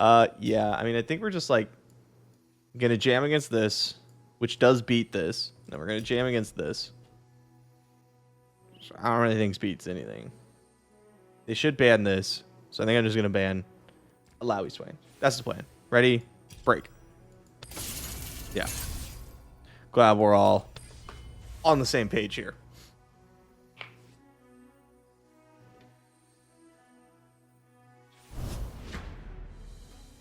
Yeah, I mean, I think we're just like gonna jam against this, which does beat this. Then we're gonna jam against this. So I don't really think beats anything. They should ban this, so I think I'm just gonna ban Alawi Swain. That's the plan. Ready? Break. Yeah. Glad we're all on the same page here.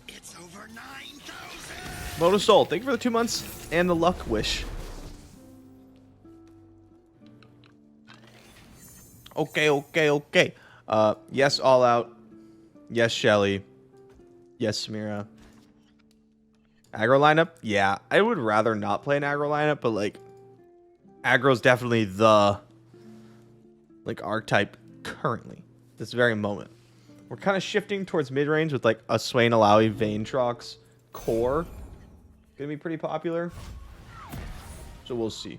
It's over 9,000. Moto Soul, thank you for the 2 months and the luck wish. Okay. Yes, All Out. Yes, Shelly. Yes, Samira. Aggro lineup? Yeah, I would rather not play an aggro lineup, but like aggro's definitely the like archetype currently. This very moment. We're kind of shifting towards mid-range with like a Swain, Alawi, Vayne Aatrox core. Gonna be pretty popular. So we'll see.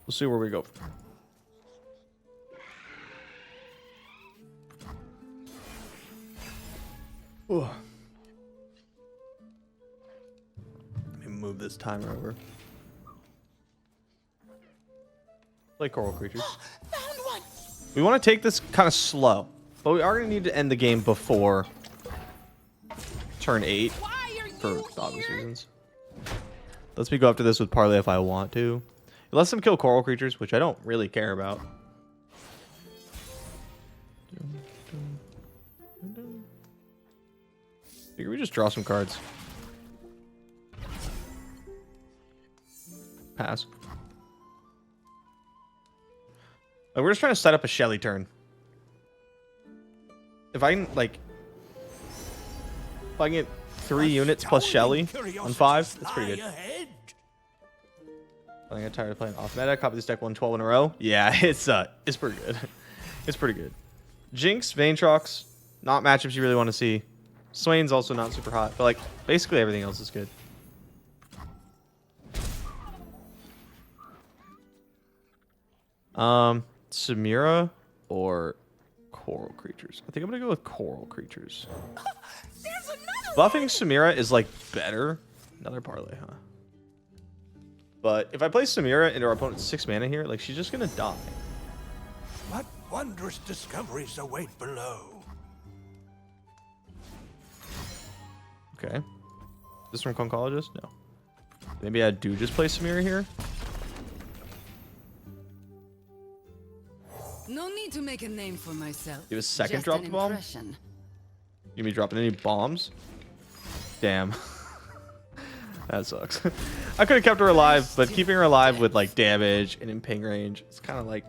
We'll see where we go. Ooh. Let me move this timer over. Play Coral Creatures. Found one. We want to take this kind of slow, but we are going to need to end the game before turn 8 for obvious reasons. Let's me go after this with Parlay if I want to. It lets them kill Coral Creatures, which I don't really care about. Figure we just draw some cards. Pass. Like, we're just trying to set up a Shelly turn. If I can, like... If I can get 3 units plus Shelly on 5, that's pretty good. I think I'm tired of playing off meta. Copy this deck 112 in a row. Yeah, it's pretty good. It's pretty good. Jinx, Vayne Aatrox, not matchups you really want to see. Swain's also not super hot, but like basically everything else is good. Samira or Coral Creatures? I think I'm gonna go with Coral Creatures. Buffing Samira is like better. Another parlay, huh? But if I play Samira into our opponent's 6 mana here, like she's just gonna die. What wondrous discoveries await below? Okay. This from Concologist? No. Maybe I do just play Samira here. No need to make a name for myself. Do a second Just drop an the bomb? impression. You me dropping any bombs? Damn. That sucks. I could have kept her alive, but keeping her alive with like damage and in ping range, it's kind of like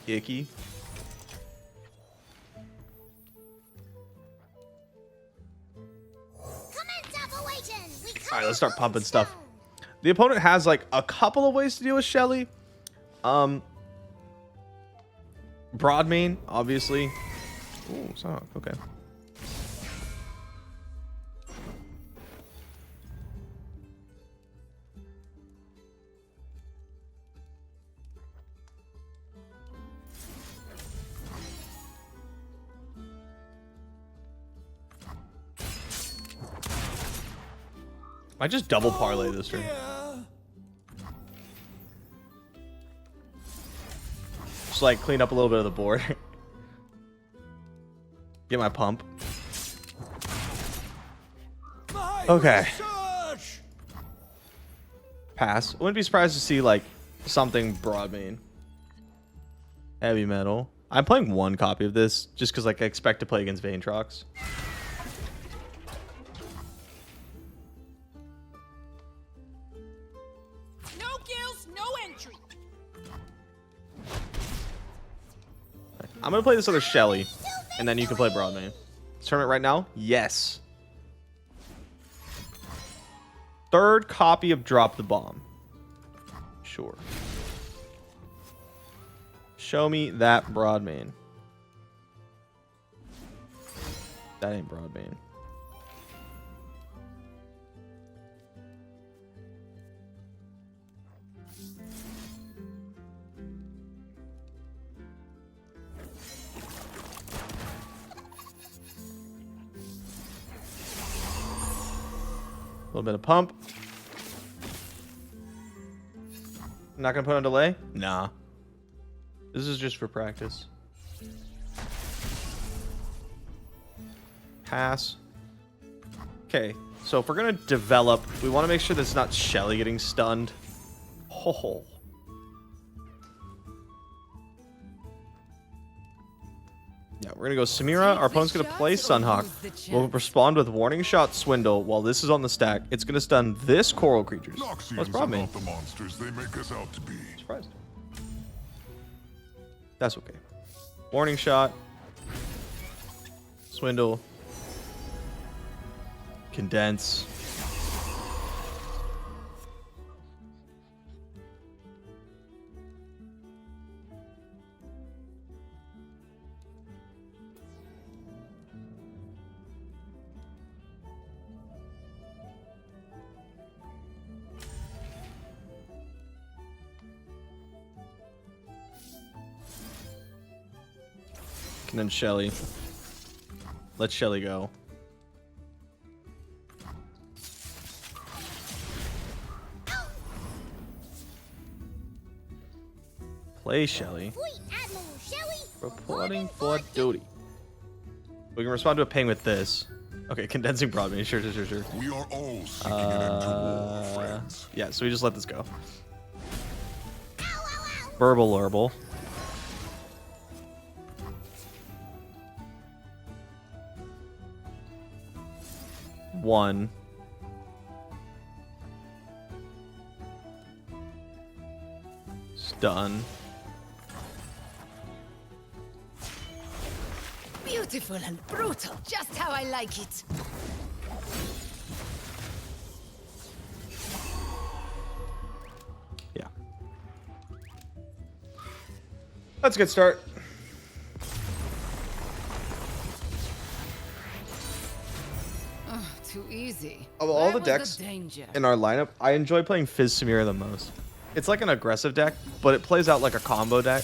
icky. All right, let's start pumping stuff. The opponent has like a couple of ways to deal with Shelly. Broad main, obviously. Ooh, Sonic, okay. I just double parlay this turn. Just like clean up a little bit of the board. Get my pump. Okay. Pass. Wouldn't be surprised to see like something broad main. Heavy metal. I'm playing 1 copy of this just because like I expect to play against Vayne Aatrox. I'm gonna play this other Shelly, and then you can play broad main. Tournament right now? Yes. 3rd copy of Drop the Bomb. Sure. Show me that broad main. That ain't broad main. little bit of pump. Not gonna put on delay? Nah. This is just for practice. Pass. Okay, so if we're gonna develop, we want to make sure that it's not Shelly getting stunned. Oh. Yeah, we're gonna go Samira. Our opponent's gonna play Sunhawk. We'll respond with Warning Shot, Swindle. While this is on the stack, it's gonna stun this Coral creatures. What's problem? Not the monsters they make us out to be. Surprised. That's okay. Warning Shot, Swindle, Condense. And then Shelly. Let Shelly go. Play Shelly. Reporting for duty. We can respond to a ping with this. Okay, condensing broadband. Sure. We are all seeking an end to war, friends. Yeah, so we just let this go. Burble Lurble. One. Stun. Beautiful and brutal, just how I like it. Yeah. That's a good start. Too easy. Of all the decks in our lineup, I enjoy playing Fizz Samira the most. It's like an aggressive deck, but it plays out like a combo deck.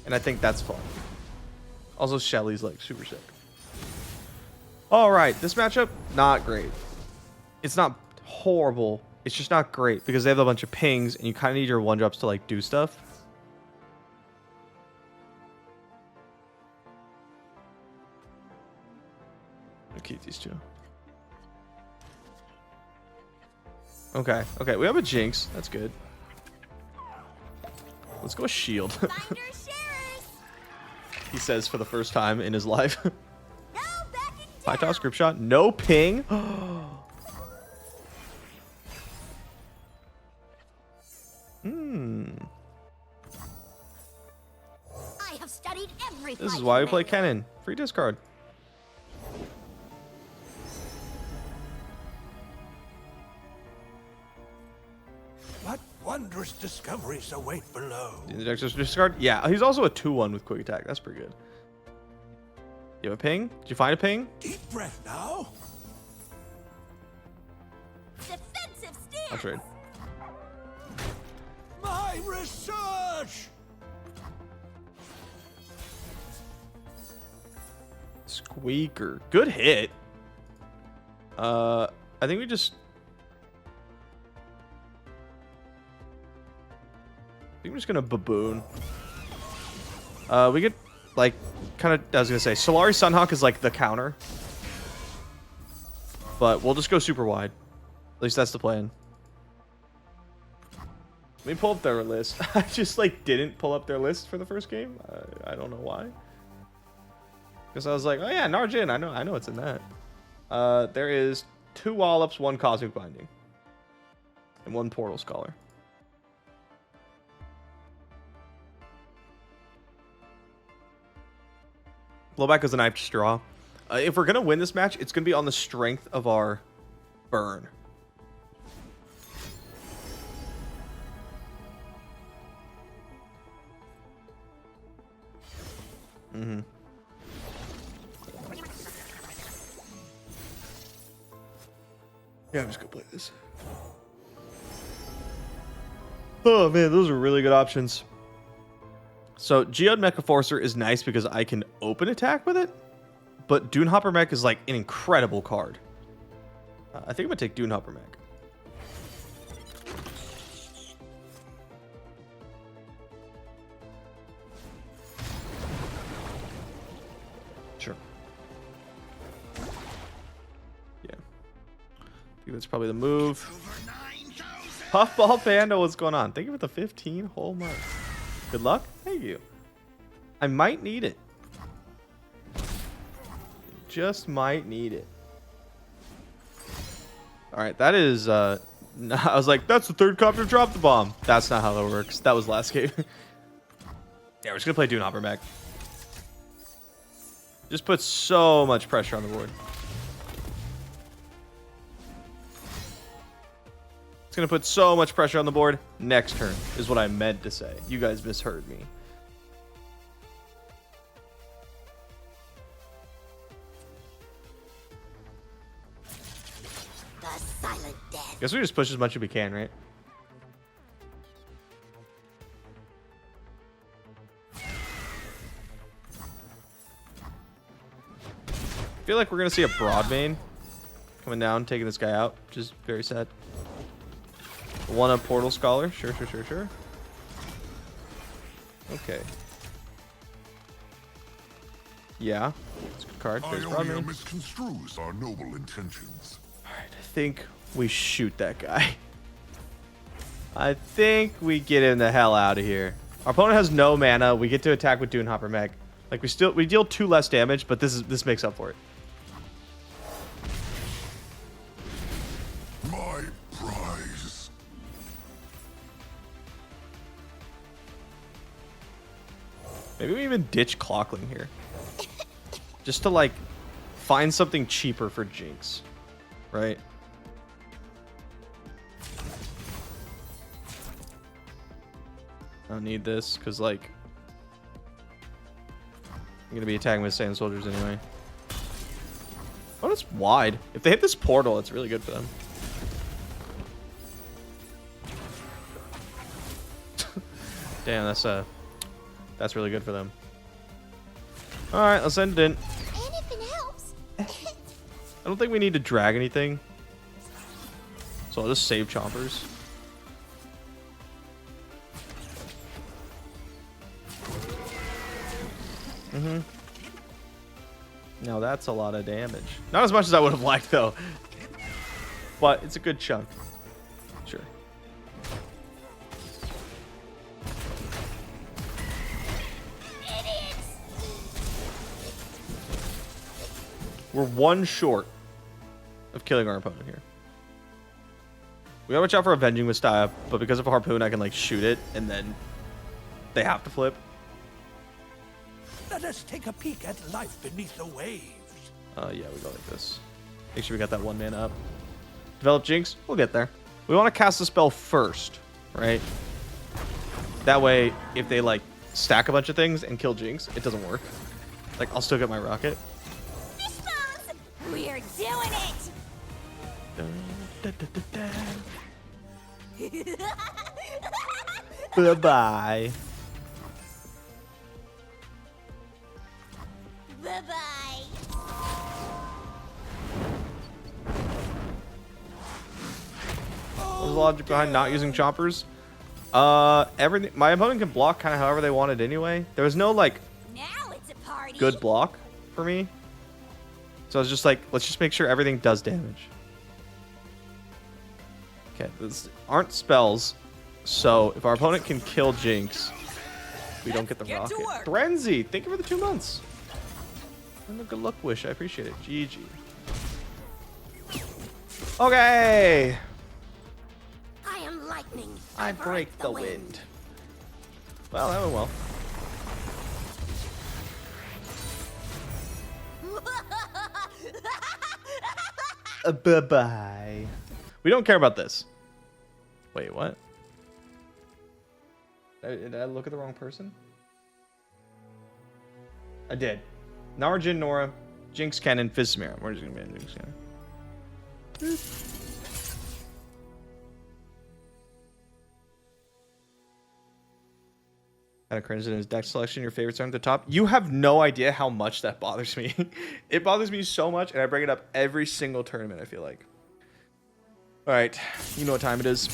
And I think that's fun. Also, Shelly's like super sick. Alright, this matchup, not great. It's not horrible. It's just not great because they have a bunch of pings and you kind of need your 1-drops to like do stuff. I'll keep these two. Okay, we have a Jinx. That's good. Let's go shield. He says for the first time in his life. High toss, grip shot, no ping. I have studied every This is why we play Kennen. Free discard. What wondrous discoveries await below? The deck just discard? Yeah, he's also a 2-1 with quick attack. That's pretty good. You have a ping? Did you find a ping? Deep breath now. Defensive stance. I'll trade. My research. Squeaker. Good hit. I think we just... I think we're just gonna baboon. We could, like, kind of... I was gonna say, Solari Sunhawk is, like, the counter. But we'll just go super wide. At least that's the plan. Let me pull up their list. I just, like, didn't pull up their list for the first game. I don't know why. Because I was like, oh yeah, Narjin, I know it's in that. There is 2 Wallops, 1 Cosmic Binding. And 1 Portal Scholar. Blowback is a knife straw. If we're going to win this match, it's going to be on the strength of our burn. Mm-hmm. Yeah, I'm just going to play this. Oh, man, those are really good options. So, Geode Mecha Forcer is nice because I can open attack with it. But Dune Hopper Mech is like an incredible card. I think I'm gonna take Dune Hopper Mac. Sure. Yeah. I think that's probably the move. Over 9,000. Puffball Panda, what's going on? Thank you for the 15 whole months. Good luck. Thank you. I might need it. Just might need it. All right, that is. I was like, that's the third copter drop the bomb. That's not how that works. That was last game. Yeah, we're just gonna play Dune Hopper Mac. Just put so much pressure on the board. It's gonna put so much pressure on the board. Next turn is what I meant to say. You guys misheard me. The silent death. Guess we just push as much as we can, right? I feel like we're gonna see a broad main coming down, taking this guy out, which is very sad. One a Portal Scholar, sure. Okay. Yeah, it's a good card. There's broad Ionia main. misconstrues our noble intentions. Alright, I think we shoot that guy. I think we get him the hell out of here. Our opponent has no mana. We get to attack with Dune Hopper Mech. Like we deal 2 less damage, but this makes up for it. My prize. Maybe we even ditch Clockling here. Just to like find something cheaper for Jinx. Right? I don't need this because like I'm gonna be attacking with Sand Soldiers anyway. Oh, it's wide. If they hit this portal, it's really good for them. Damn, that's really good for them. All right, let's end it in. Anything else? I don't think we need to drag anything, so I'll just save Chompers. Now that's a lot of damage. Not as much as I would have liked though, but it's a good chunk. Sure. We're 1 short of killing our opponent here. We gotta watch out for Avenging Mistaya, but because of a harpoon, I can like shoot it and then they have to flip. Let us take a peek at life beneath the waves. Yeah, we go like this. Make sure we got that 1 mana up. Develop Jinx, we'll get there. We want to cast the spell first, right? That way, if they like stack a bunch of things and kill Jinx, it doesn't work. Like, I'll still get my rocket. Fishbones! We're doing it! Bye-bye. Bye-bye. What was the logic behind not using choppers? Everything. My opponent can block kind of however they wanted anyway. There was no like Now it's a party. good block for me, so I was just like, let's just make sure everything does damage. Okay, these aren't spells, so if our opponent can kill Jinx, we don't get the rocket. Frenzy, thank you for the 2 months. And a good luck wish, I appreciate it. GG. Okay. I am lightning. I break the wind. Well, that went well. Bye-bye. We don't care about this. Wait, what? Did I look at the wrong person? I did. Narjin, Nora, Jinx Kennen, Fizz Samira. We're just gonna be in Jinx Kennen. Kind of cringe in his deck selection. Your favorite song at the top. You have no idea how much that bothers me. It bothers me so much, and I bring it up every single tournament. I feel like All right, you know what time it is.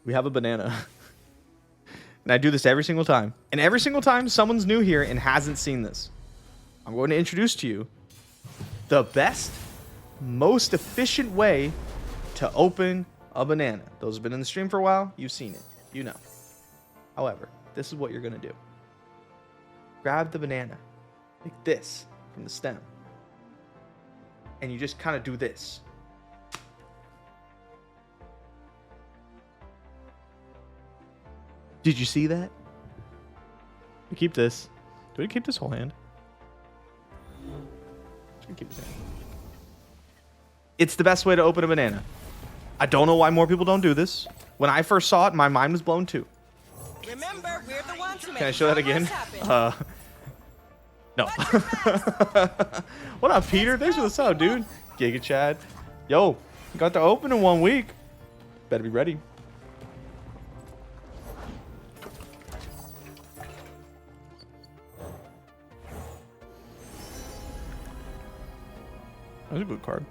We have a banana. And I do this every single time. And every single time someone's new here and hasn't seen this, I'm going to introduce to you the best, most efficient way to open a banana. Those have been in the stream for a while. You've seen it. You know. However, this is what you're going to do. Grab the banana like this from the stem. And you just kind of do this. Did you see that? We keep this. Do we keep this whole hand? Should we keep this hand? It's the best way to open a banana. I don't know why more people don't do this. When I first saw it, my mind was blown too. Remember, we're the ones who Can I show that again? No. What up, Peter? Thanks for the sub, dude. Giga Chad. Yo, got to open in 1 week. Better be ready. That's a good card.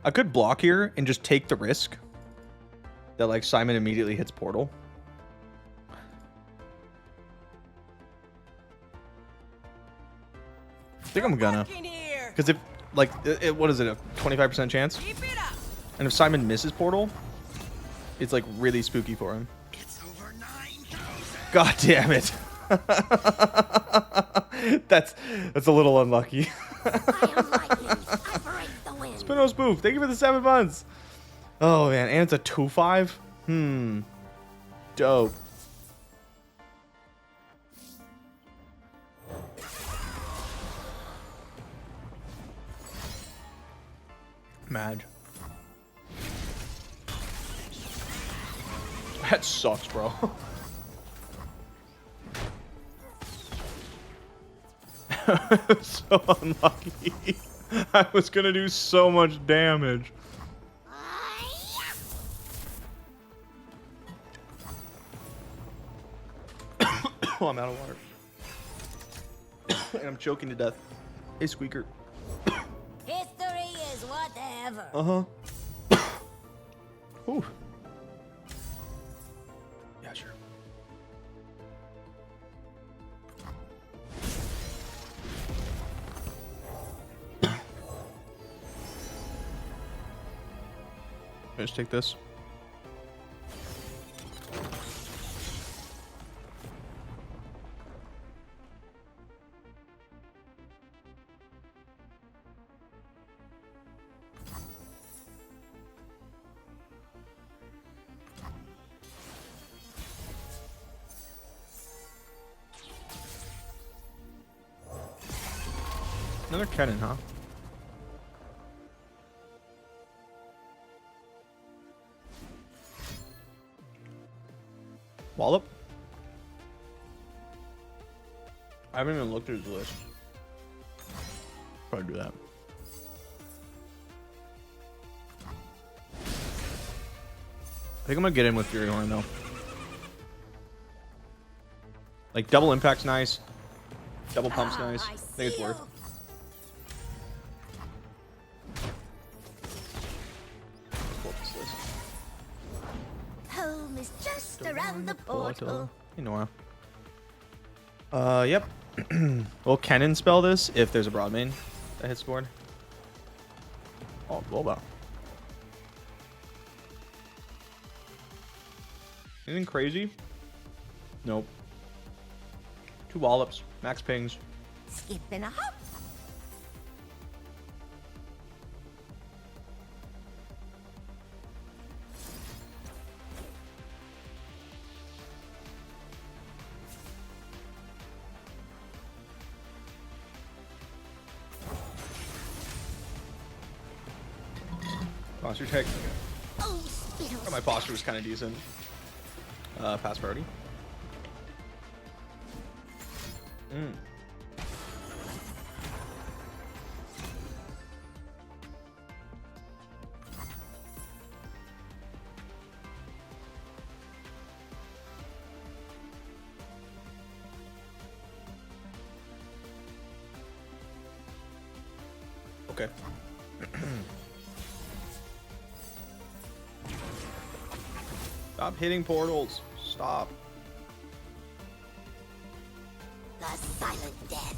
I could block here and just take the risk that like Simon immediately hits portal. I think I'm gonna, because if like what is it, a 25% chance? And if Simon misses portal, it's like really spooky for him. It's over 9,000. God damn it. That's a little unlucky. I am lightning. I break the wind. Spinos Boof, thank you for the 7 months. Oh man, and it's a 2/5. Dope. Mad. That sucks, bro. So unlucky. I was gonna do so much damage. Oh, I'm out of water. And I'm choking to death. Hey, Squeaker. History is whatever. Uh-huh. Ooh. Yeah, sure. Just take this. Another Kennen, huh? Wallop? I haven't even looked at his list. Probably do that. I think I'm gonna get in with Fury Horn though. Like double impact's nice. Double pump's nice. I think it's worth. Home is just around the portal. Hey, Nora. Yep. Will Kennen spell this if there's a broad main that hits board? Oh, Boba. Anything crazy? Nope. 2 wallops, max pings. Skip and a hop. Posture check. Oh, Spittles. My posture was kind of decent. Pass priority. Okay. Stop hitting portals. Stop. The silent death.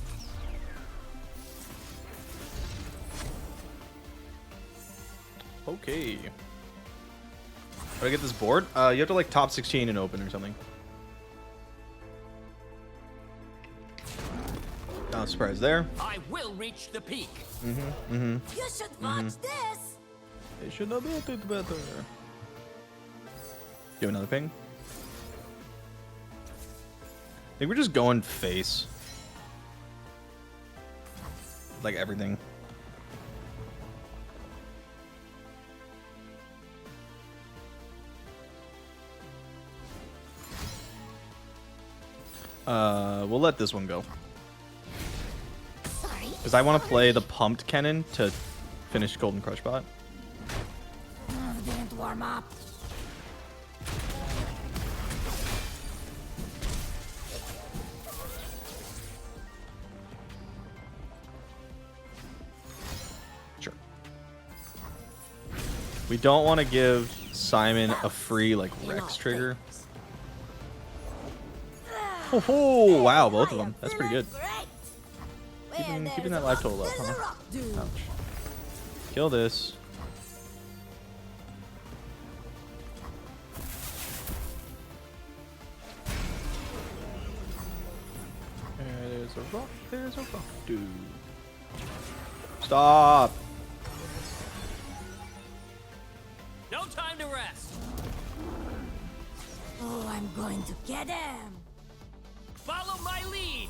Okay. How do I get this board? You have to like top 16 and open or something. Not surprised there. I will reach the peak. You should watch this. They should have built it better. Give another ping. I think we're just going face. Like everything. We'll let this one go. Sorry. Because I want to play the pumped Kennen to finish Golden Crush bot. Didn't warm up. Sure. We don't want to give Simon a free like Rex trigger. Oh, wow, both of them. That's pretty good. Keeping that life total up, huh? Ouch. Kill this. There's a rock. There's a rock, dude. Stop. No time to rest. Oh, I'm going to get him. Follow my lead.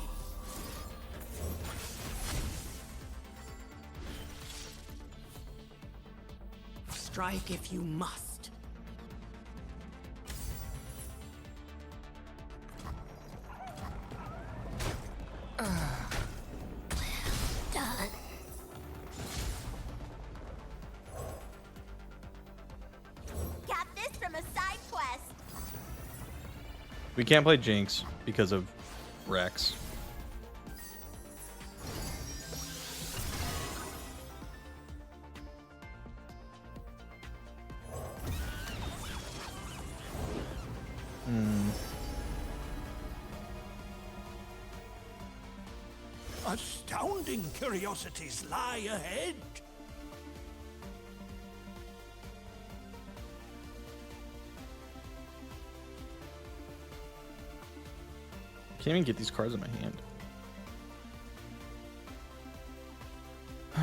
Strike if you must. Done. Got this from a side quest. We can't play Jinx because of Rex. Astounding curiosities lie ahead. Can't even get these cards in my hand. I'm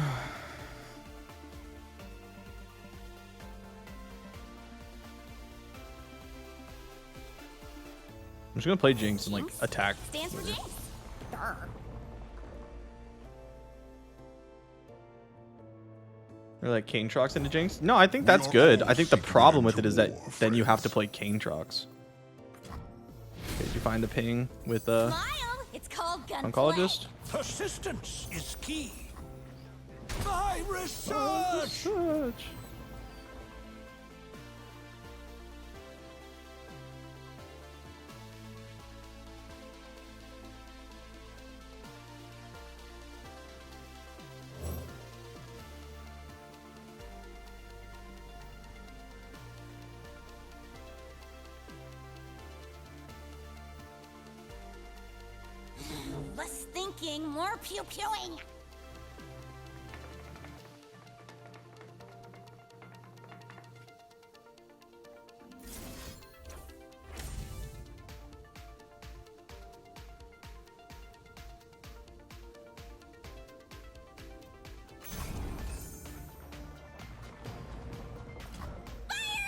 just gonna play Jinx and like attack. Stands for Jinx. Or like Aatrox into Jinx? No, I think that's good. I think the problem with it is that then you have to play Aatrox. Okay, did you find the ping with Smile. It's called gunplay. oncologist? Persistence is key. My research. Less thinking, more pew-pewing.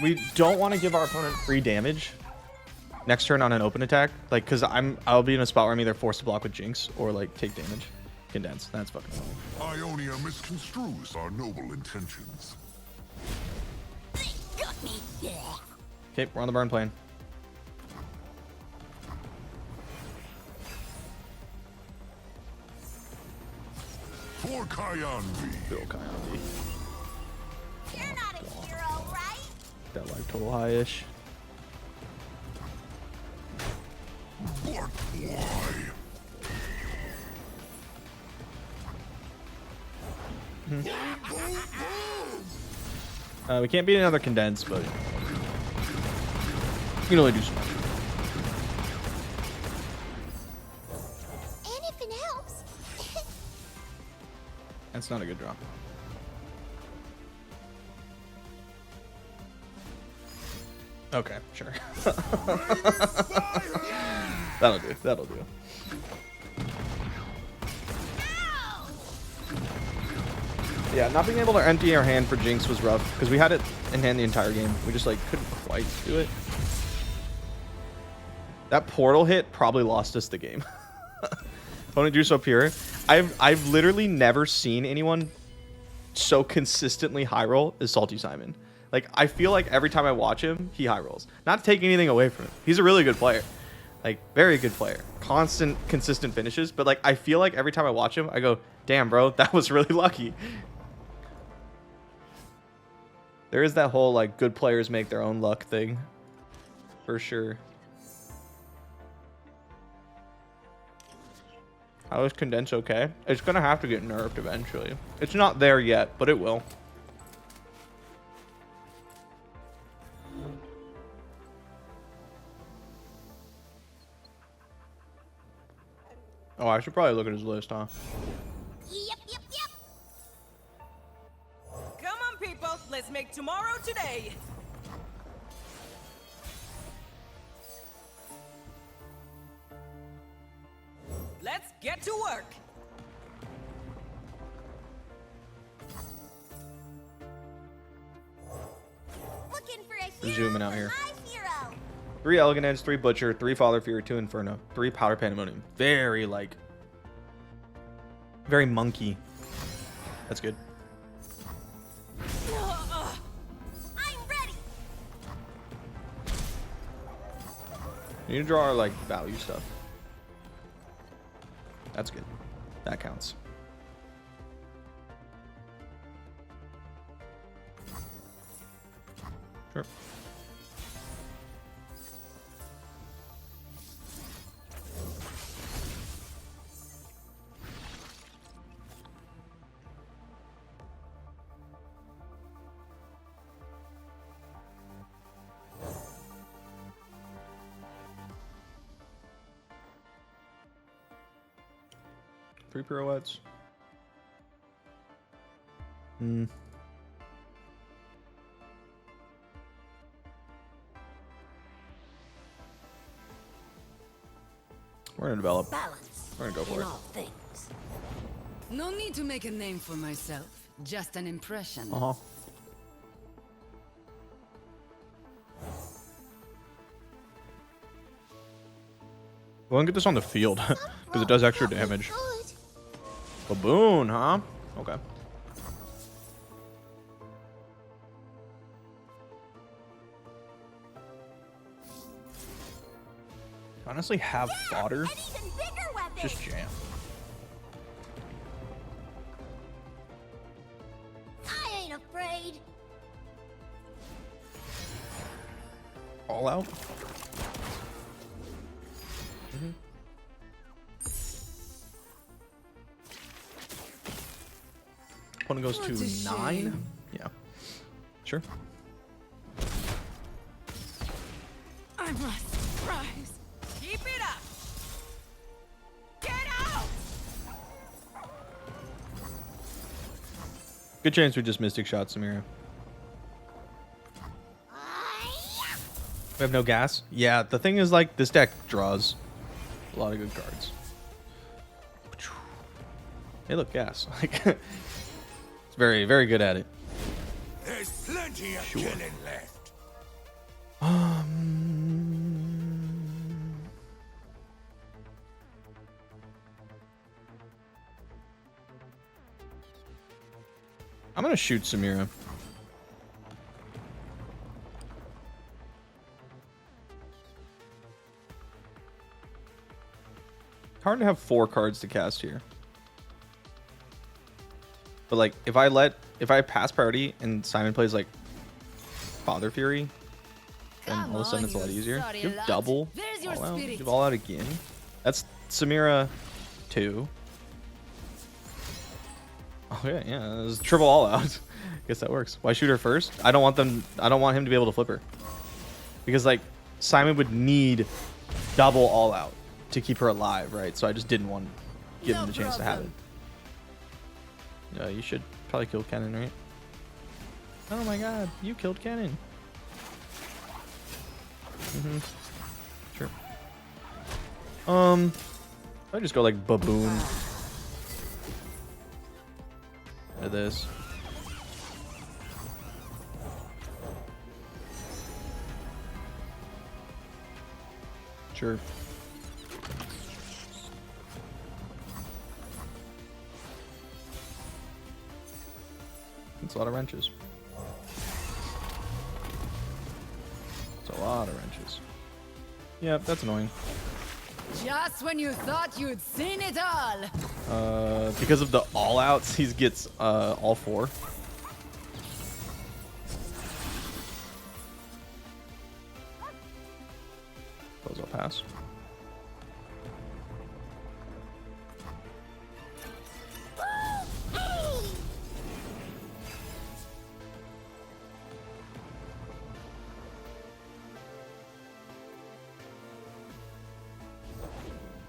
We don't want to give our opponent free damage next turn on an open attack, like, because I'll be in a spot where I'm either forced to block with Jinx or like take damage. Condense. That's fucking annoying. Ionia misconstrues our noble intentions. They got me. Okay, we're on the burn plane. For Kayandi. Bill Kayandi. You're not a hero, right? That life total high-ish. But why? We can't beat another condense, but you can only do so much. Anything else? That's not a good draw. Okay, sure. That'll do. That'll do. Yeah, not being able to empty our hand for Jinx was rough because we had it in hand the entire game. We just like couldn't quite do it. That portal hit probably lost us the game. Opponent drew so pure. I've literally never seen anyone so consistently high roll as Salty Simon. Like, I feel like every time I watch him, he high rolls. Not to take anything away from him. He's a really good player. Like, very good player. Constant, consistent finishes. But, like, I feel like every time I watch him, I go, damn, bro, that was really lucky. There is that whole, like, good players make their own luck thing. For sure. How is Condense okay? It's going to have to get nerfed eventually. It's not there yet, but it will. Oh, I should probably look at his list, huh? Yep, yep, yep. Come on, people. Let's make tomorrow today. Let's get to work. Looking for a We're hero zooming out for here. my hero. 3 Elegant Edge, 3 Butcher, 3 Father Fury, 2 Inferno, 3 Powder Pandemonium. Very, like... very monkey. That's good. I'm ready. You need to draw our, like, value stuff. That's good. That counts. Sure. Three pirouettes. Hmm. We're gonna develop. Balance. We're gonna go for in it. all things. No need to make a name for myself. Just an impression. Uh-huh. Go and get this on the field because it does extra damage. Good. Baboon, huh? Okay. Honestly, have fodder. An even bigger weapon. Just jam. I ain't afraid. All out. Opponent goes What a to shame. 9. Yeah. Sure. I must rise. Keep it up. Get out. Good chance we just Mystic Shot Samira. We have no gas? Yeah, the thing is, like, this deck draws a lot of good cards. Hey, look, gas. Like, it's very, very good at it. There's plenty of killing left. I'm gonna shoot Samira. Hard to have 4 cards to cast here. But like, if I pass priority and Simon plays like Father Fury, then all of a sudden it's a lot easier. You have double There's your all out. You spirit. have all out again. That's Samira 2. Okay, yeah, it was triple all out. Guess that works. Why shoot her first? I don't want him to be able to flip her. Because like Simon would need double all out to keep her alive, right? So I just didn't want to give him the chance to have it. You should probably kill Kennen, right? Oh my god, you killed Kennen. Sure. I just go like baboon. Or this. Sure. It's a lot of wrenches. It's a lot of wrenches. Yep, that's annoying. Just when you thought you'd seen it all. Because of the all outs, he gets all 4. Those will pass.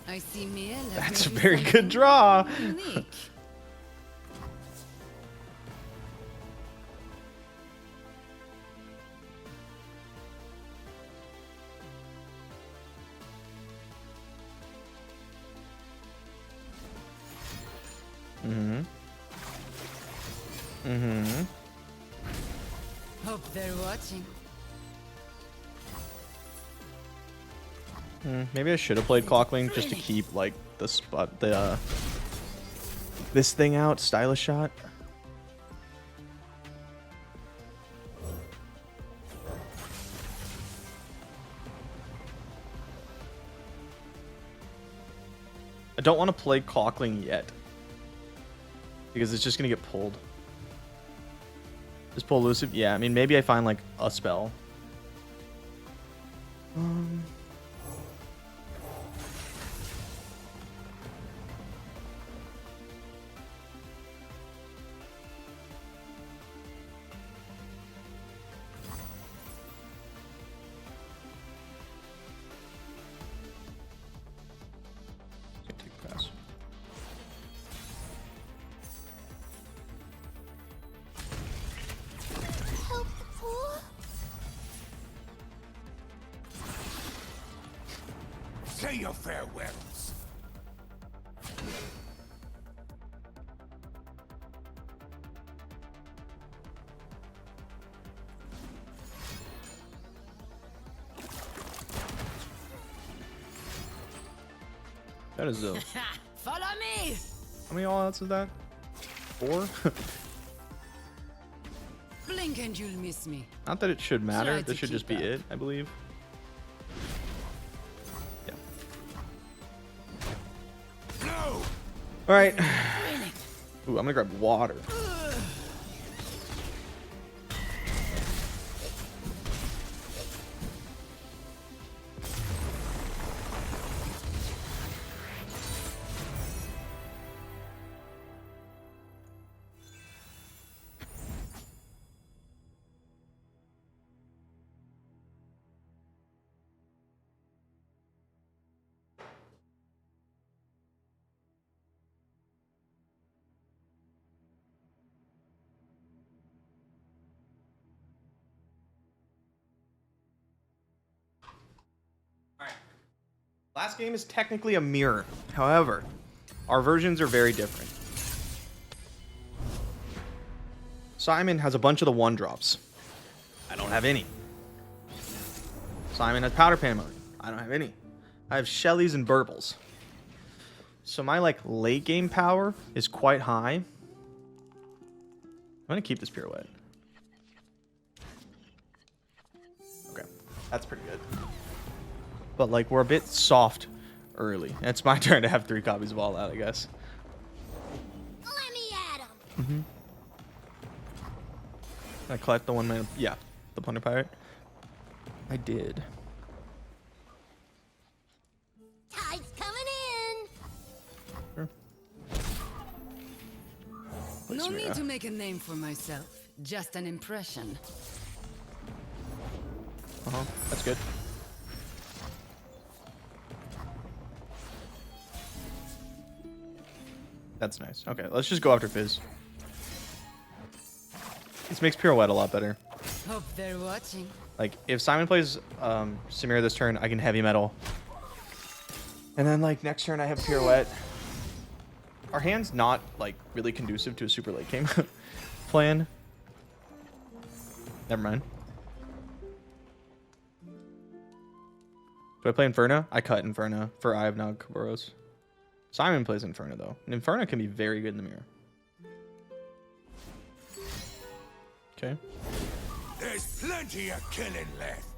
I see Miel. That's a very good draw. Unique. Hope they're watching. Maybe I should have played Clocklink just to keep like the spot, this thing out. Stylish shot. I don't want to play Clocklink yet because it's just gonna get pulled. Just pull elusive. Yeah, I mean maybe I find like a spell. Help the poor. Say your farewells. That is a. Follow me. How many all outs is that? 4? Blink and you'll miss me. Not that it should matter. Try to This should just be keep up. it, I believe. Yeah. No! All right. Ooh, I'm gonna grab water. Last game is technically a mirror. However, our versions are very different. Simon has a bunch of the 1-drops. I don't have any. Simon has powder pan mode. I don't have any. I have Shelly's and Burbles. So my like late game power is quite high. I'm gonna keep this pirouette. Okay, that's pretty good. But like we're a bit soft early. It's my turn to have 3 copies of all out, I guess. Let me at him. I collect the 1 mana. Yeah, the Plunder Pirate. I did. Tide's coming in. Sure. play No need Samira. to make a name for myself. Just an impression. That's good. That's nice. Okay, let's just go after Fizz. This makes Pirouette a lot better. Hope they're watching. Like, if Simon plays Samira this turn, I can heavy metal. And then, like, next turn I have Pirouette. Our hand's not, like, really conducive to a super late game plan. Never mind. Do I play Inferno? I cut Inferno for Eye of Nagkaboros. Simon plays Inferno, though. And Inferno can be very good in the mirror. Okay. There's plenty of killing left.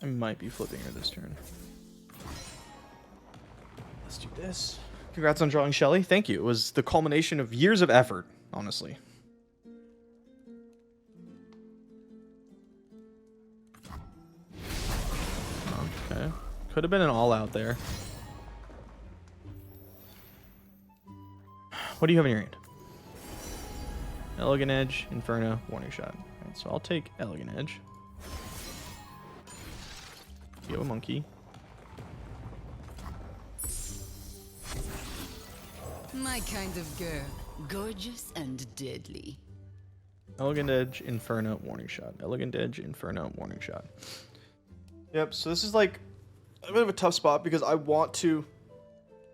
I might be flipping her this turn. Let's do this. Congrats on drawing Shelly. Thank you. It was the culmination of years of effort, honestly. Okay. Could have been an all-out there. What do you have in your hand? Elegant Edge, Inferno, Warning Shot. Alright, so I'll take Elegant Edge. You have a monkey. My kind of girl. Gorgeous and deadly. Elegant Edge, Inferno, Warning Shot. Elegant Edge, Inferno, Warning Shot. Yep, so this is like a bit of a tough spot because I want to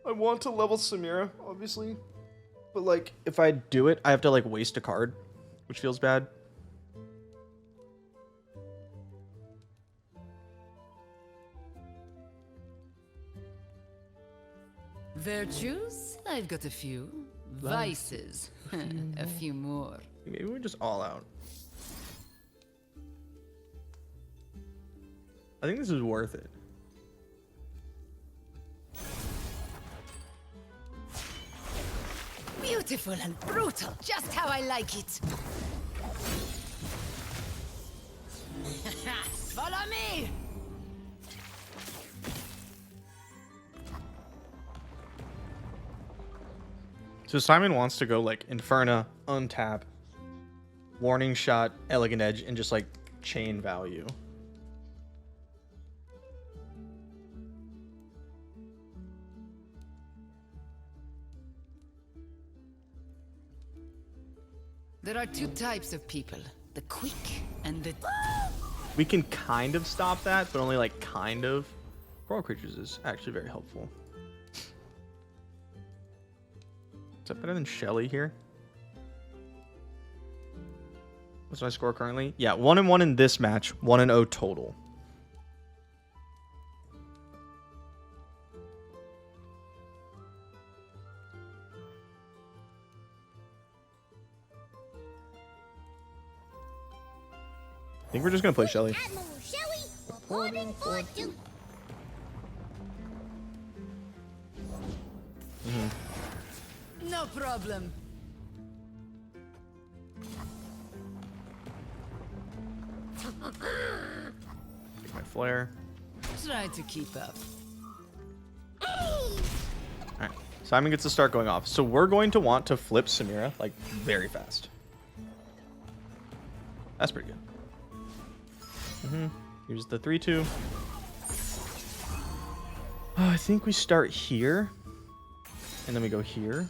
level Samira, obviously. But like if I do it, I have to like waste a card, which feels bad. Virtues? I've got a few. Vices? A few more. Maybe we're just all out. I think this is worth it. Beautiful and brutal, just how I like it. Follow me! So Simon wants to go like Inferno, untap, Warning Shot, Elegant Edge, and just like chain value. There are two types of people. The quick and the... We can kind of stop that, but only like kind of. Brawl Creatures is actually very helpful. Is that better than Shelly here? What's my score currently? Yeah, 1-1 in this match, 1-0 total. I think we're just gonna play Shelly. Admiral Shelly, reporting for duty. No problem. Take my flare. Try to keep up. Alright. Simon gets to start going off. So we're going to want to flip Samira, like, very fast. That's pretty good. Here's the 3-2. I think we start here. And then we go here.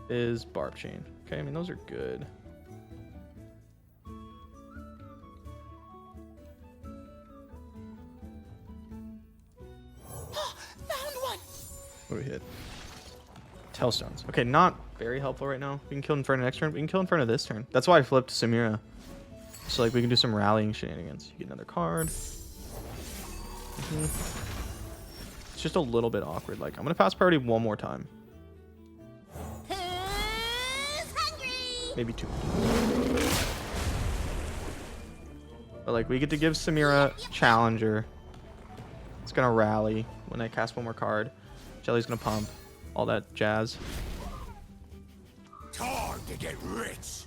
Is Barb Chain. Okay, I mean, those are good. Found one. What do we hit? Tailstones. Okay, not very helpful right now. We can kill Inferno next turn. We can kill Inferno this turn. That's why I flipped Samira. So, like, we can do some rallying shenanigans. You get another card. It's just a little bit awkward. Like, I'm going to pass priority one more time. Who's hungry? Maybe two. But, like, we get to give Samira Challenger. It's going to rally when I cast one more card. Jelly's going to pump. All that jazz. to get rich.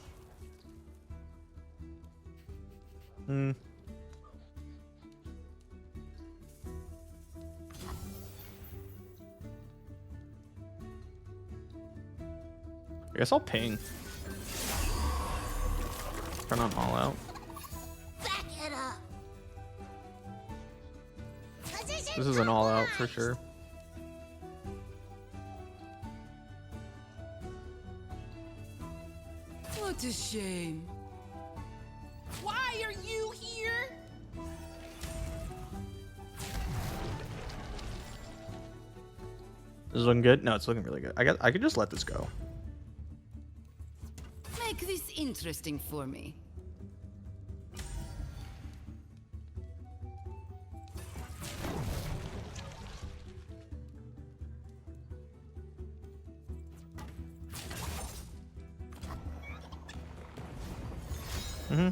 Hmm. I guess I'll ping. Turn on all out. Back it up. This is an all out for sure. What a shame. Why are you here? This is looking good. No, it's looking really good. I could just let this go. Make this interesting for me. Mm-hmm.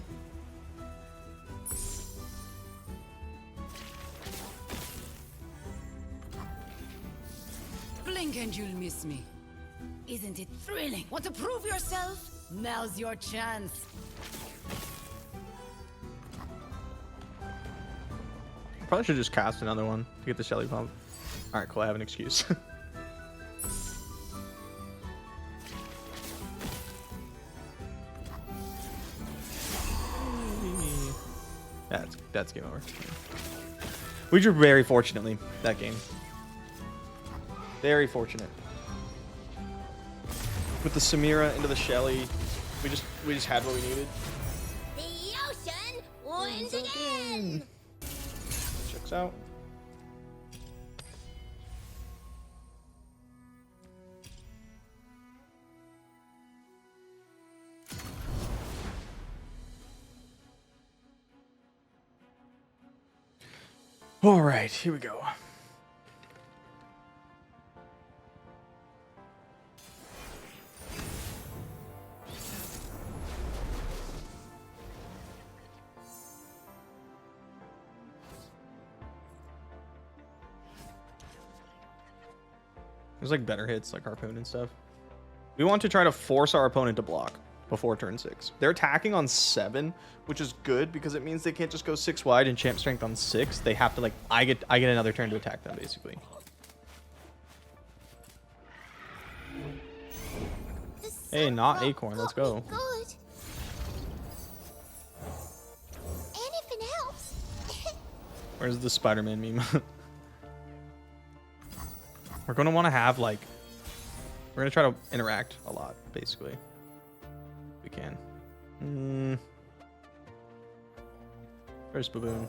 Blink and you'll miss me. Isn't it thrilling? Want to prove yourself? Now's your chance. Probably should just cast another one to get the Shelly pump. All right, cool. I have an excuse. That's game over. We drew very fortunately that game. Very fortunate. With the Samira into the Shelly, we just had what we needed. The ocean wins again. Checks out. All right, here we go. There's like better hits like Harpoon and stuff. We want to try to force our opponent to block before turn 6. They're attacking on 7, which is good because it means they can't just go 6 wide and champ strength on 6. They have to like I get another turn to attack them basically. Hey, not Acorn. Let's go. Good. Anything else? Where's the Spider-Man meme? We're going to want to have like we're going to try to interact a lot basically. We can. Where's Baboon?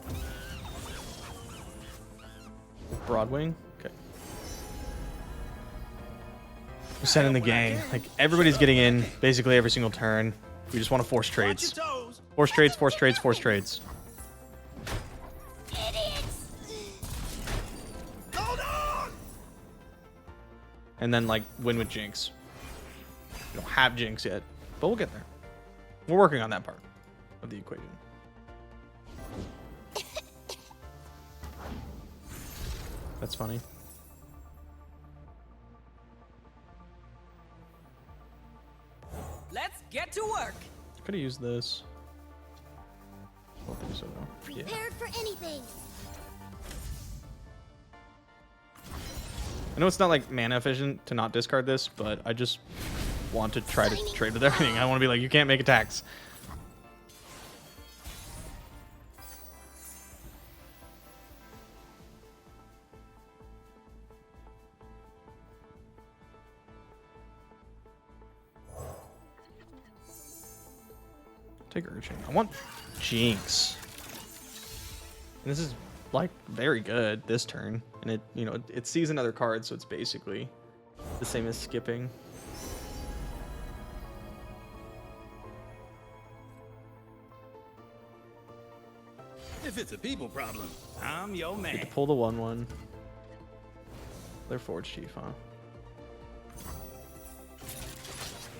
Broadwing? Okay. We're sending the gang. Like, everybody's getting in basically every single turn. We just want to force trades. Force trades, force trades, force trades. Idiots! Hold on! And then, like, win with Jinx. We don't have Jinx yet, but we'll get there. We're working on that part of the equation. That's funny. Let's get to work. Could have used this. Don't think so though. Yeah. Prepared for anything. I know it's not like mana efficient to not discard this, but I just want to try to trade with everything. I want to be like, you can't make attacks. Take Urchin. I want Jinx. And this is like very good this turn, and it it sees another card, so it's basically the same as skipping. If it's a people problem, I'm your man. Get to pull the 1/1. They're Forge Chief, huh?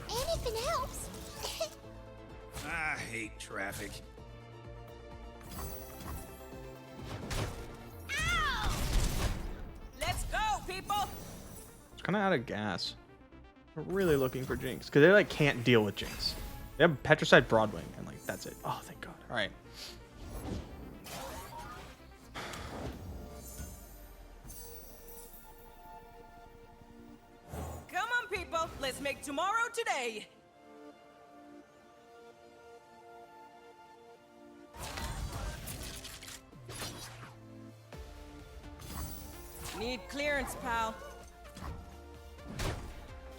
Anything else? I hate traffic. Let's go, people. It's kind of out of gas. We're really looking for Jinx because they like can't deal with Jinx. They have Petricide Broadwing and like that's it. Oh, thank God. All right. Come on, people. Let's make tomorrow today. Need clearance, pal.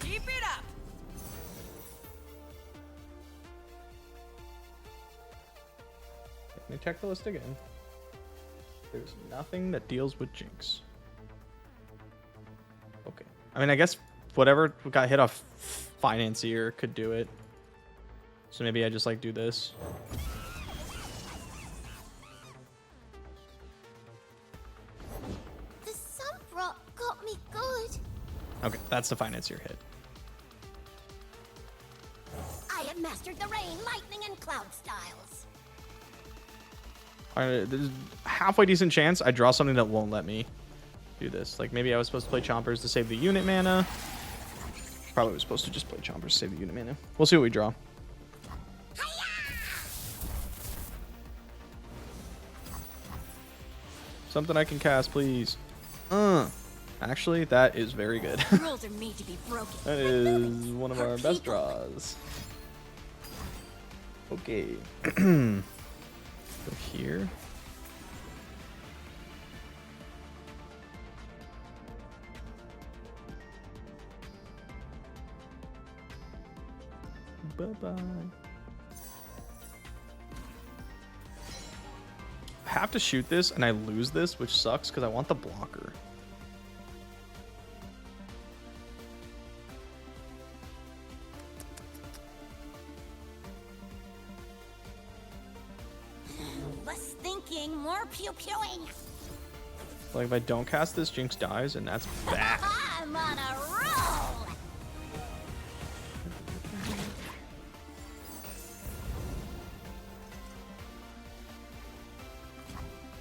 Keep it up. Let me check the list again. There's nothing that deals with Jinx. Okay. I mean, I guess whatever got hit off Financier could do it. So maybe I just like do this. The sun rock got me good. Okay, that's the Financier hit. I have mastered the rain, lightning, and cloud styles. Alright, there's a halfway decent chance I draw something that won't let me do this. Like maybe I was supposed to play Chompers to save the unit mana. Probably was supposed to just play Chompers to save the unit mana. We'll see what we draw. Something I can cast, please. Actually, that is very good. Rules are made to be broken. That is one of our best draws. Okay. Go here. Bye-bye. I have to shoot this and I lose this, which sucks because I want the blocker. Less thinking, more pew-pewing. Like if I don't cast this, Jinx dies and that's bad. I'm on a roll.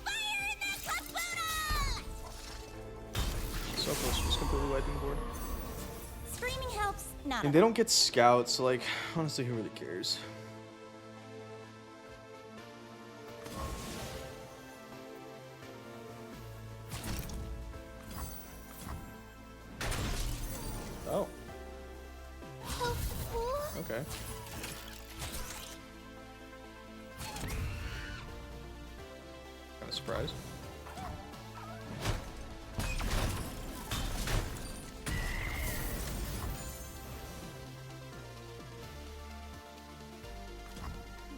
Fire in the caboodle! So close to just completely wiping the board. Screaming helps. Not And they don't get scouts, so like honestly, who really cares? Oh, okay. Kind of surprised.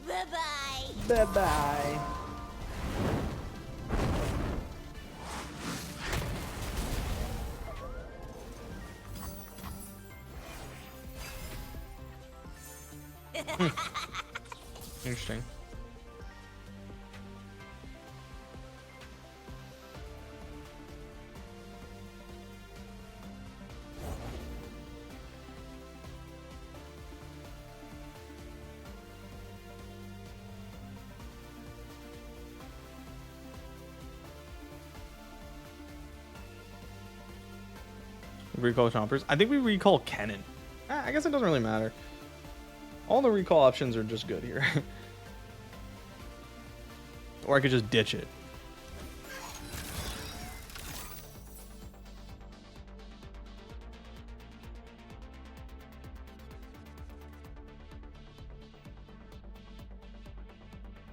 Bye-bye. Bye-bye. Interesting. Recall Chompers. I think we recall Kennen. I guess it doesn't really matter. All the recall options are just good here. Or I could just ditch it.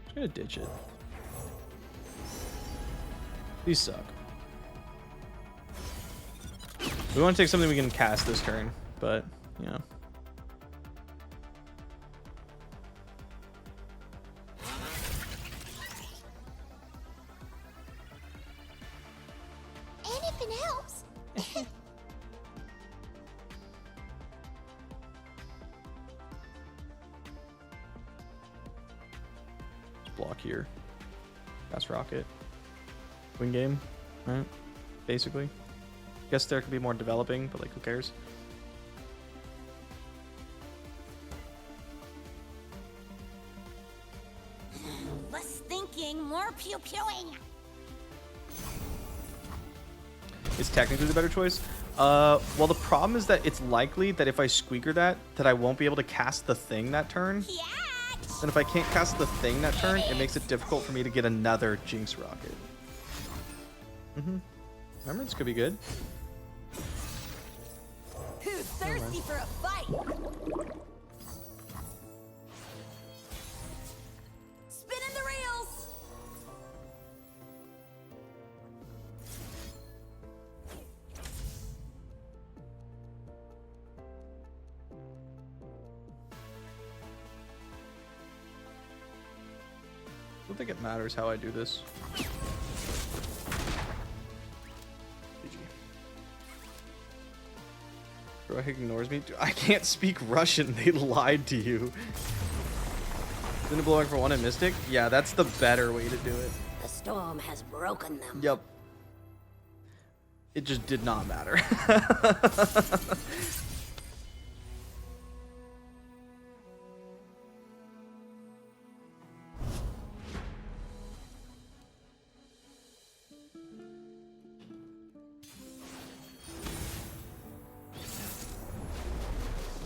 I'm gonna ditch it. These suck. We want to take something we can cast this turn, but, you know. Anything helps. Just block here. Cast Rocket. Win game, right? Basically. Guess there could be more developing, but like, who cares? Less thinking, more pew-pewing. is technically the better choice. Well, the problem is that it's likely that if I squeaker that I won't be able to cast the thing that turn. And if I can't cast the thing that turn, it makes it difficult for me to get another Jinx Rocket. Remember, this could be good. Who's thirsty for a fight? Spinning the reels. I don't think it matters how I do this. GG. Bro, he ignores me. Dude, I can't speak Russian. They lied to you. Isn't it blowing for one in Mystic? Yeah, that's the better way to do it. The storm has broken them. Yep. It just did not matter.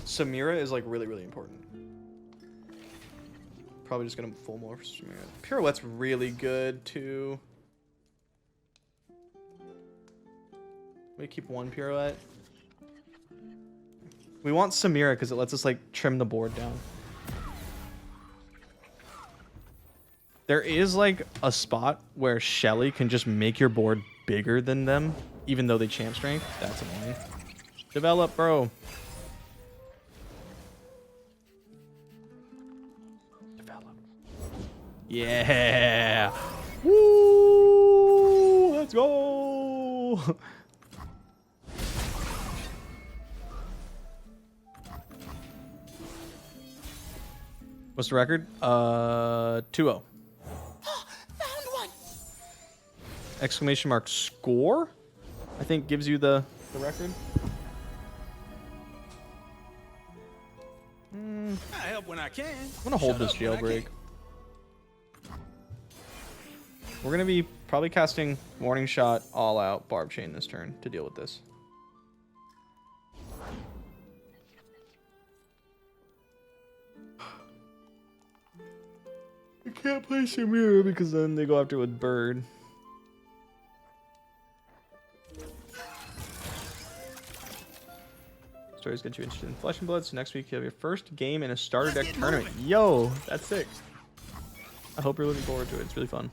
Samira is like really, really important. Probably just gonna full more for Samira. Pirouette's really good too. We keep one pirouette. We want Samira because it lets us like trim the board down. There is like a spot where Shelly can just make your board bigger than them, even though they champ strength. That's annoying. Develop, bro. Yeah. Woo! Let's go. What's the record? 2-0. Found one. Exclamation mark score? I think gives you the record. I help when I can. I'm gonna hold this jailbreak. We're gonna be probably casting Warning Shot, All Out, Barb Chain this turn to deal with this. I can't play Samira because then they go after with Bird. Stories get you interested in Flesh and Blood, so next week you have your first game in a starter deck tournament. Yo, that's sick. I hope you're looking forward to it. It's really fun.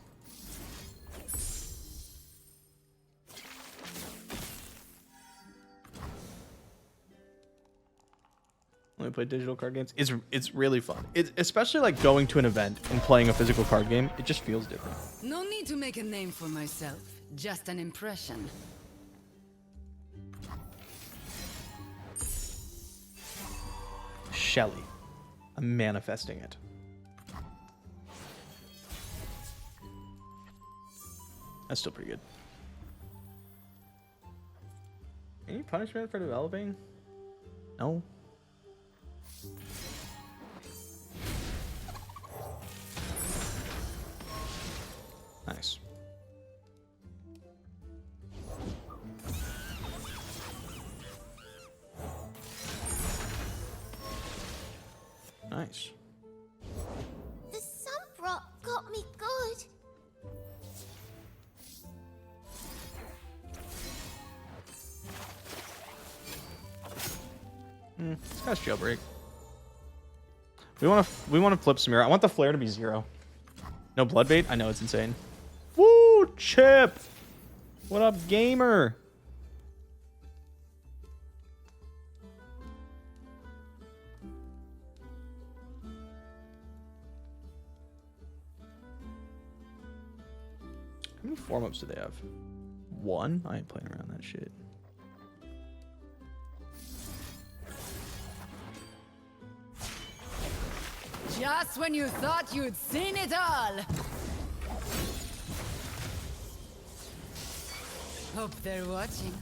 When we play digital card games, it's really fun. It's especially like going to an event and playing a physical card game. It just feels different. No need to make a name for myself. Just an impression. Shelly. I'm manifesting it. That's still pretty good. Any punishment for developing? No. Nice. Nice. The sunbrock got me good. This guy's jailbreak. We want to flip Samira. I want the flare to be 0. No blood bait. I know it's insane. Woo, Chip. What up, gamer? How many form-ups do they have? 1? I ain't playing around that shit. Just when you thought you'd seen it all. Hope they're watching.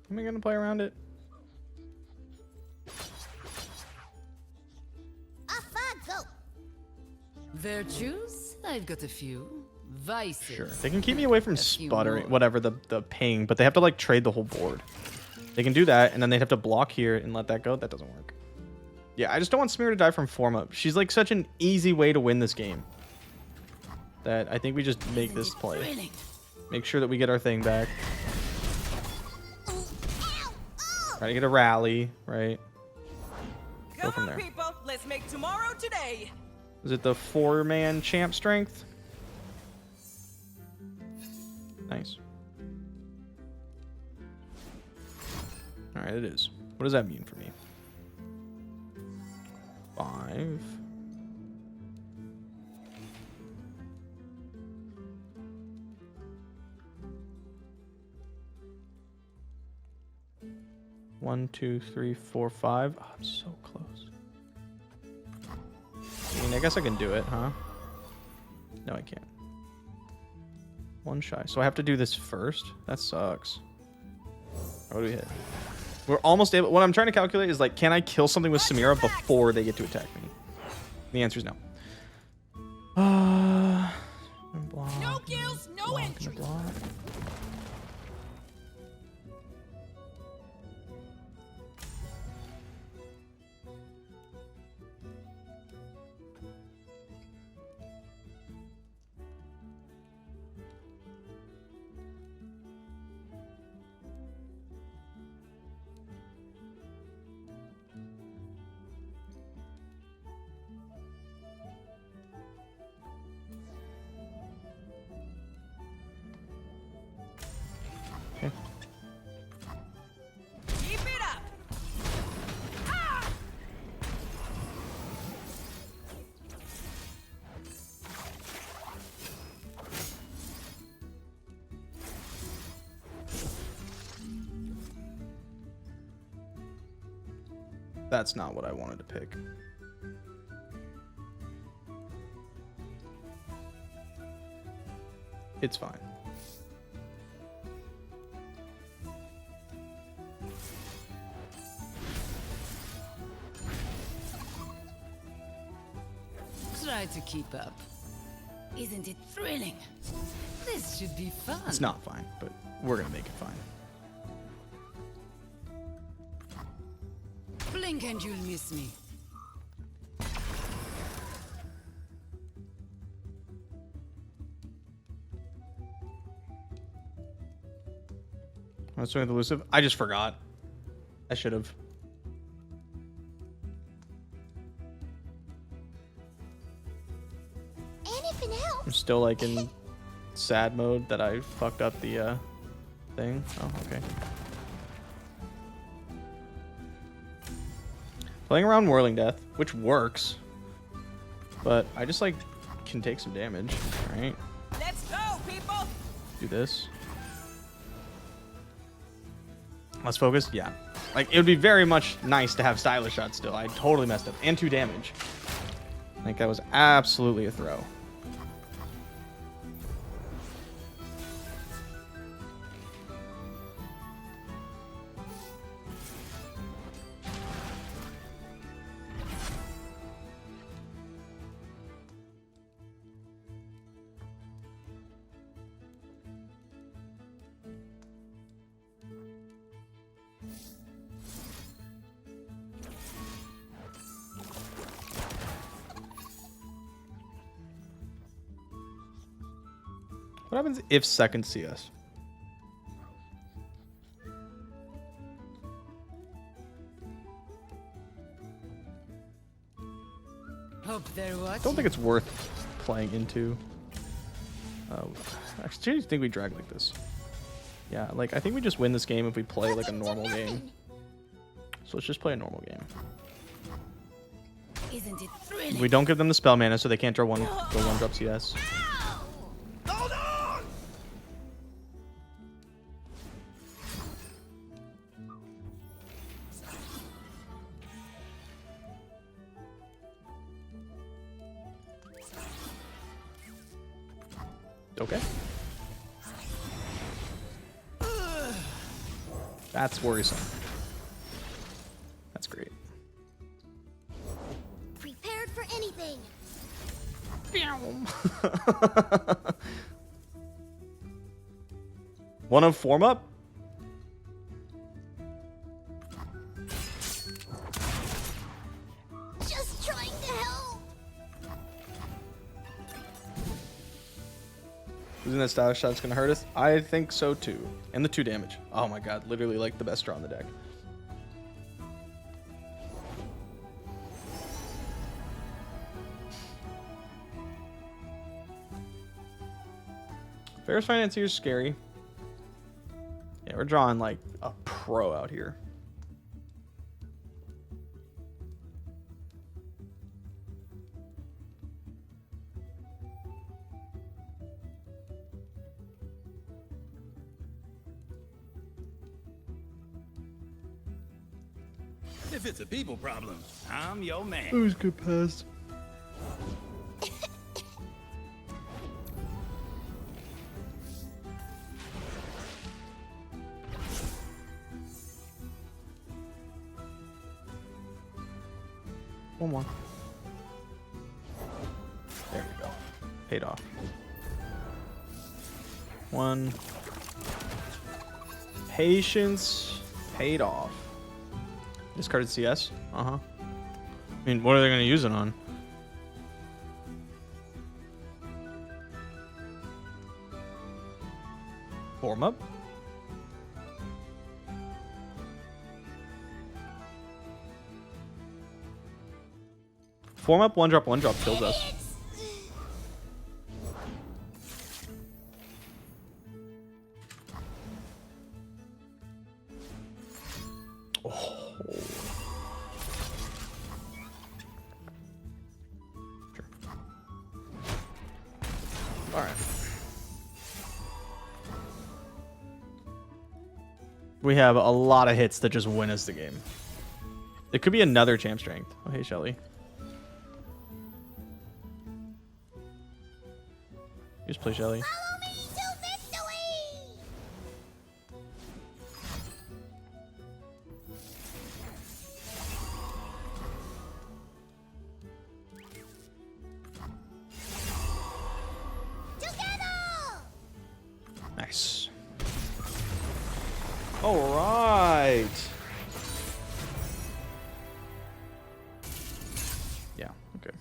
Am I gonna play around it? Off I go. Virtues? I've got a few. Vices. Sure. They can keep me away from A few sputtering, more. whatever the ping, but they have to like trade the whole board. They can do that, and then they'd have to block here and let that go. That doesn't work. Yeah, I just don't want Samira to die from form up. She's like such an easy way to win this game that I think we just make this play. Thrilling. Make sure that we get our thing back. Try to get a rally, right? Go Come from on, there. people. Let's make tomorrow today. Is it the 4-man champ strength? Nice. All right, it is. What does that mean for me? 5. One, 2, 3, 4, 5. Oh, I'm so close. I mean, I guess I can do it, huh? No, I can't. One shy. So I have to do this first? That sucks. What do we hit? We're almost able... What I'm trying to calculate is, like, can I kill something with Samira before they get to attack me? The answer is no. Block, No kills, no block, entry. block. Okay. Keep it up. Ah! That's not what I wanted to pick. It's fine. Try to keep up. Isn't it thrilling? This should be fun. It's not fine, but we're gonna make it fine. Blink and you'll miss me. I was doing the elusive. I just forgot. I should have. Anything I'm else? still like in sad mode that I fucked up the thing. Oh, okay. Playing around Whirling Death, which works, but I just like can take some damage. All right, Let's go, people. do this. Let's focus. Yeah, like it would be very much nice to have stylish shot still. I totally messed up, and 2 damage. Like that was absolutely a throw. What happens if second CS? Hope they're watching. Don't think it's worth playing into. Actually, I think we drag like this. Yeah, like I think we just win this game if we play like a normal game. So let's just play a normal game. Isn't it thrilling? We don't give them the spell mana, so they can't draw go 1-drop CS. Hold on! Okay. That's worrisome. That's great. Prepared for anything. One of form up. Just trying to help. Losing that style shot's gonna hurt us. I think so too. And the 2 damage. Oh my god, literally like the best draw on the deck. Ferris Financier is scary. Yeah, we're drawing like a pro out here. If it's a people problem, I'm your man. Who's good pass? One more. There we go. Paid off. 1. Patience paid off. Discarded CS. I mean, what are they going to use it on? Form up. Form up, 1 drop kills us. Oh. Sure. All right. We have a lot of hits that just win us the game. It could be another champ strength. Oh, hey, Shelly. Just play Shelly. Follow me to victory. Together. Nice. All right. Yeah, okay.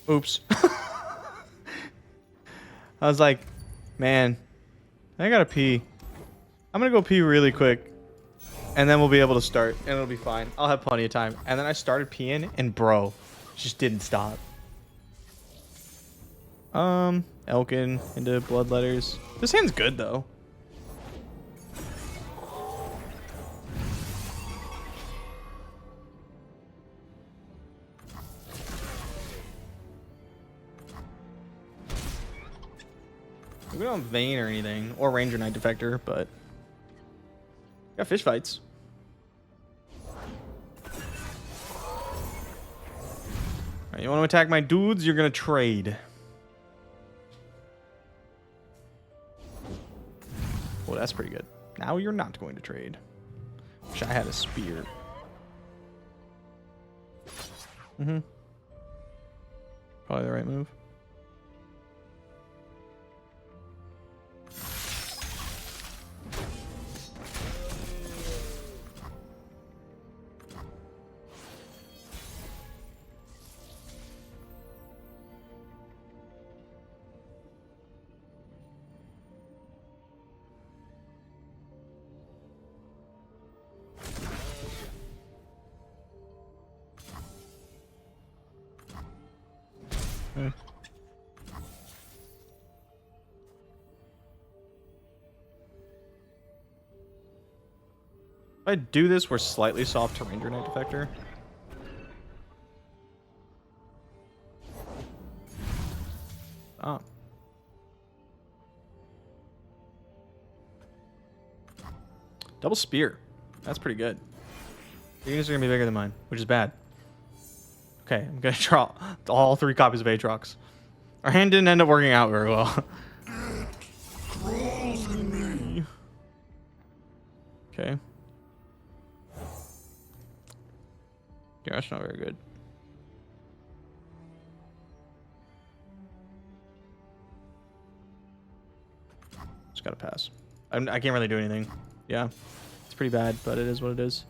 Oops. I was like, man, I gotta pee. I'm gonna go pee really quick. And then we'll be able to start. And it'll be fine. I'll have plenty of time. And then I started peeing. And bro, just didn't stop. Elkin into Bloodletters. This hand's good, though. We don't have Vayne or anything, or Ranger Knight Defector, but got fish fights. Alright, you want to attack my dudes? You're gonna trade. Well, that's pretty good. Now you're not going to trade. Wish I had a spear. Probably the right move. If I do this, we're slightly soft to Ranger Knight Defector. Oh. Double spear. That's pretty good. Your units are gonna be bigger than mine, which is bad. Okay, I'm gonna draw all 3 copies of Aatrox. Our hand didn't end up working out very well. Okay. Yeah, that's not very good. Just gotta pass. I can't really do anything. Yeah, it's pretty bad, but it is what it is.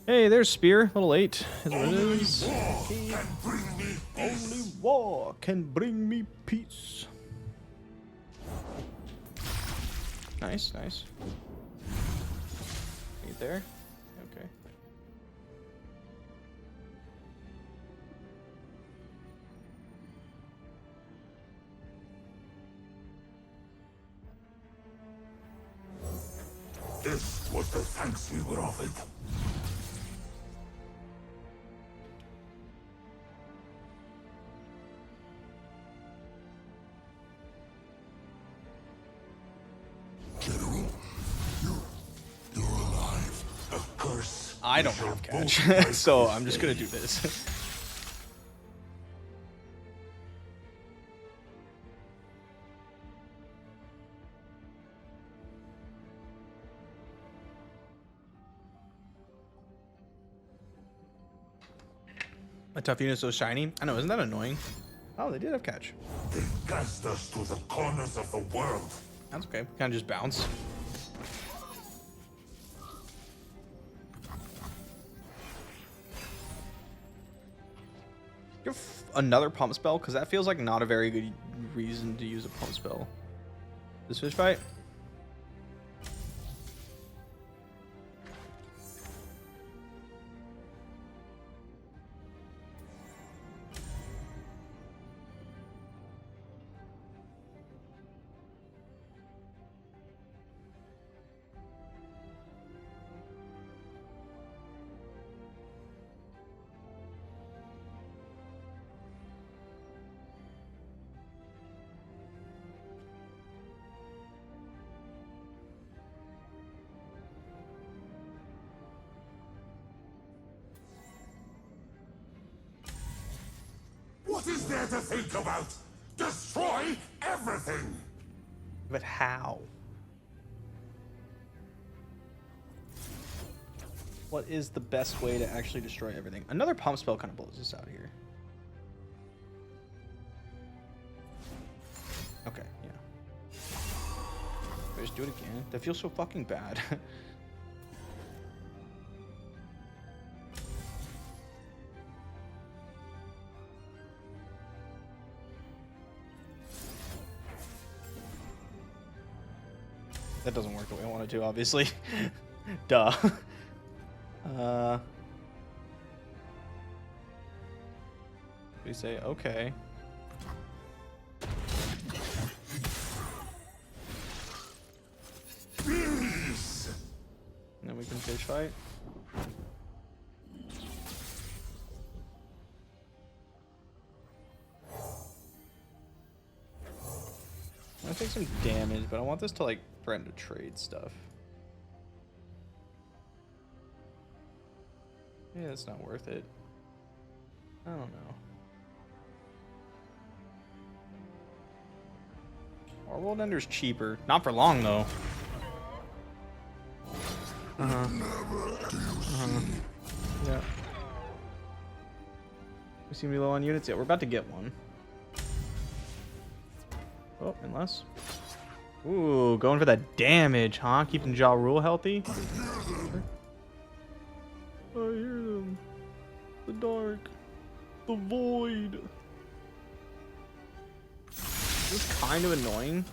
Hey, there's Spear. Level 8 is what it is. Only war can bring me peace. Nice, nice. Right there. Okay. This was the thanks we were offered. General, you're alive. Of course. I don't have catch, so I'm just gonna do this. My tough unit's so shiny. I know, isn't that annoying? Oh, they did have catch. They cast us to the corners of the world. That's okay. Kind of just bounce. You have another pump spell? Because that feels like not a very good reason to use a pump spell. This fish fight? What is there to think about? Destroy everything! But how? What is the best way to actually destroy everything? Another pump spell kind of blows us out here. Okay, yeah. Can I just do it again? That feels so fucking bad. That doesn't work the way I want it to, obviously. Duh. We say okay. Please! And then we can fish fight. I'm gonna take some damage, but I want this to like threaten to trade stuff. Yeah, it's not worth it. I don't know. Our World Ender's cheaper. Not for long though. Yeah. We seem to be low on units. Yeah, we're about to get one. Oh, unless. Ooh, going for that damage, huh? Keeping Ja Rule healthy. I hear them. The dark. The void. This is kind of annoying.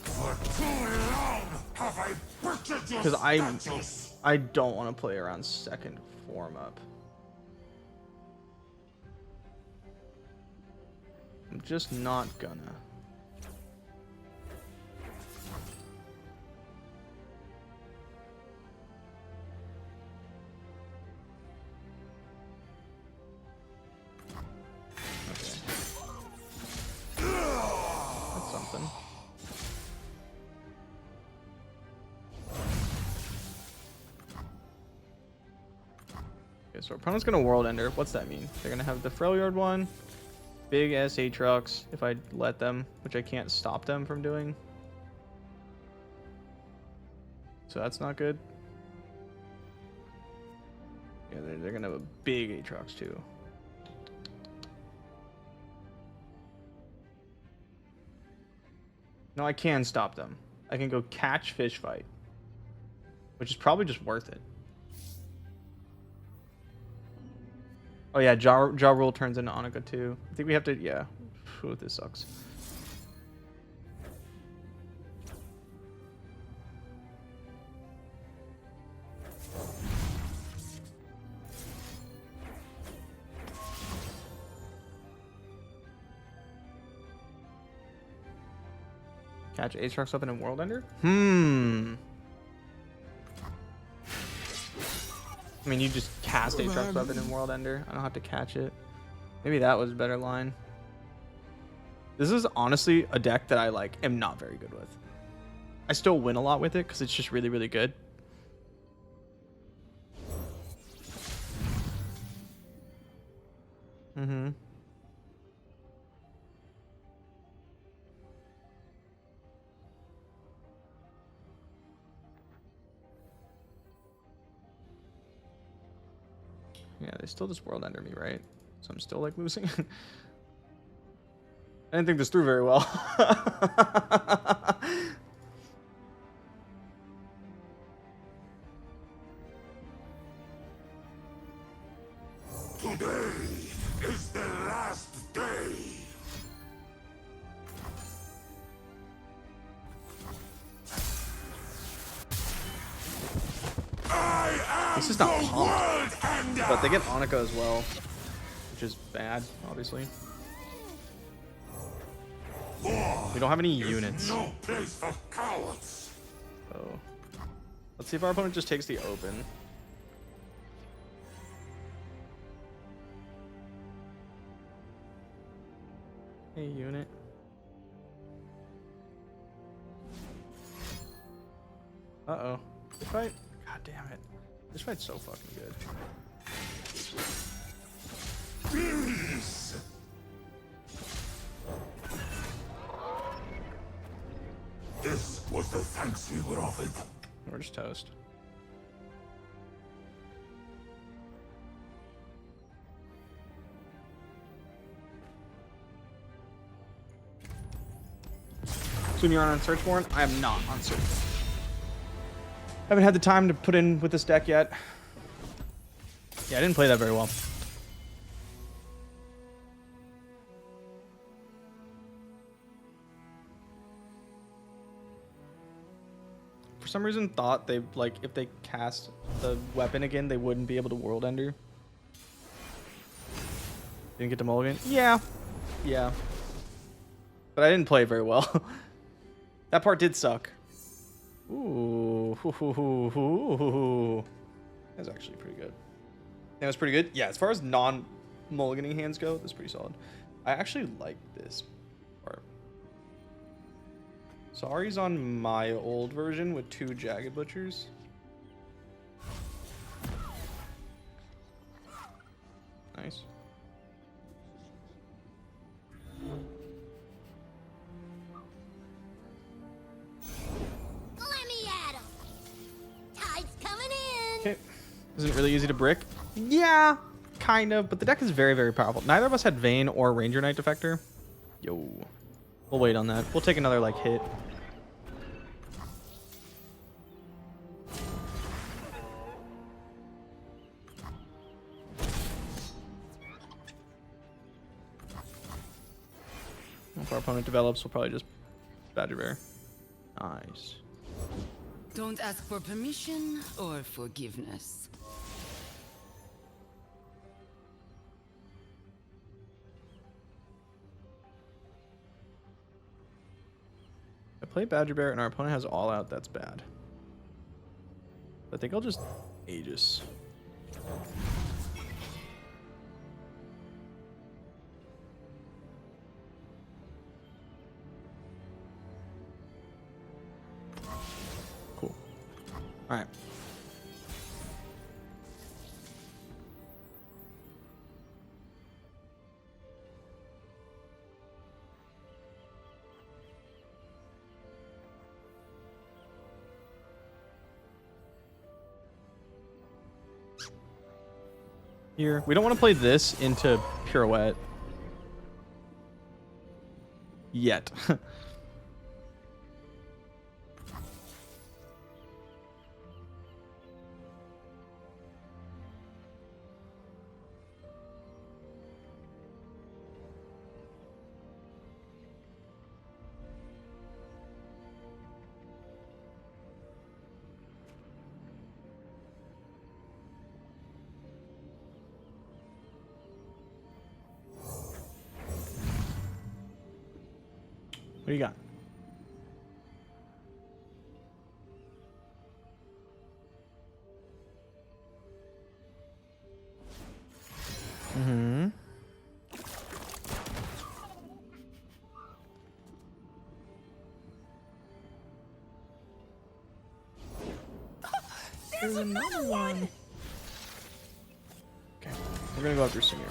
For too long have I butchered your Because statues. I don't want to play around second warm up. I'm just not gonna. Okay. That's something. Okay, so our opponent's gonna World Ender. What's that mean? They're gonna have the Freljord one. Big ass Aatrox if I let them, which I can't stop them from doing. So that's not good. Yeah, they're gonna have a big Aatrox too. No, I can stop them. I can go catch Fish Fight, which is probably just worth it. Oh yeah, Ja Rule turns into Annika too. I think we have to, yeah. Ooh, this sucks. Catch Aatrox weapon in World Ender? I mean, you just cast Aatrox weapon in World Ender. I don't have to catch it. Maybe that was a better line. This is honestly a deck that I like am not very good with. I still win a lot with it because it's just really, really good. Yeah, they still just World Ender me, right? So I'm still like losing. I didn't think this through very well. Today is the last day. This is not pumped. But they get Annika as well, which is bad, obviously. We don't have any units. No place for cowards. So let's see if our opponent just takes the open. Hey, unit. Uh-oh. This fight? God damn it. This fight's so fucking good. Peace. This was the thanks we were offered. We're just toast. Soon you're on Search Warrant? I am not on Search Warrant. Haven't had the time to put in with this deck yet. Yeah, I didn't play that very well. For some reason thought they, like, if they cast the weapon again, they wouldn't be able to World Ender. Didn't get to mulligan? Yeah. Yeah. But I didn't play very well. That part did suck. Ooh. That's actually pretty good. That was pretty good. Yeah, as far as non-mulliganing hands go, that's pretty solid. I actually like this part. Sari's on my old version with 2 Jagged Butchers. Nice. Let me at 'em. Tide's coming in. Okay. Isn't it really easy to brick? Yeah, kind of, but the deck is very, very powerful. Neither of us had Vayne or Ranger Knight Defector. Yo. We'll wait on that. We'll take another, like, hit. If our opponent develops, we'll probably just Badger Bear. Nice. Don't ask for permission or forgiveness. play Badger Bear and our opponent has all out, that's bad. I think I'll just Aegis. Cool. All right. Here, we don't want to play this into Pirouette yet. What do you got? Mm-hmm. There's another one. Okay, we're gonna go after Samira.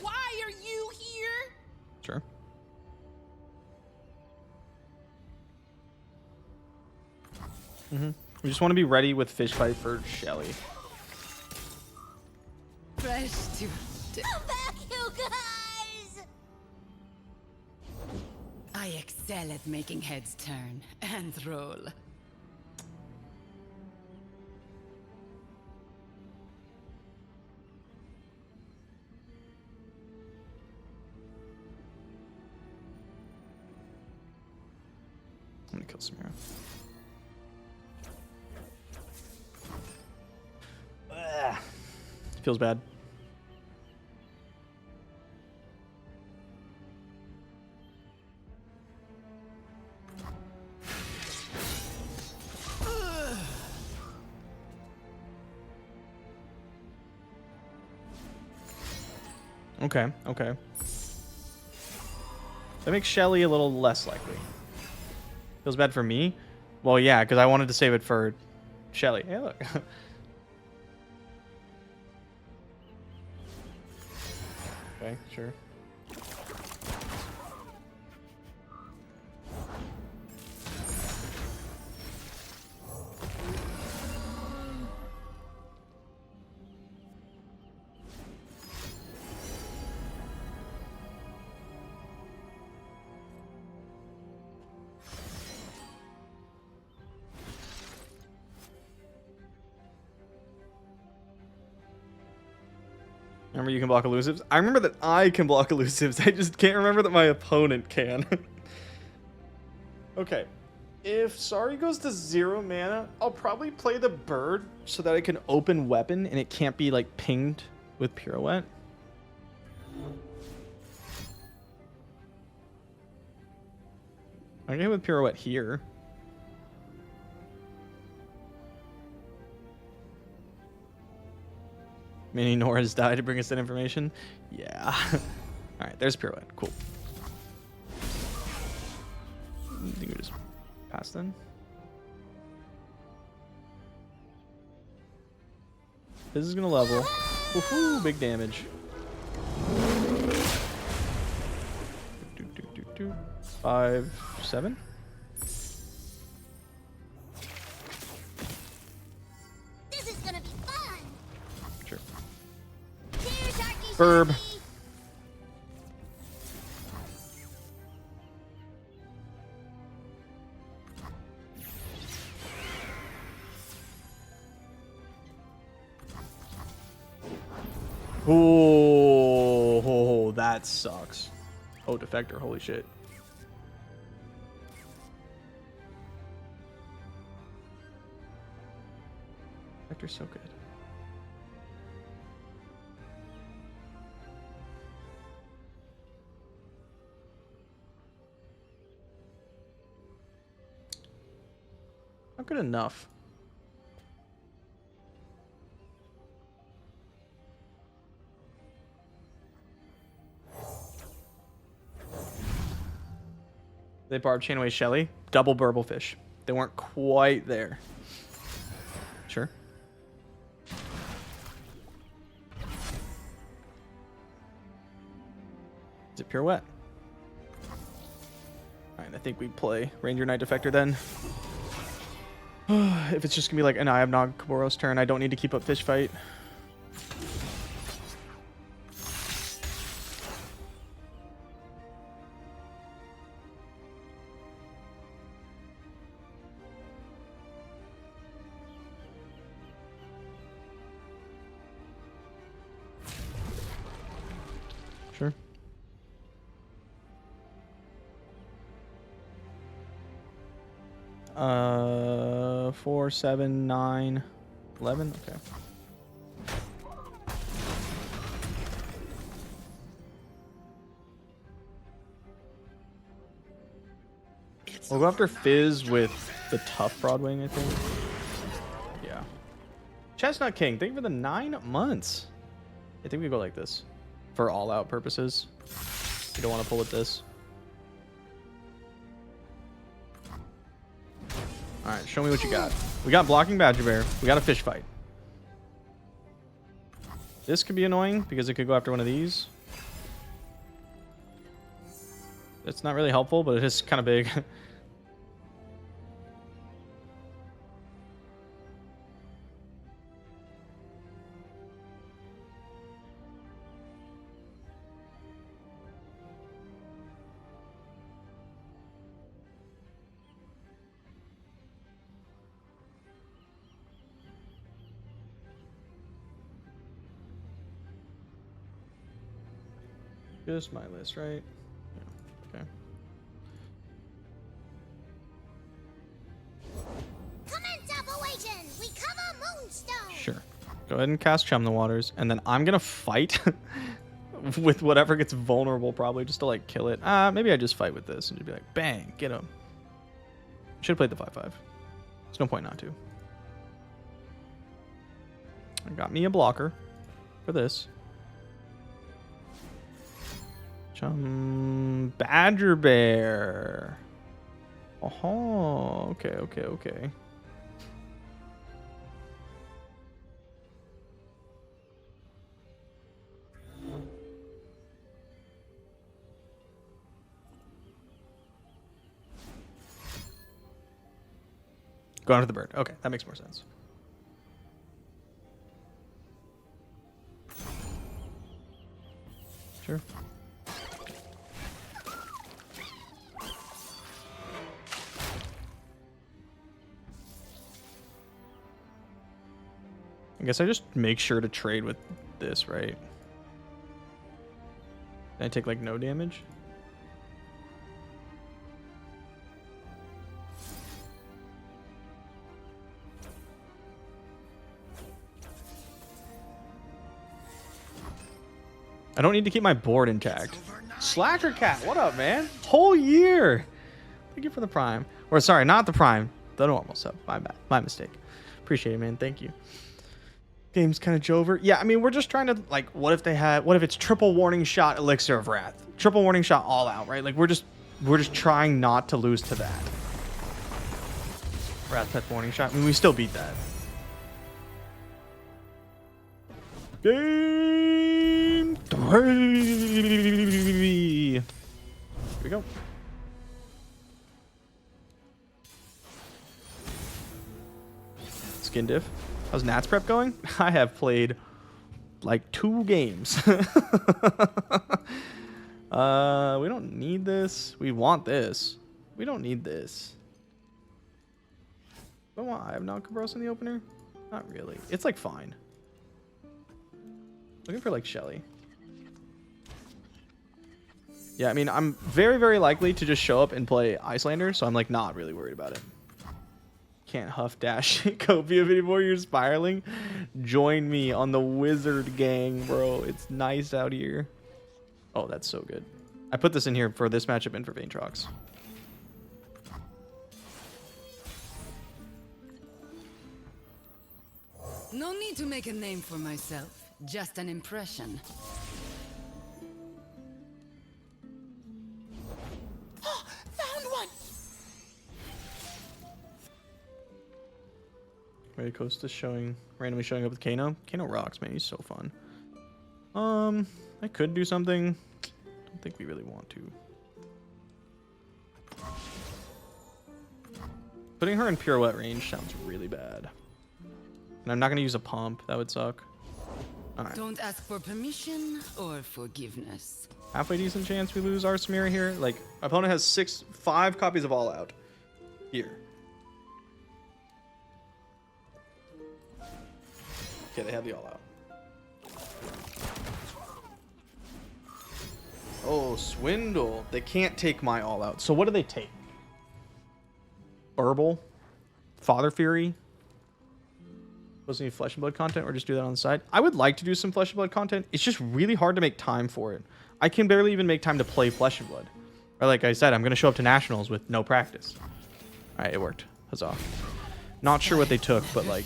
Why are you here? Sure. Mm-hmm. We just want to be ready with fish fight for Shelly. Fresh to Come back, you guys! I excel at making heads turn and roll. I'm gonna kill Samira. Ugh. Feels bad. Okay, okay. That makes Shelly a little less likely. Feels bad for me? Well, yeah, because I wanted to save it for Shelly. Hey, look. Okay, sure. Remember you can block elusives? I remember that I can block elusives. I just can't remember that my opponent can. Okay. If Sari goes to 0 mana, I'll probably play the bird so that I can open weapon and it can't be like pinged with pirouette. I'm going with pirouette here. Mini Nora's died to bring us that information. Yeah. All right, there's pirouette. Cool. I think we just pass then. This is gonna level. Woohoo! Big damage. 5, 7. This is gonna be fun! Sure. Here, Darky Burb. Shelly. Oh, that sucks. Oh, defector. Holy shit. Defector's so good. Not good enough. They barb chain away Shelly. Double burblefish. They weren't quite there. Sure. Is it pirouette? Alright, I think we play Ranger Knight Defector then. If it's just gonna be like an Eye of Nog Kaboros turn, I don't need to keep up fish fight. Sure. 4, 7, 9, 11. Okay. We'll go after Fizz with the tough Broadwing, I think. Yeah. Chestnut King, thank you for the 9 months. I think we go like this for all-out purposes. You don't want to pull with this. All right, show me what you got. We got blocking Badger Bear. We got a fish fight. This could be annoying because it could go after one of these. It's not really helpful, but it is kind of big. Just my list, right? Yeah. Okay. Commence operation. We cover Moonstone. Sure. Go ahead and cast Chum the Waters, and then I'm gonna fight with whatever gets vulnerable, probably just to like kill it. Maybe I just fight with this and just be like, bang, get him. Should have played the 5/5. There's no point not to. I got me a blocker for this. Badger Bear. Oh, okay, okay, okay. Go on to the bird. Okay, that makes more sense. Sure. I guess I just make sure to trade with this, right? Can I take like no damage? I don't need to keep my board intact. Slacker Cat, what up, man? Whole year. Thank you for the prime. Or sorry, not the prime. The normal sub. My bad. My mistake. Appreciate it, man. Thank you. Game's kind of Jover. Yeah, I mean, we're just trying to, like, what if it's triple warning shot Elixir of Wrath? Triple warning shot all out, right? Like, we're just trying not to lose to that. Wrath Pet warning shot. I mean, we still beat that. Game 3. Here we go. Skin diff. How's Nats prep going? I have played like 2 games. We don't need this. We want this. We don't need this. I have not Cabros in the opener? Not really. It's like fine. Looking for like Shelly. Yeah, I mean, I'm very, very likely to just show up and play Icelander, so I'm like not really worried about it. Can't huff dash Copia anymore. You're spiraling. Join me on the wizard gang, bro. It's nice out here. Oh, that's so good. I put this in here for this matchup and for Vayne Aatrox. No need to make a name for myself. Just an impression. Found one! Ray Costa randomly showing up with Kano. Kano rocks, man. He's so fun. I could do something. Don't think we really want to. Putting her in pirouette range sounds really bad. And I'm not going to use a pump. That would suck. Alright. Don't ask for permission or forgiveness. Halfway decent chance we lose our Samira here. Like, opponent has 5 copies of All Out. Here. Okay, they have the All Out. Oh, Swindle. They can't take my All Out. So what do they take? Burble? Father Fury? Supposed to need Flesh and Blood content or just do that on the side? I would like to do some Flesh and Blood content. It's just really hard to make time for it. I can barely even make time to play Flesh and Blood. Or like I said, I'm going to show up to Nationals with no practice. Alright, it worked. Huzzah. Not sure what they took, but like...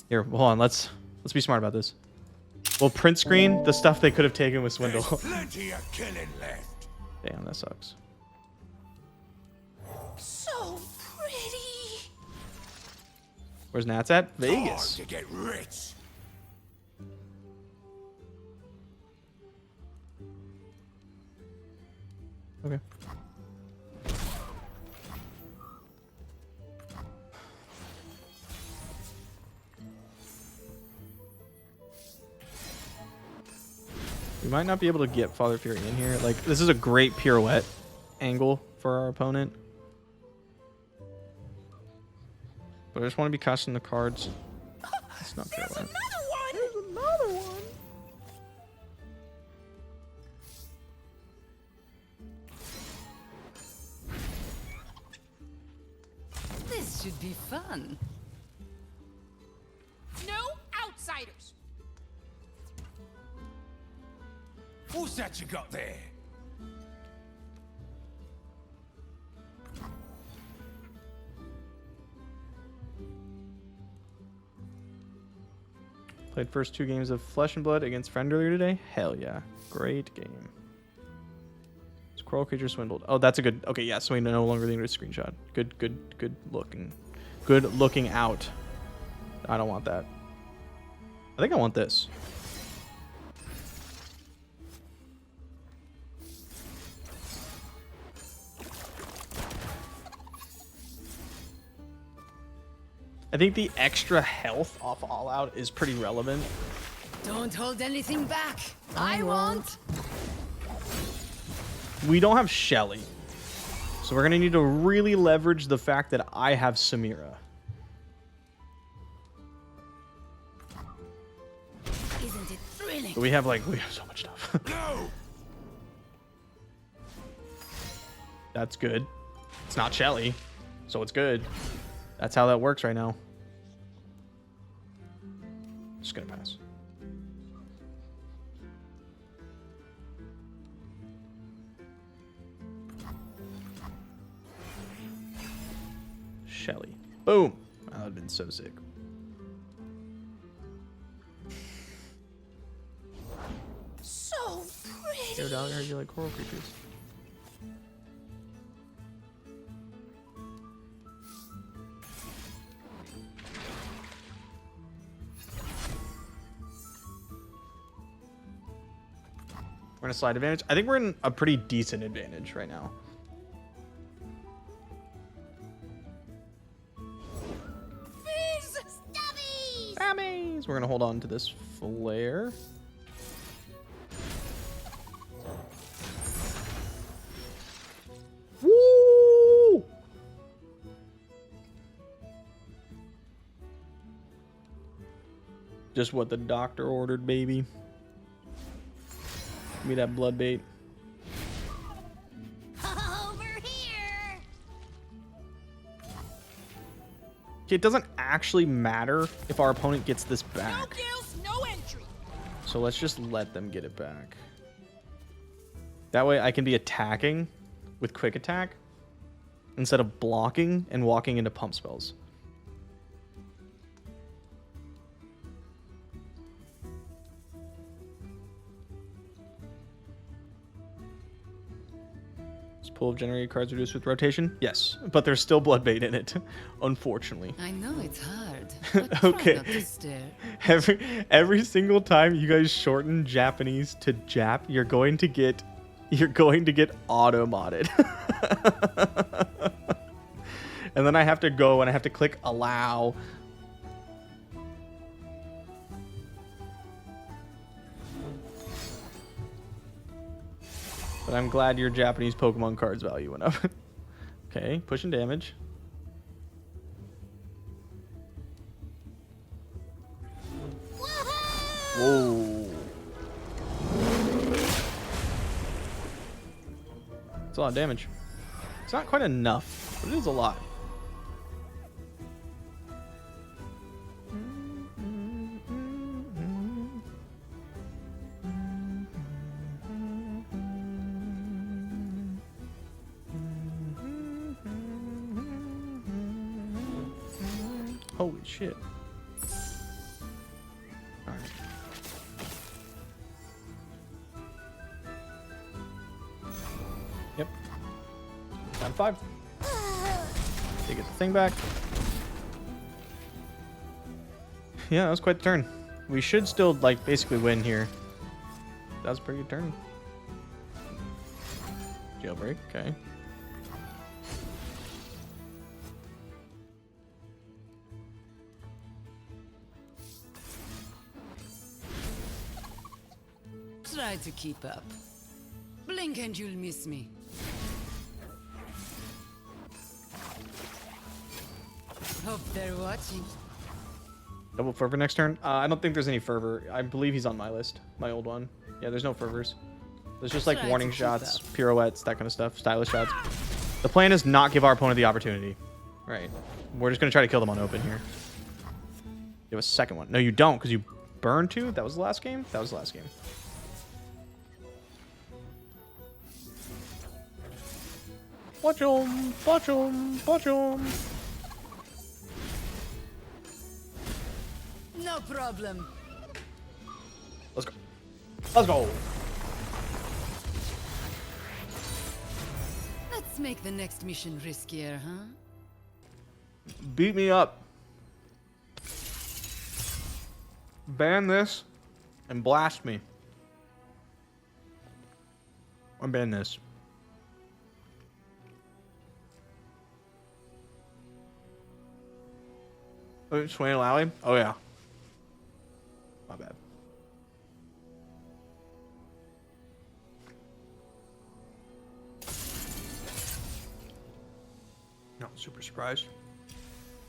Here, hold on. Let's be smart about this. We'll print screen the stuff they could have taken with Swindle. Plenty of killing left. Damn, that sucks. So pretty! Where's Nats at? Hard Vegas. to get rich. Okay. We might not be able to get Father Fury in here. Like, this is a great pirouette angle for our opponent. But I just want to be casting the cards. It's not There's pirouette. another one! There's another one! This should be fun. No outsiders. What's that you got there? Played first 2 games of Flesh and Blood against Friend earlier today. Hell yeah. Great game. Squirrel creature swindled. Oh, that's a good... Okay, yeah, so we no longer need a screenshot. Good looking. Good looking out. I don't want that. I think I want this. I think the extra health off All Out is pretty relevant. Don't hold anything back. I won't. We don't have Shelly. So we're going to need to really leverage the fact that I have Samira. Isn't it thrilling? But we have so much stuff. No! That's good. It's not Shelly, so it's good. That's how that works right now. Just gonna pass. Shelly. Boom. That would have been so sick. So pretty! Yo, dog, I heard you like coral creatures. We're in a slight advantage. I think we're in a pretty decent advantage right now. Fizz! Stubbies! Bammies! We're gonna hold on to this flare. Woo! Just what the doctor ordered, baby. Give me that blood bait. Over here! Okay, it doesn't actually matter if our opponent gets this No back. kills, no entry. So let's just let them get it back. That way I can be attacking with quick attack instead of blocking and walking into pump spells. pool of generated cards reduced with rotation? Yes, but there's still Bloodbait in it, unfortunately. I know it's hard. But Okay. try not to stare. Every single time you guys shorten Japanese to Jap, you're going to get auto modded. And then I have to go and I have to click allow. But I'm glad your Japanese Pokemon cards value went up. Okay, pushing damage. Whoa. It's a lot of damage. It's not quite enough, but it is a lot. Holy shit. Alright. Yep. Down 5. They get the thing back. Yeah, that was quite the turn. We should still, like, basically win here. That was a pretty good turn. Jailbreak, okay. Try to keep up. Blink and you'll miss me. Hope they're watching. Double fervor next turn. I don't think there's any fervor. I believe he's on my list, my old one. Yeah, there's no fervors. There's just like Try warning to keep shots, up. pirouettes, that kind of stuff, stylish shots. The plan is not give our opponent the opportunity. Right. We're just gonna try to kill them on open here. You have a second one. No, you don't, because you burned 2. That was the last game. That was the last game. Watch 'em, watch 'em, watch 'em. No problem. Let's go. Let's go. Let's make the next mission riskier, huh? Beat me up. Ban this and blast me. Or ban this. Swain Alley? Oh yeah. My bad. Not super surprised.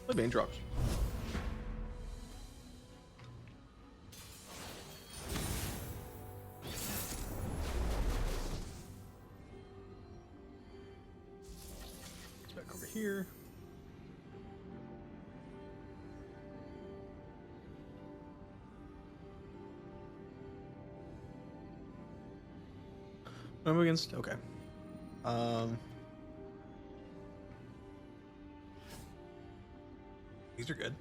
Play Vayne Aatrox. It's back over here. I'm against. Okay. These are good.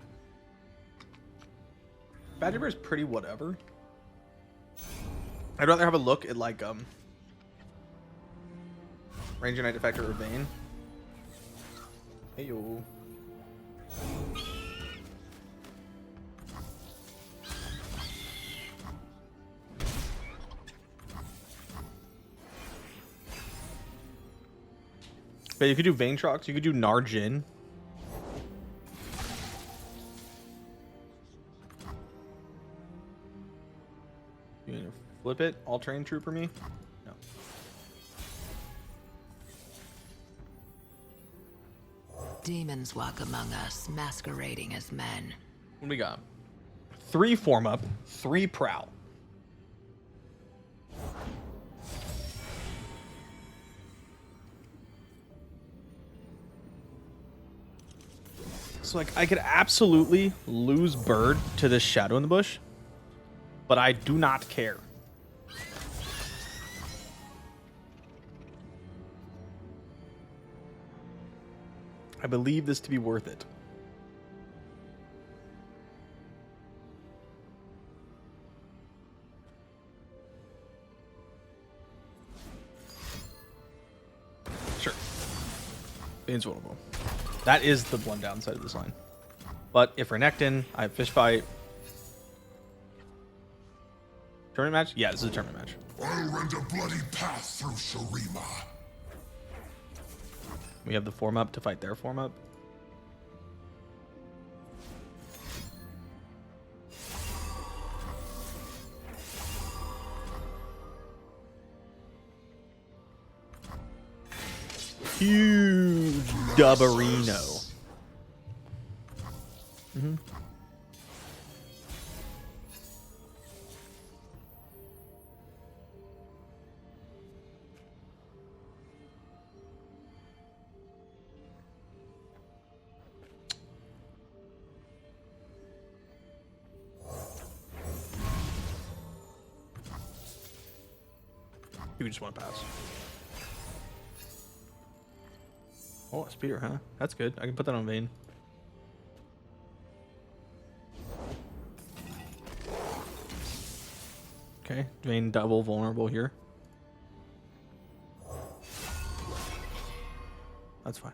Badger Bear is pretty whatever. I'd rather have a look at like Ranger Knight Defector or Vayne. Hey yo. But you could do Vayne Aatrox, you could do Narjin. You gonna flip it? All train trooper me? No. Demons walk among us, masquerading as men. What do we got? 3 form up, 3 prowl. So, like, I could absolutely lose Bird to this Shadow in the Bush, but I do not care. I believe this to be worth it. Vayne's vulnerable. That is the one downside of this line. But if Renekton, I have Fish Fight. Tournament match? Yeah, this is a tournament match. I'll rend a bloody path through Shurima. We have the form up to fight their form up. Huge Dubberino. You just want to pass. Oh, a speeder, huh? That's good. I can put that on Vayne. Okay, Vayne double vulnerable here. That's fine.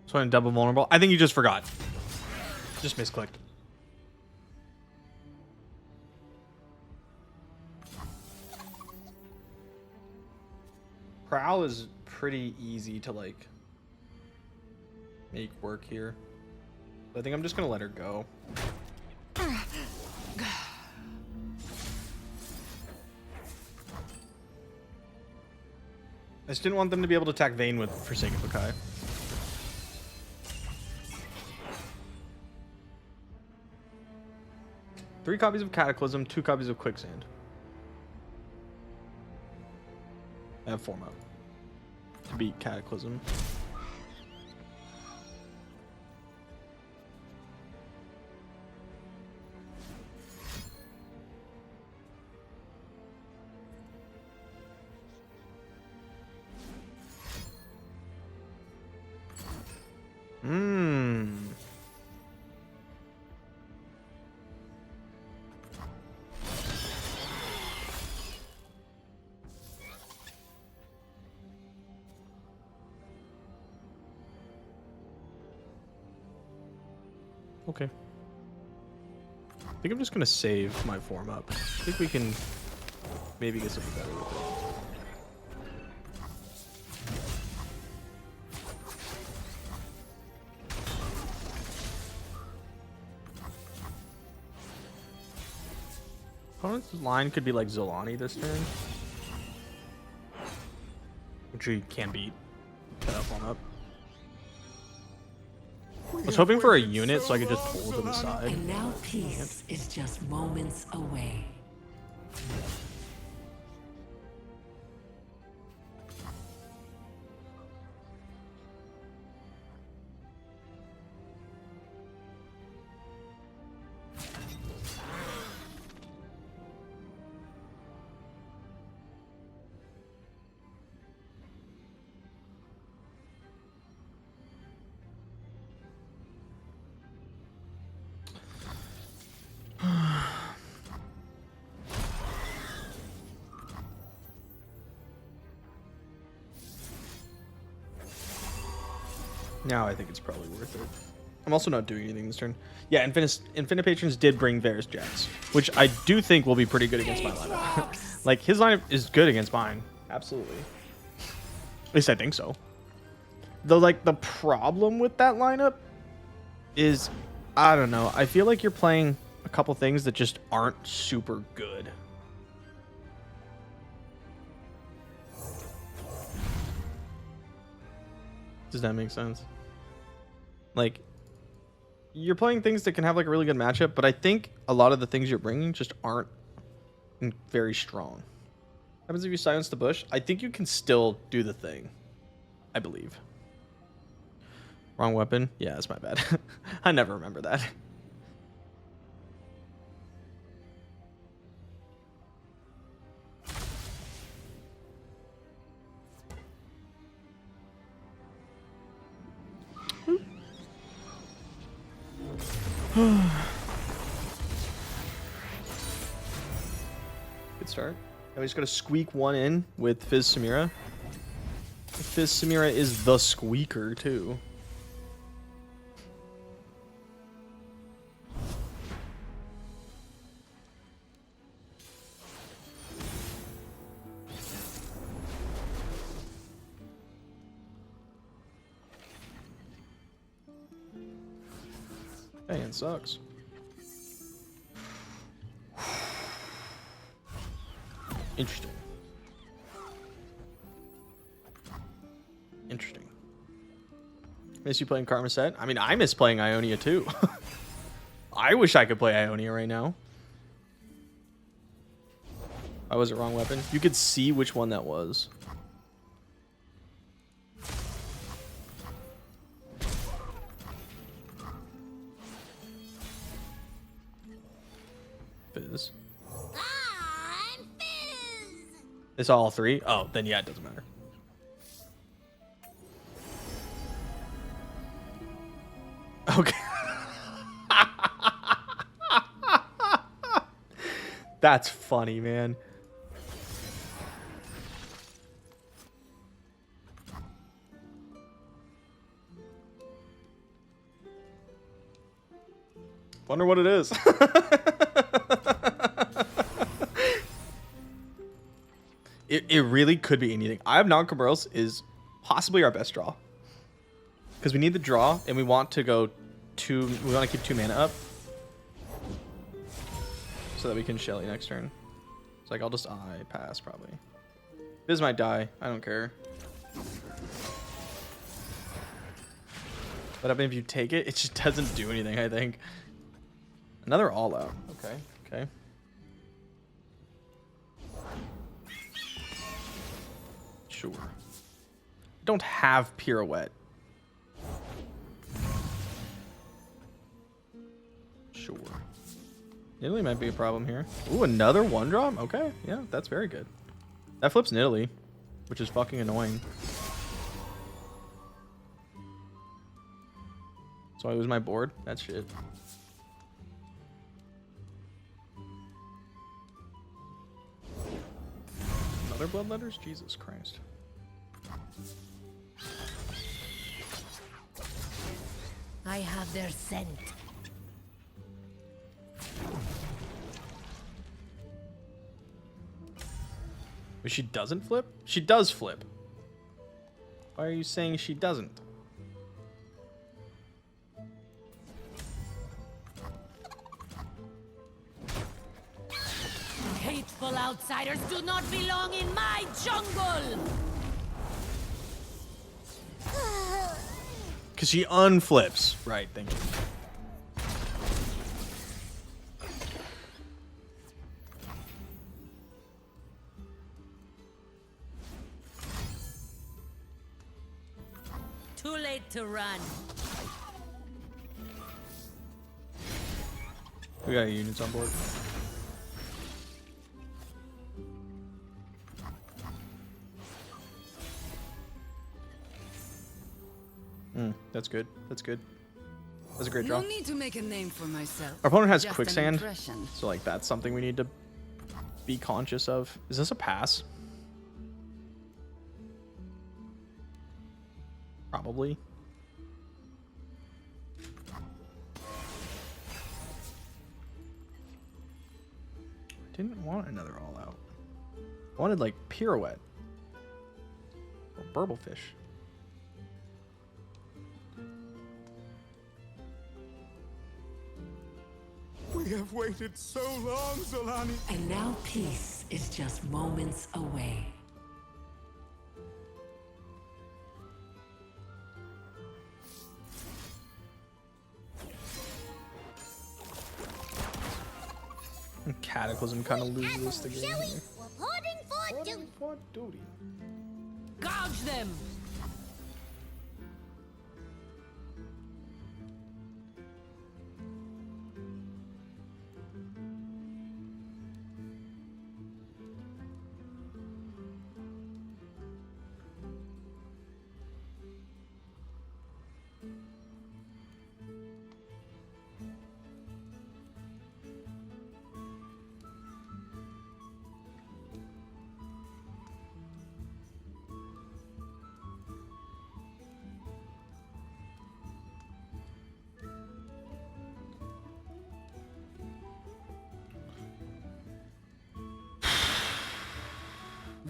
So I'm double vulnerable. I think you just forgot. Just misclicked. Prowl is pretty easy to like make work here. I think I'm just gonna let her go. I just didn't want them to be able to attack Vayne with Forsaken Bukai. Three copies of Cataclysm, 2 copies of Quicksand. I have form up to beat Cataclysm. Okay. I think I'm just gonna save my form up. I think we can maybe get something better with it. Opponent's line could be like Zolani this turn, which we can beat. Cut that form up. I was hoping for a unit so I could just pull to the side. And now peace is just moments away. Now I think it's probably worth it. I'm also not doing anything this turn. Yeah, Infinite Patrons did bring Varus Jets, which I do think will be pretty good against my lineup. Like, his lineup is good against mine. Absolutely. At least I think so. Though, like, the problem with that lineup is, I don't know. I feel like you're playing a couple things that just aren't super good. Does that make sense? Like, you're playing things that can have like a really good matchup, but I think a lot of the things you're bringing just aren't very strong. What happens if you silence the bush? I think you can still do the thing. I believe. Wrong weapon? Yeah, that's my bad. I never remember that. Good start. Now we just gotta squeak one in with Fizz Samira. Fizz Samira is the squeaker too. Hey, it sucks. Interesting. Interesting. Miss you playing Karma Set? I mean, I miss playing Ionia too. I wish I could play Ionia right now. I was the wrong weapon. You could see which one that was. Fizz. I'm Fizz. It's all three? Oh, then yeah, it doesn't matter. Okay. That's funny, man. Wonder what it is. It really could be anything. I have non-commercials is possibly our best draw. Because we need the draw and we want to go two, we want to keep 2 mana up. So that we can Shelly next turn. It's like I'll just pass probably. Fizz might die. I don't care. But I mean, if you take it, it just doesn't do anything, I think. Another all out. Okay. Okay. Sure. I don't have pirouette. Sure. Italy might be a problem here. Ooh, another 1-drop? Okay, yeah, that's very good. That flips Italy, which is fucking annoying. So I lose my board? That's shit. Another bloodletters? Jesus Christ. I have their scent. But she doesn't flip? She does flip. Why are you saying she doesn't? Hateful outsiders do not belong in my jungle! Because she unflips. Right, thank you. Too late to run. We got units on board. That's good. That's good. That's a great draw. No need to make a name for myself. Our opponent has Just an quicksand, impression. so like that's something we need to be conscious of. Is this a pass? Probably. Didn't want another all out. I wanted like pirouette or burblefish. We have waited so long, Zolani. And now peace is just moments away. Cataclysm kind of loses the game. Shelly, Here. reporting for duty. Gouge them!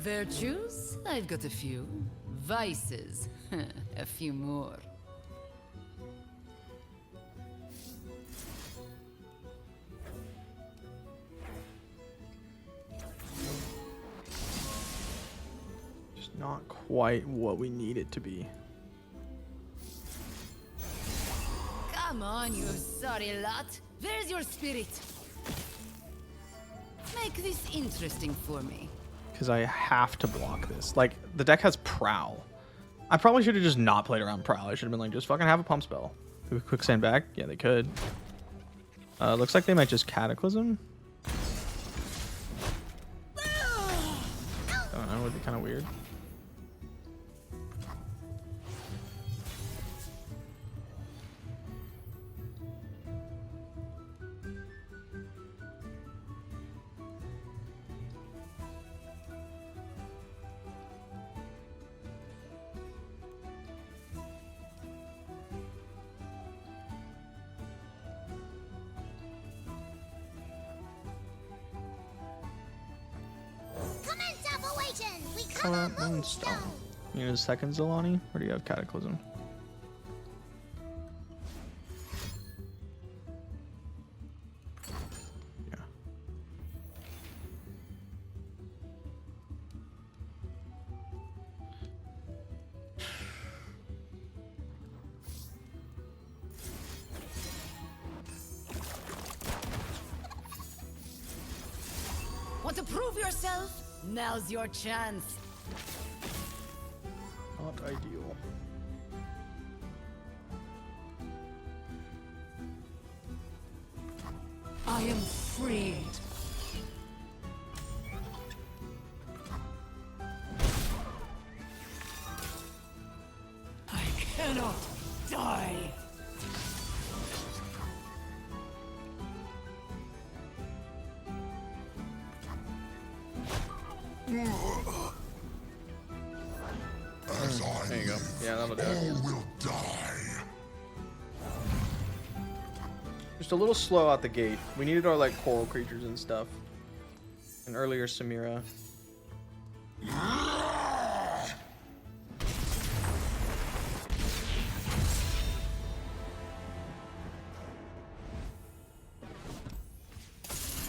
Virtues? I've got a few. Vices? A few more. Just not quite what we need it to be. Come on, you sorry lot. Where's your spirit? Make this interesting for me. Because I have to block this. Like, the deck has Prowl. I probably should have just not played around Prowl. I should have been like, just fucking have a pump spell. Do a quicksand back? Yeah, they could. Looks like they might just Cataclysm. I don't know, it would be kind of weird. Moonstone. You need a second Zilani? Or do you have Cataclysm? Yeah. Want to prove yourself? Now's your chance. Not ideal. I am freed. I cannot die. As I There you go. live, Yeah, that'll do all it. will die. Just a little slow out the gate. We needed our like coral creatures and stuff. And earlier Samira.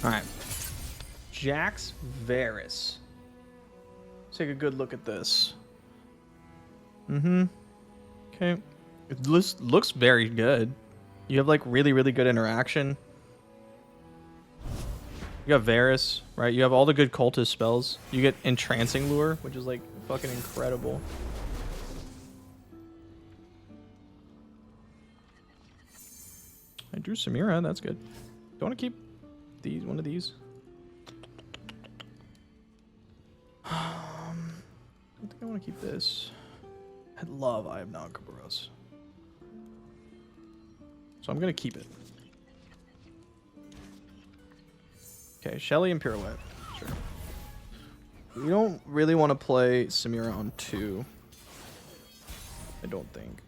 Alright. Jax Varus. Let's take a good look at this. Okay. It looks very good. You have like really, really good interaction. You got Varus, right? You have all the good cultist spells. You get Entrancing Lure, which is like fucking incredible. I drew Samira, that's good. Do you want to keep these, one of these? I don't think I want to keep this. I love I Have Not Cabarrus. So I'm going to keep it. Okay, Shelly and Pirouette. Sure. We don't really want to play Samira on 2. I don't think.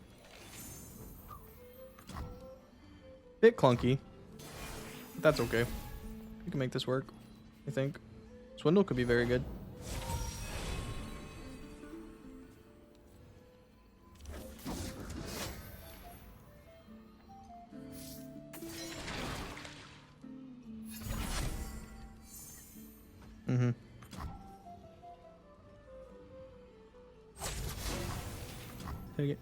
Bit clunky. But that's okay. We can make this work, I think. Swindle could be very good. Take it.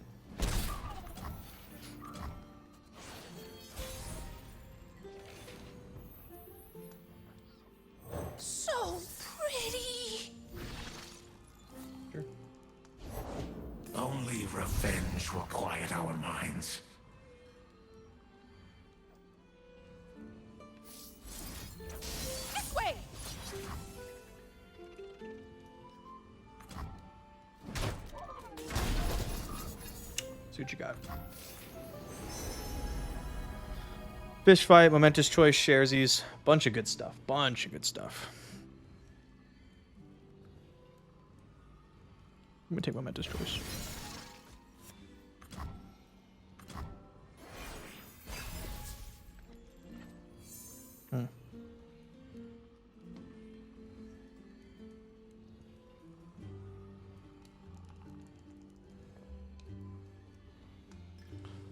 So pretty. Sure. Only revenge will quiet our minds. This way. See what you got. Fish fight, momentous choice, sharesies, bunch of good stuff. Bunch of good stuff. I'm gonna take momentous choice.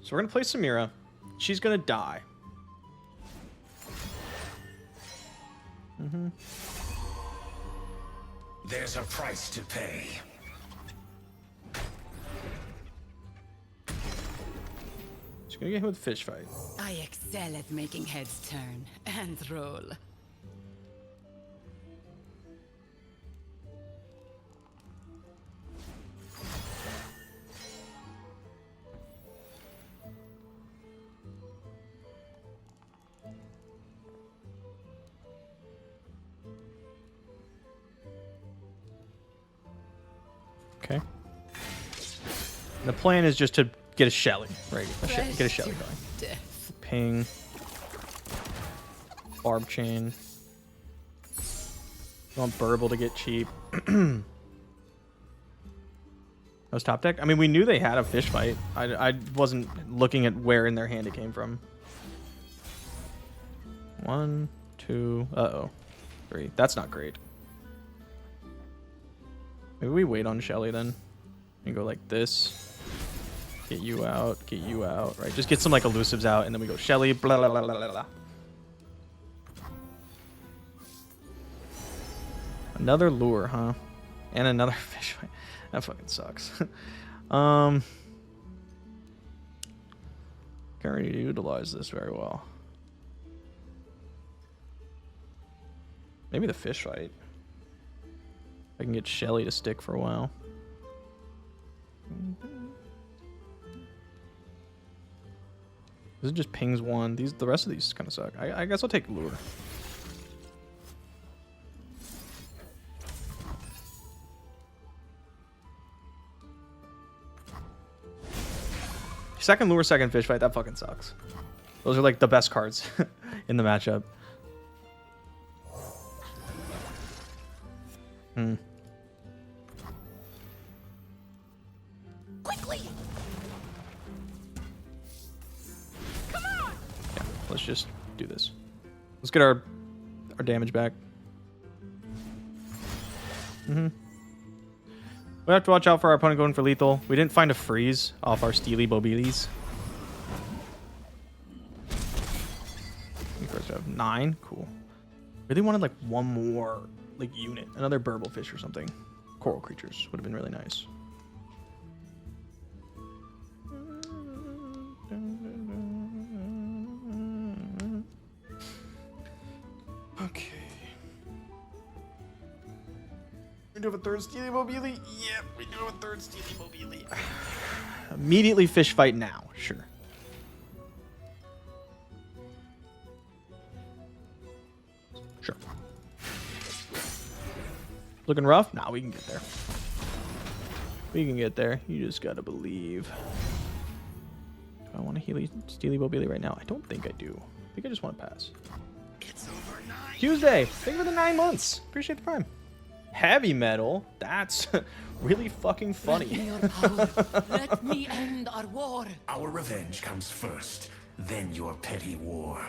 So we're gonna play Samira. She's gonna die. There's a price to pay. She's gonna get hit with fish fight. I excel at making heads turn and roll. Okay. And the plan is just to get a Shelly, right? Get a Shelly going. Death. Ping. Barb chain. You want Burble to get cheap. That was top deck. I mean, we knew they had a fish fight. I wasn't looking at where in their hand it came from. 1, 2, uh-oh. 3. That's not great. Maybe we wait on Shelly then. And go like this. Get you out, right? Just get some like elusives out, and then we go Shelly, blah, blah, blah, blah, blah. Another lure, huh? And another fish fight. That fucking sucks. Can't really utilize this very well. Maybe the fish fight. I can get Shelly to stick for a while. This is just pings 1. The rest of these kind of suck. I guess I'll take lure. Second lure, second fish fight. That fucking sucks. Those are like the best cards in the matchup. Quickly! Yeah, let's just do this. Let's get our damage back. We have to watch out for our opponent going for lethal. We didn't find a freeze off our Steely Bobiles. We first have 9. Cool. Really wanted like one more like unit, another burble fish or something. Coral creatures would have been really nice. Okay. We do have a third Steely Mobile? Yep, we do have a third Steely Mobile. Immediately fish fight now, sure. Sure. Looking rough? Nah, we can get there. We can get there. You just gotta believe. Do I want to heal Steely Mobile right now? I don't think I do. I think I just want to pass. It's over 9. Tuesday. Thank you for the 9 months. Appreciate the prime. Heavy metal. That's really fucking funny. Let me your power. Let me end our war. Our revenge comes first, then your petty war.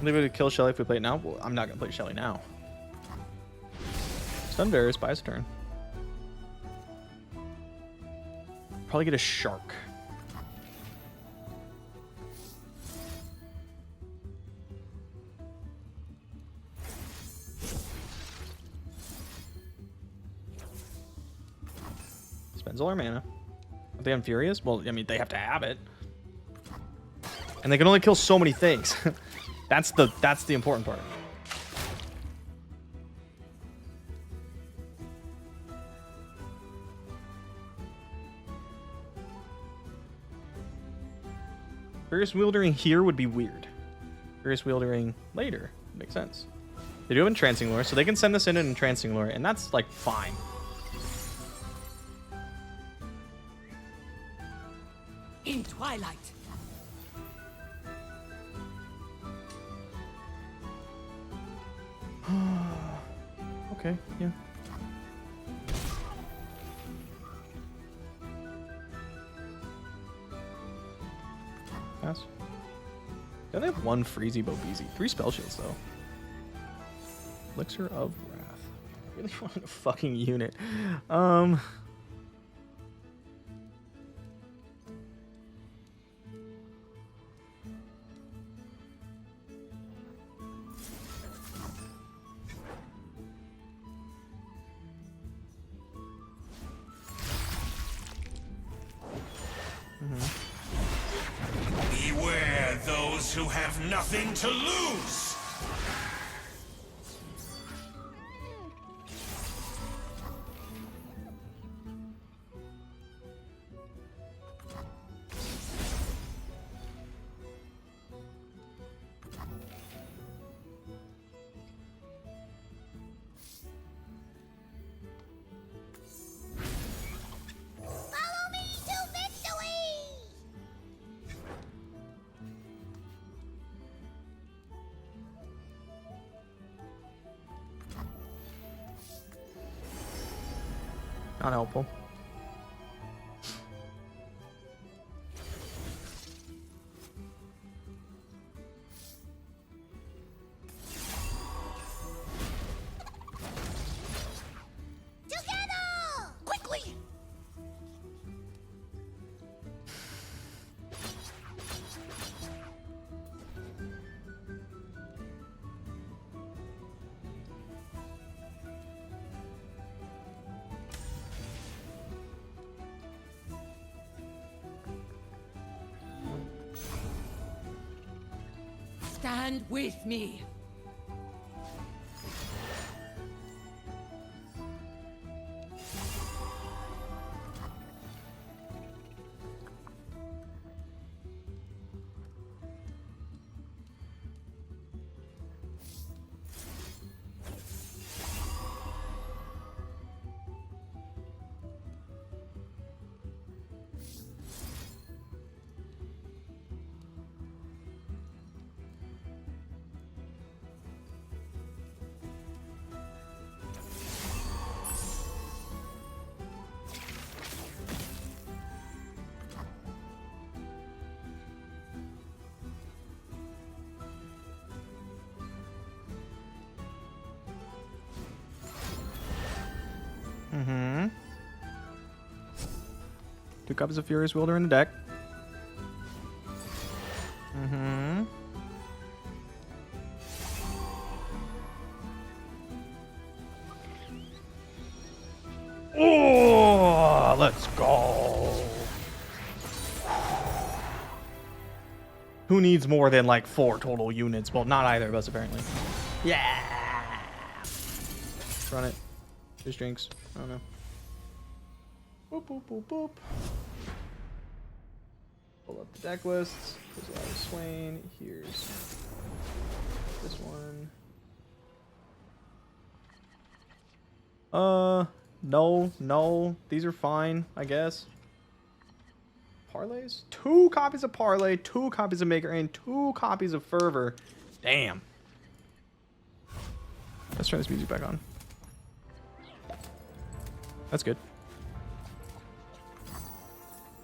Leave it to kill Shelly if we play it now. Well, I'm not gonna play Shelly now. Stun Varus buys a turn. Probably get a shark. Spends all our mana. Are they Unfurious? Well, I mean, they have to have it. And they can only kill so many things. That's the important part. Furious Wieldering here would be weird. Furious Wieldering later makes sense. They do have Entrancing Lure, so they can send this in an Entrancing Lure, and that's like fine. Into twilight. Okay, yeah. Pass. They only have one Freezy Bobeezy. 3 spell shields though. Elixir of Wrath. I really wanted a fucking unit. Beware those who have nothing to lose! Follow me to victory! Not helpful. Together! Quickly! Stand with me. Mm-hmm. 2 copies of Furious Wielder in the deck. Mm-hmm. Oh, let's go. Who needs more than like 4 total units? Well, not either of us apparently. Yeah. Run it. Just Jinx. I don't know. Boop, boop, boop, boop. Pull up the deck lists. There's a lot of Swain. Here's this one. No. These are fine, I guess. Parlays? 2 copies of Parlay, 2 copies of Maker Aim, 2 copies of Fervor. Damn. Let's turn this music back on. That's good.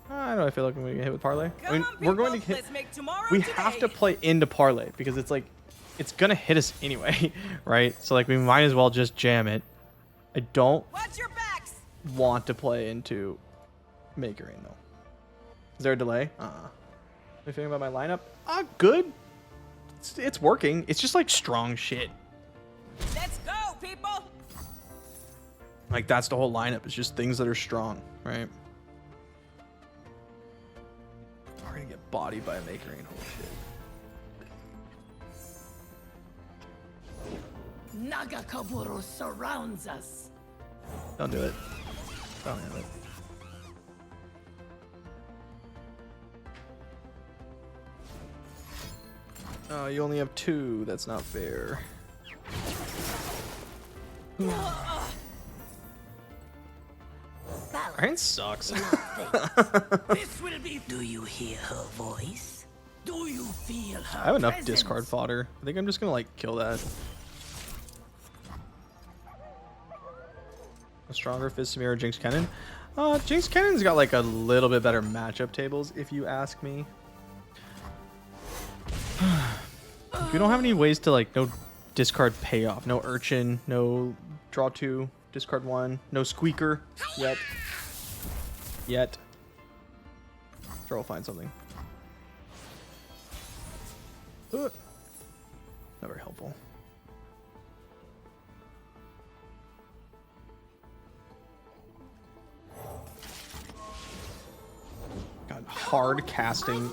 I don't feel like I'm gonna get hit with Parlay. I mean, we're going to hit. We have to play into Parlay because it's like, it's gonna hit us anyway, right? So like, we might as well just jam it. I don't want to play into Maker Aim though. Is there a delay? What are you feeling about my lineup? Good. It's working. It's just like strong shit. Let's go, people! Like that's the whole lineup. It's just things that are strong, right? We're gonna get bodied by a Maker Aim. Holy shit. Nagakaburo surrounds us. Don't do it. Don't have it. Oh, you only have 2. That's not fair. Follow Our hand sucks. This will be. Do you hear her voice? Do you feel her I have enough presence? discard fodder. I think I'm just gonna like kill that. A stronger Fizz Samira, Jinx Kennen. Jinx Kennen's got like a little bit better matchup tables, if you ask me. If we don't have any ways to like no discard payoff, no urchin, no draw 2, discard 1, no squeaker yet. Sure, we'll find something. Not very helpful. God, hard casting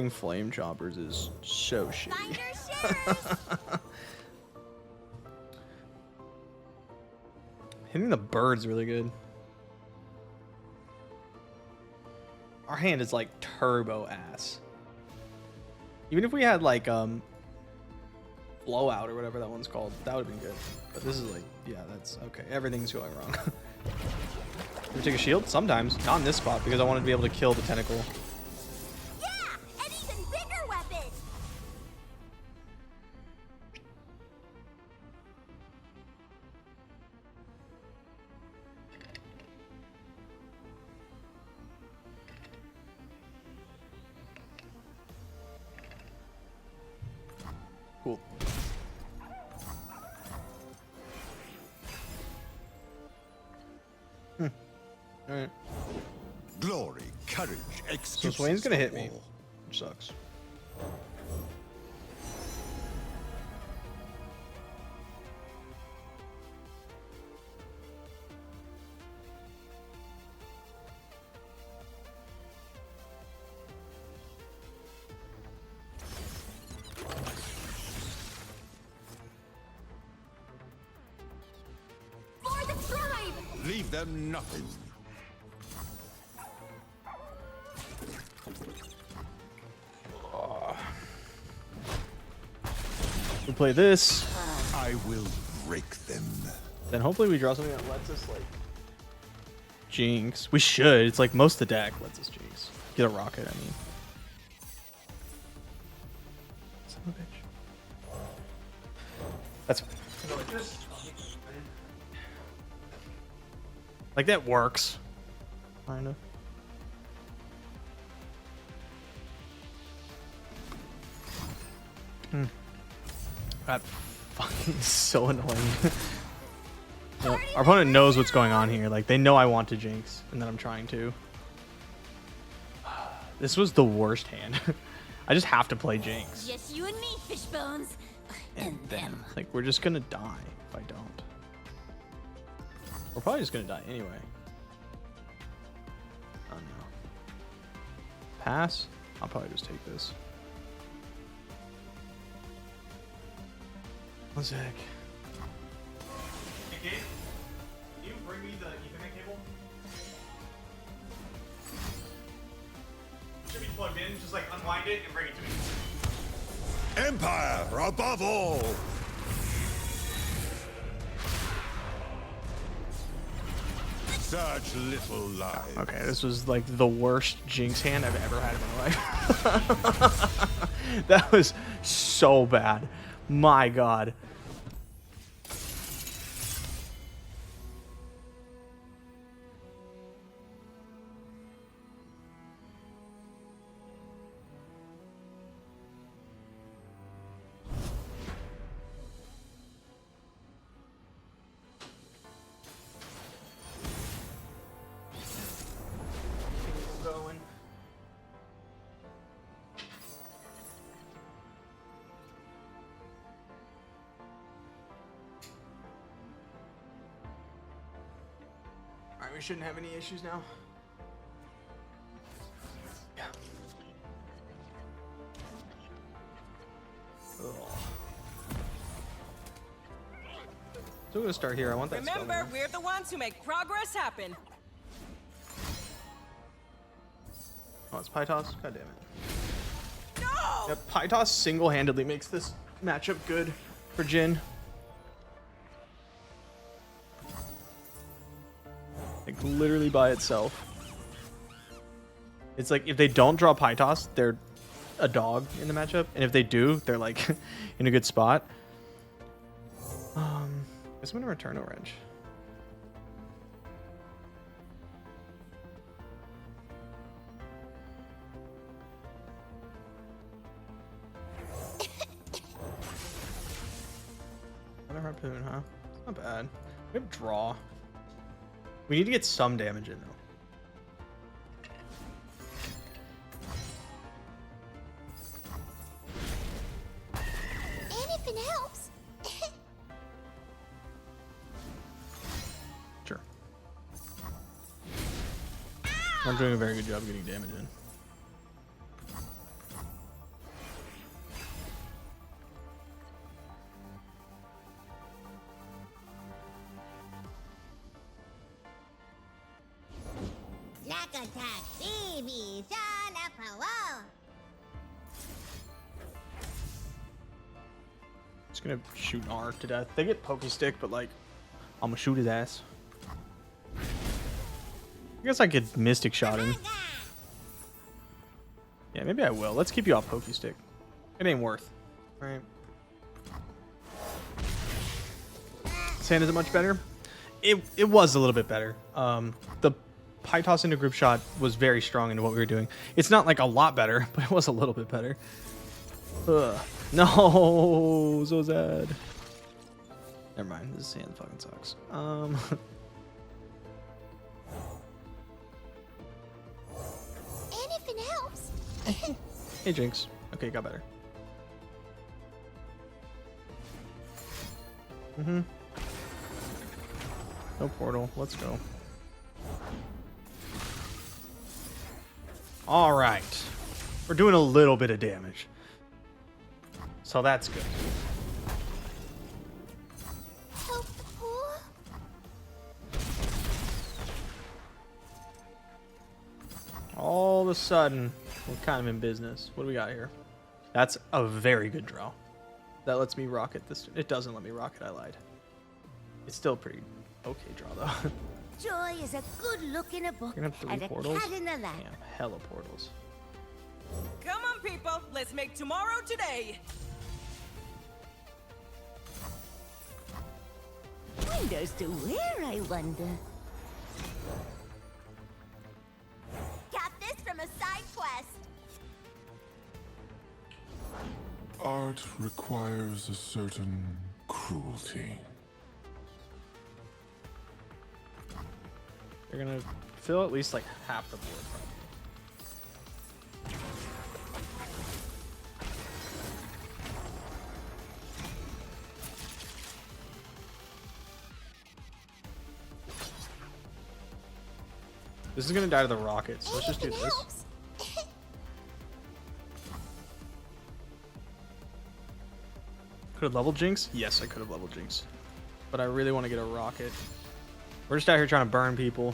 flame choppers is so shitty. Find your shares. Hitting the bird's really good. Our hand is like turbo ass. Even if we had like blowout or whatever that one's called, that would have been good. But this is like, yeah, that's okay. Everything's going wrong. We take a shield sometimes, not in this spot because I wanted to be able to kill the tentacle. Yeah, an even bigger weapon. Cool. Alright. Glory, courage, So excuses. Swain's gonna hit for me, war. which sucks. For the tribe. Leave them nothing. We play this, I will break them. then hopefully we draw something that lets us like Jinx. We should. It's like most of the deck lets us Jinx. Get a rocket, I mean. Son of a bitch. That's like that works. Kind of. That fucking so annoying. Yep. Our opponent knows what's going on here. Like they know I want to Jinx, and that I'm trying to. This was the worst hand. I just have to play Jinx. Just you and me, fish bones. And them. Like we're just gonna die if I don't. We're probably just gonna die anyway. Oh no. Pass? I'll probably just take this. One sec. Hey, Kate, can you bring me the Ethernet cable? Should be plugged in. Just like unwind it and bring it to me. Empire above all. Such little lies. Okay, this was like the worst Jinx hand I've ever had in my life. That was so bad. My God. Going. Alright, we shouldn't have any issues now. Yeah. Ugh. So we're gonna start here. I want that spell Remember, now. we're the ones who make progress happen. Oh, it's Pytos? God damn it. No! Yep, Pytos single-handedly makes this matchup good for Jhin. Like literally by itself. It's like if they don't draw Pytos, they're a dog in the matchup, and if they do, they're like in a good spot. Guess I'm gonna return orange. Another harpoon, huh? Not bad. We have draw. We need to get some damage in though. Anything helps. Sure. I'm doing a very good job getting damage in. Snack attack, baby, son of a wall. Just gonna shoot an R to death. They get pokey stick, but like, I'm gonna shoot his ass. I guess I could mystic shot him. Yeah, maybe I will. Let's keep you off pokey stick. It ain't worth. All right. Sand isn't much better. It was a little bit better. The Pytos into group shot was very strong into what we were doing. It's not like a lot better, but it was a little bit better. Ugh. No, so sad. Never mind. This sand fucking sucks. Anything helps. Hey, Jinx. Okay, got better. No portal. Let's go. All right. We're doing a little bit of damage. So that's good. Help the poor. All of a sudden, we're kind of in business. What do we got here? That's a very good draw. That lets me rocket this. It doesn't let me rocket. I lied. It's still a pretty okay draw, though. Joy is a good look in a book You're gonna have 3 and a portals? cat in the lap. Damn, hella portals. Come on, people. Let's make tomorrow today. Windows to where, I wonder? Got this from a side quest. Art requires a certain cruelty. They're gonna fill at least like half the board, probably. This is gonna die to the rockets. So let's just do Anything this. helps. Could have leveled Jinx? Yes, I could have leveled Jinx. But I really want to get a rocket. We're just out here trying to burn people.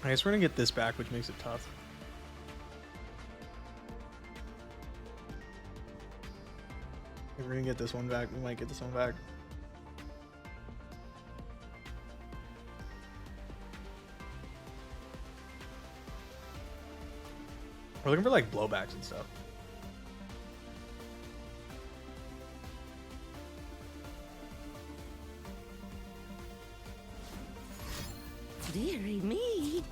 I guess we're gonna get this back, which makes it tough. We're gonna get this one back. We might get this one back. We're looking for like blowbacks and stuff. Dearie me.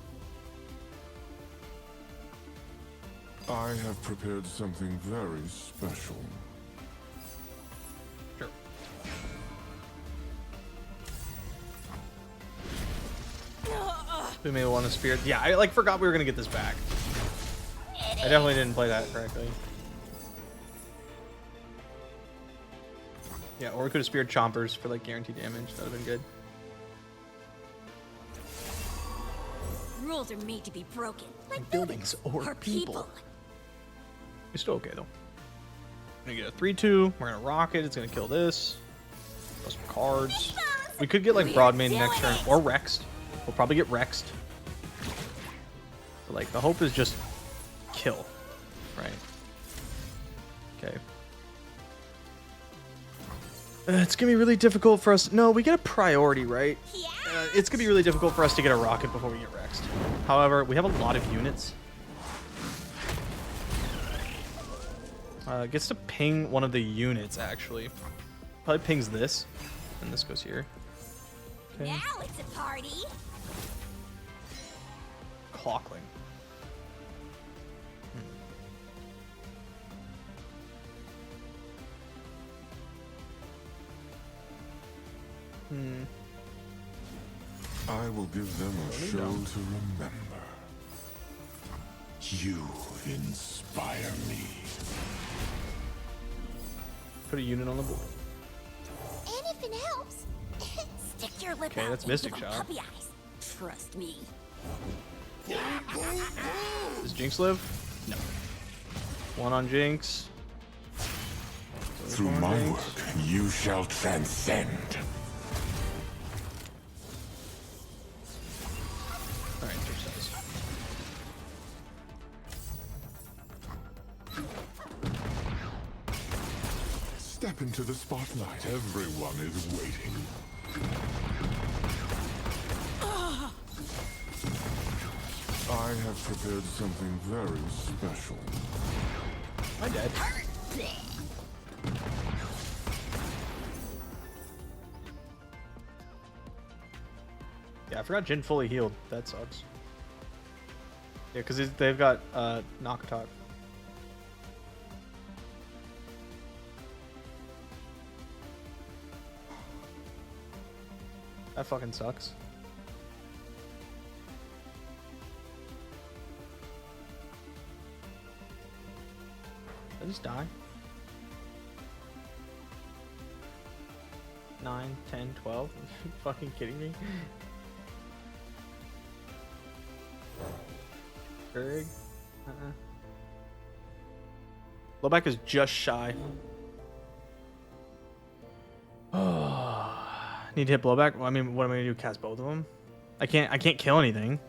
I have prepared something very special. Sure. We may want to spear. Yeah, I like forgot we were gonna get this back. I definitely didn't play that correctly. Yeah, or we could have speared chompers for like guaranteed damage. That would have been good. Rules are made to be broken. Like Buildings or or people. It's still okay though. We're gonna get a 3-2. We're gonna rock it. It's gonna kill this. Throw some cards. We could get like Broadmain next turn or Rexed. We'll probably get Rexed. But like the hope is just kill. Right. Okay. It's gonna be really difficult for us. No, we get a priority, right? Yeah. It's gonna be really difficult for us to get a rocket before we get Rexed. However, we have a lot of units. Gets to ping one of the units, actually. Probably pings this, and this goes here. Okay. Now it's a party. Clockling. I will give them a show to remember. You inspire me. Put a unit on the board. Anything helps. Stick your lip Okay, out that's and Mystic give 'em Shot. puppy eyes. Trust me. Does Jinx live? No. One on Jinx. Through One on my Jinx. work, you shall transcend. Alright, exercise. Step into the spotlight. Everyone is waiting. I have prepared something very special. Am I dead? Yeah, I forgot Jin fully healed. That sucks. Yeah, because they've got knock attack. That fucking sucks. Did I just die? 9, 10, 12? Are you fucking kidding me? Berg? Blowback is just shy. Need to hit blowback? Well, I mean, what am I gonna do? Cast both of them? I can't kill anything.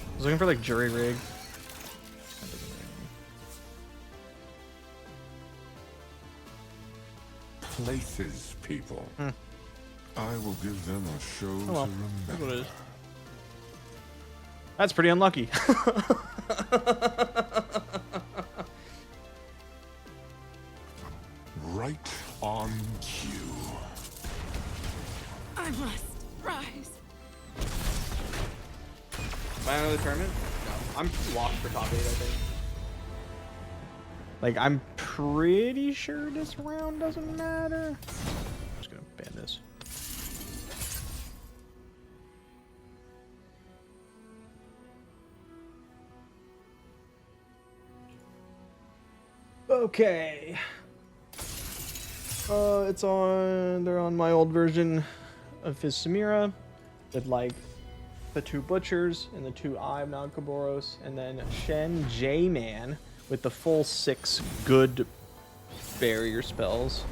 I was looking for like jury rig. That doesn't really- Places, people. I will give them a show Oh well, to that's what remember. it is. That's pretty unlucky. Right on cue. I must rise. Am I out of the tournament? No. I'm locked for top 8, I think. Like, I'm pretty sure this round doesn't matter. I'm just gonna ban this. Okay. They're on my old version of Fizz Samira with like the 2 Butchers and the 2 Eye of Nagkaboros, and then Shen J-Man with the full 6 good barrier spells.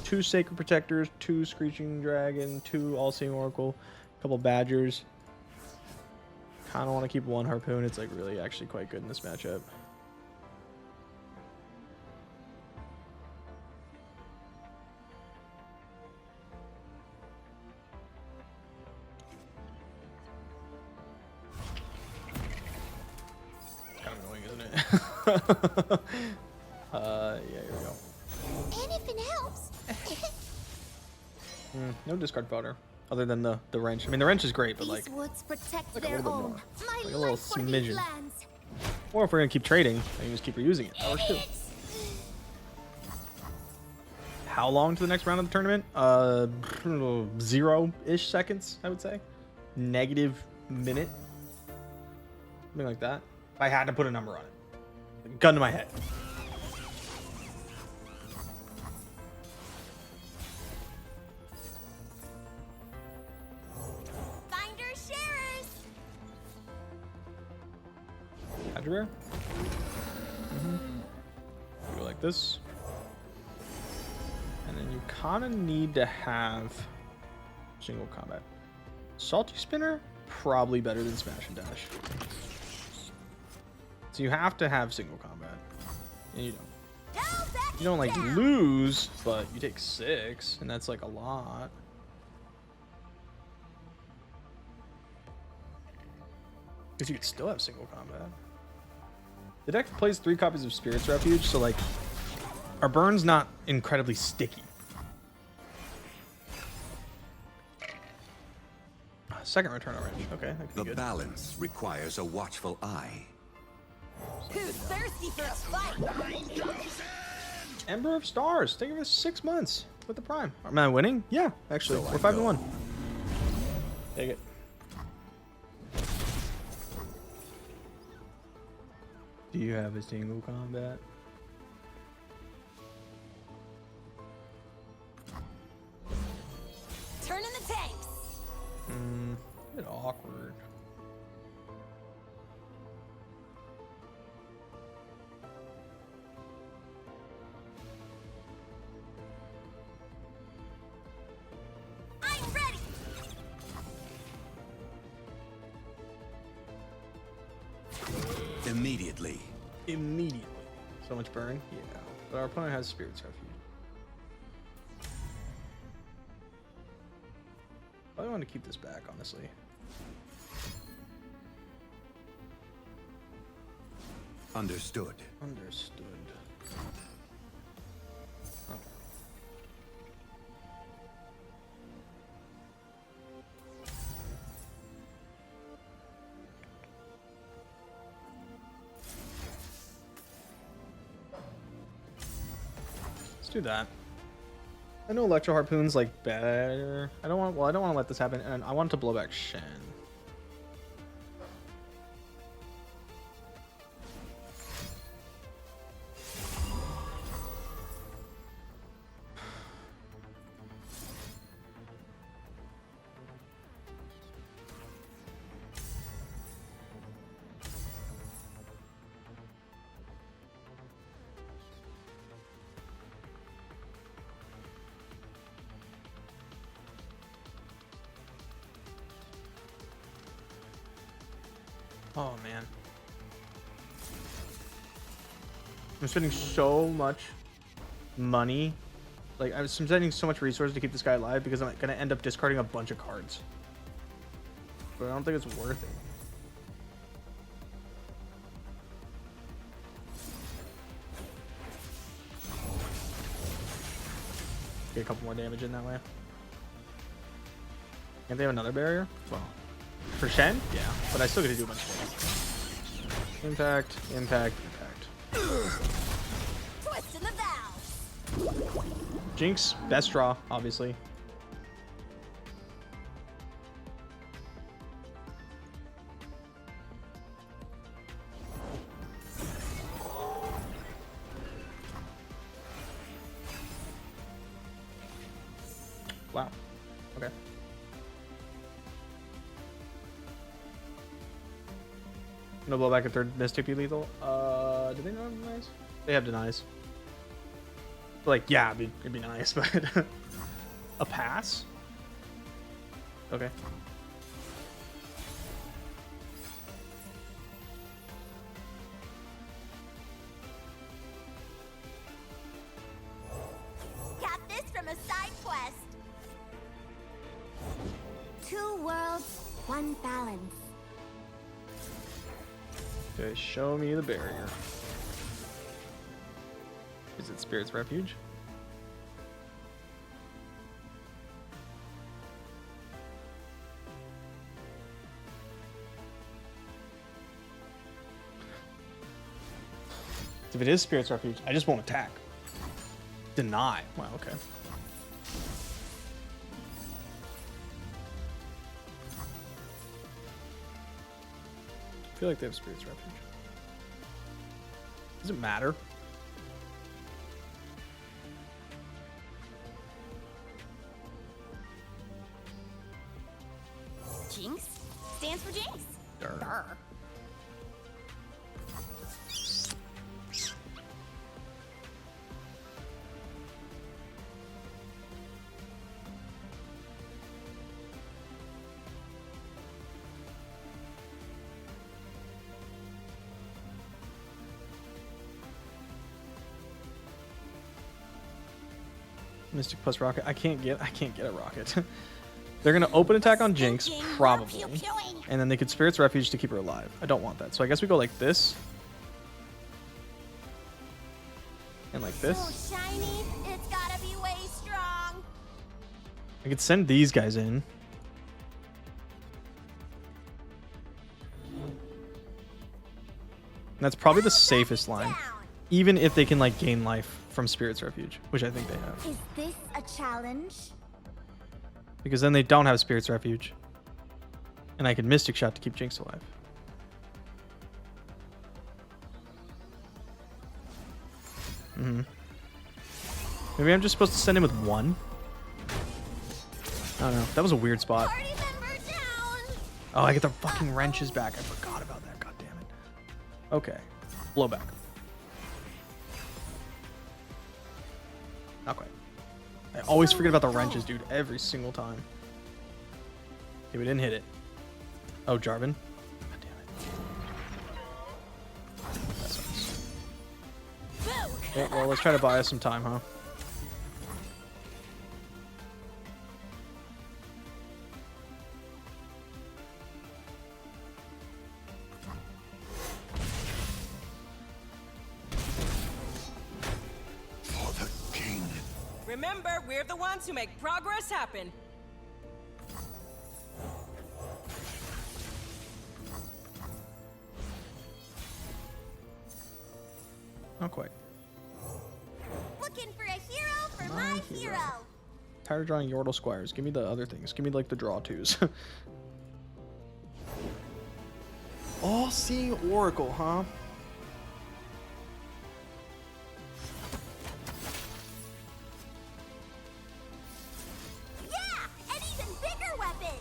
2 Sacred Protectors, 2 Screeching Dragon, 2 All-Seeing Oracle, a couple Badgers. Kinda wanna keep 1 Harpoon, it's like really actually quite good in this matchup. Kind of annoying, isn't it? Yeah, here we go. Anything helps. No discard fodder, other than the wrench. I mean, the wrench is great, but like, These woods protect like a their little bit own. more. My Like a little life for these smidgen. lands. or if we're gonna keep trading, I can just keep reusing it. That works too. How long to the next round of the tournament? 0-ish seconds, I would say. Negative minute, something like that. If I had to put a number on it, gun to my head. Finders sharers. Badger. Go like this. And then you kind of need to have single combat. Salty Spinner, probably better than Smash and Dash. So you have to have single combat. And you don't. You don't like lose, but you take 6, and that's like a lot. Because you could still have single combat. The deck plays 3 copies of Spirit's Refuge, so like our burn's not incredibly sticky. Second return orange. Okay, that could be The good. balance requires a watchful eye. Who's thirsty for a fight? Ember of Stars. Taking us 6 months with the Prime. Am I winning? Yeah, actually. We're 5-1. Take it. Do you have a single combat? Turn in the tanks. A bit awkward. I'm ready. Immediately. Immediately. So much burn? Yeah. But our opponent has Spirit's Refuge. I want to keep this back, honestly. Understood. Understood. Oh. Let's do that. I know Electro Harpoon's like better. I don't want. Well, I don't want to let this happen, and I want to blow back Shen. Oh man. I'm spending so much money. Like, I'm spending so much resources to keep this guy alive because I'm gonna end up discarding a bunch of cards. But I don't think it's worth it. Get a couple more damage in that way. And they have another barrier? Well. For Shen? Yeah, but I still get to do a bunch of damage. Impact, impact, impact. Twist in the valve. Jinx, best draw, obviously. Wow. Okay. No blowback a third Mystic be lethal. Do they not have denies? They have denies. Like, yeah, it'd be nice, but a pass? Okay. Got this from a side quest. 2 worlds, 1 balance. Okay, show me the barrier. Is it Spirit's Refuge? If it is Spirit's Refuge, I just won't attack. Deny. Wow, okay. I feel like they have Spirit's Refuge. Does it matter? Jinx stands for Jinx. Darn. Durr. Mystic plus rocket. I can't get a rocket. They're gonna open attack on Jinx, probably. And then they could Spirit's Refuge to keep her alive. I don't want that. So I guess we go like this. And like this. So shiny, it's gotta be way strong. I could send these guys in. And that's probably the safest line. Even if they can like gain life from Spirit's Refuge, which I think they have. Is this a challenge? Because then they don't have Spirit's Refuge. And I can Mystic Shot to keep Jinx alive. Maybe I'm just supposed to send him with one? I don't know. That was a weird spot. Oh, I get the fucking wrenches back. I forgot about that. God damn it. Okay. Blowback. Not quite. I always forget about the wrenches, dude. Every single time. Okay, we didn't hit it. Oh, Jarvan. God damn it. That sucks. Okay, well, let's try to buy us some time, huh? Remember, we're the ones who make progress happen. Not quite. Looking for a hero for my hero. Tired of drawing Yordle Squires. Give me the other things. Give me like the draw twos. All-seeing Oracle, huh? Yeah, an even bigger weapon.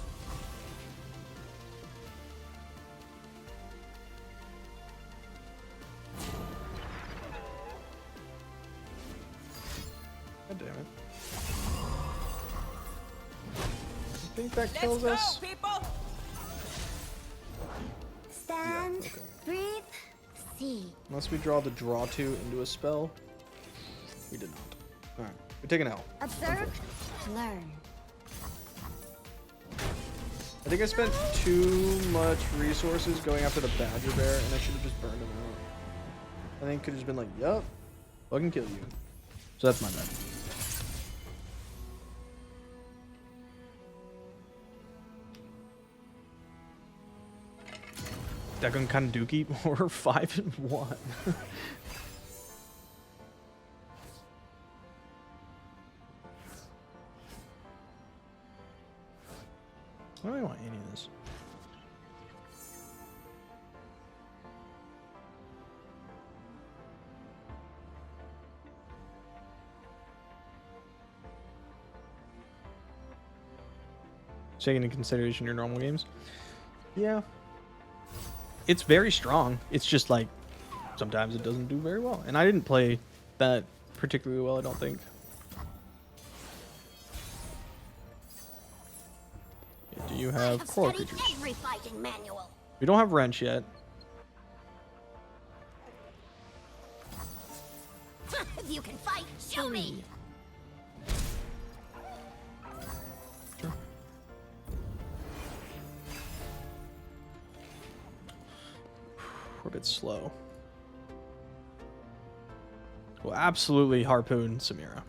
God damn it. I think that kills us. People. Stand, Yeah, okay. breathe, see. Unless we draw the draw two into a spell. We did not. Alright. We're taking L. Observe, learn. I think I spent too much resources going after the Badger Bear, and I should have just burned him out. I think could have just been like, yup, fucking kill you. So that's my bad. Dagon Kanduki or 5-1. I don't want any of this. Taking into consideration your normal games. Yeah. It's very strong. It's just like sometimes it doesn't do very well. And I didn't play that particularly well, I don't think. Do you have coral creatures? Every fighting manual. We don't have wrench yet. If you can fight, show me. Sure. We're a bit slow. We'll absolutely harpoon Samira.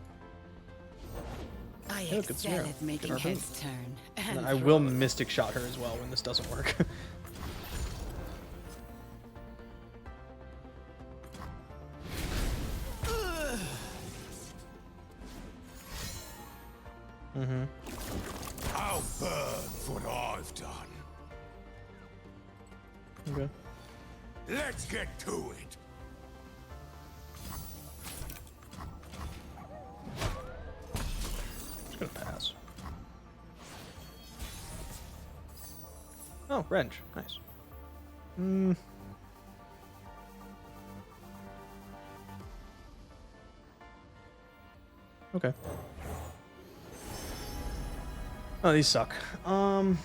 I Hey, look, it's excel Samira. at making Good harpoon. heads turn. And And I will Mystic Shot her as well when this doesn't work. I'll burn for what I've done. Okay. Let's get to it. Just gonna pass. Oh, wrench. Nice. Okay. Oh, these suck. So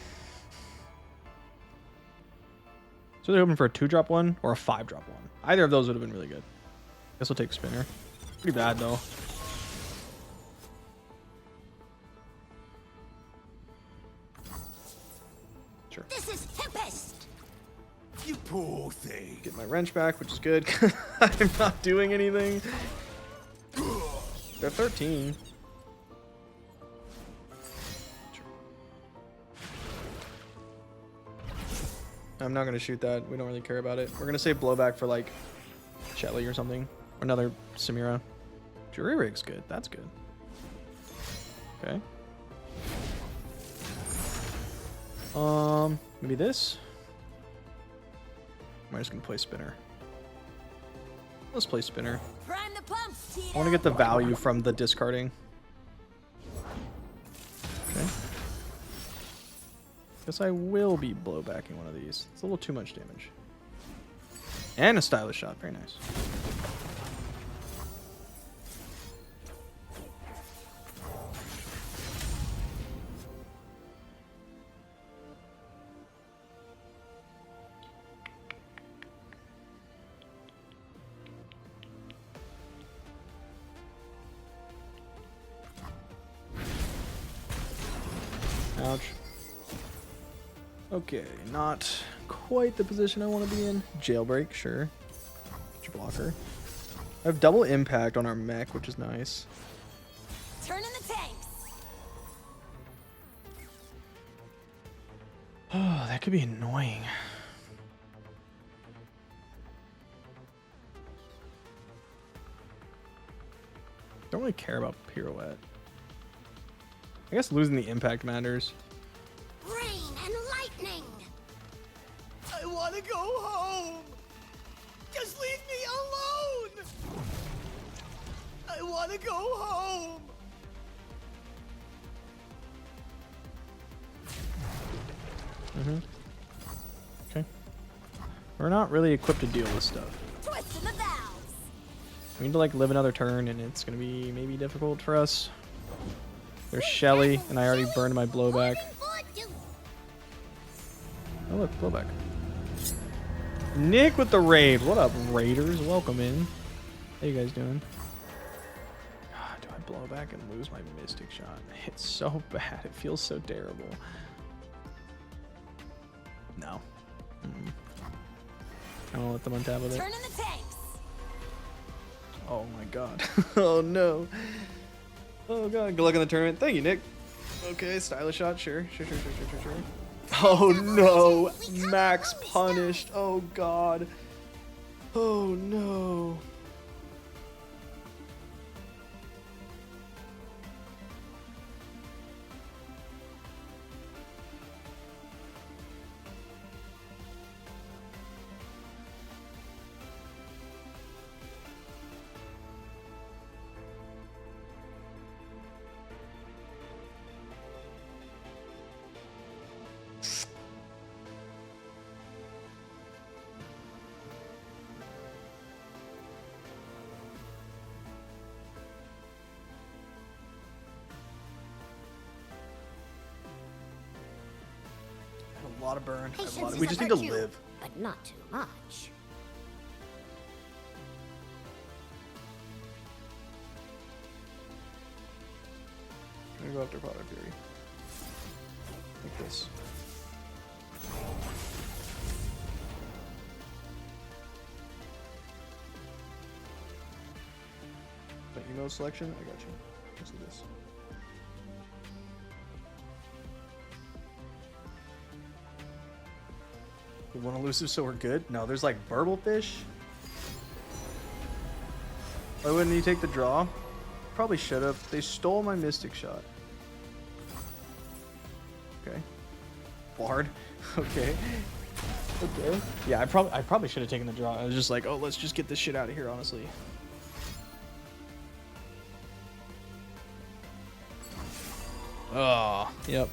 they're hoping for a 2-drop one or a 5-drop one. Either of those would have been really good. Guess we'll take Spinner. Pretty bad though. Sure. This is hippest. You poor thing. Get my wrench back, which is good. I'm not doing anything. They're 13. Sure. I'm not going to shoot that. We don't really care about it. We're going to save blowback for like Shelly or something. Or another Samira. Jury rig's good. That's good. Okay. Maybe this? Am I just gonna play spinner? Let's play spinner. Prime the pumps, I want to get the value from the discarding. Okay. Guess I will be blowbacking one of these. It's a little too much damage. And a stylish shot. Very nice. Ouch. Okay, not quite the position I want to be in. Jailbreak, sure. Get your blocker. I have double impact on our mech, which is nice. Turn in the tanks. Oh, that could be annoying. Don't really care about pirouette. I guess losing the impact matters. Rain and lightning. I want to go home. Just leave me alone. I want to go home. Okay. We're not really equipped to deal with stuff. Twisting the valves. We need to like live another turn, and it's gonna be maybe difficult for us. There's Shelly, and I already burned my blowback. Oh look, blowback. Nick with the raid. What up, raiders? Welcome in. How you guys doing? God, do I blow back and lose my mystic shot? It's so bad. It feels so terrible. No. I won't let them untap with it. Turn in the tanks. Oh my god. Oh no. Oh god. Good luck in the tournament. Thank you, Nick. Okay, stylish shot. Sure. Sure. Oh no. Max punished. Oh god. Oh no. A lot of burn. We just need to live. But not too much. I'm gonna go after Product Fury. Like this. But emo selection? I got you. Let's do this. We want elusive so we're good? No, there's like burble fish. Why wouldn't you take the draw? Probably should have. They stole my mystic shot. Okay. Bard. Okay. Okay. Yeah, I probably should have taken the draw. I was just like, oh, let's just get this shit out of here, honestly. Oh, yep.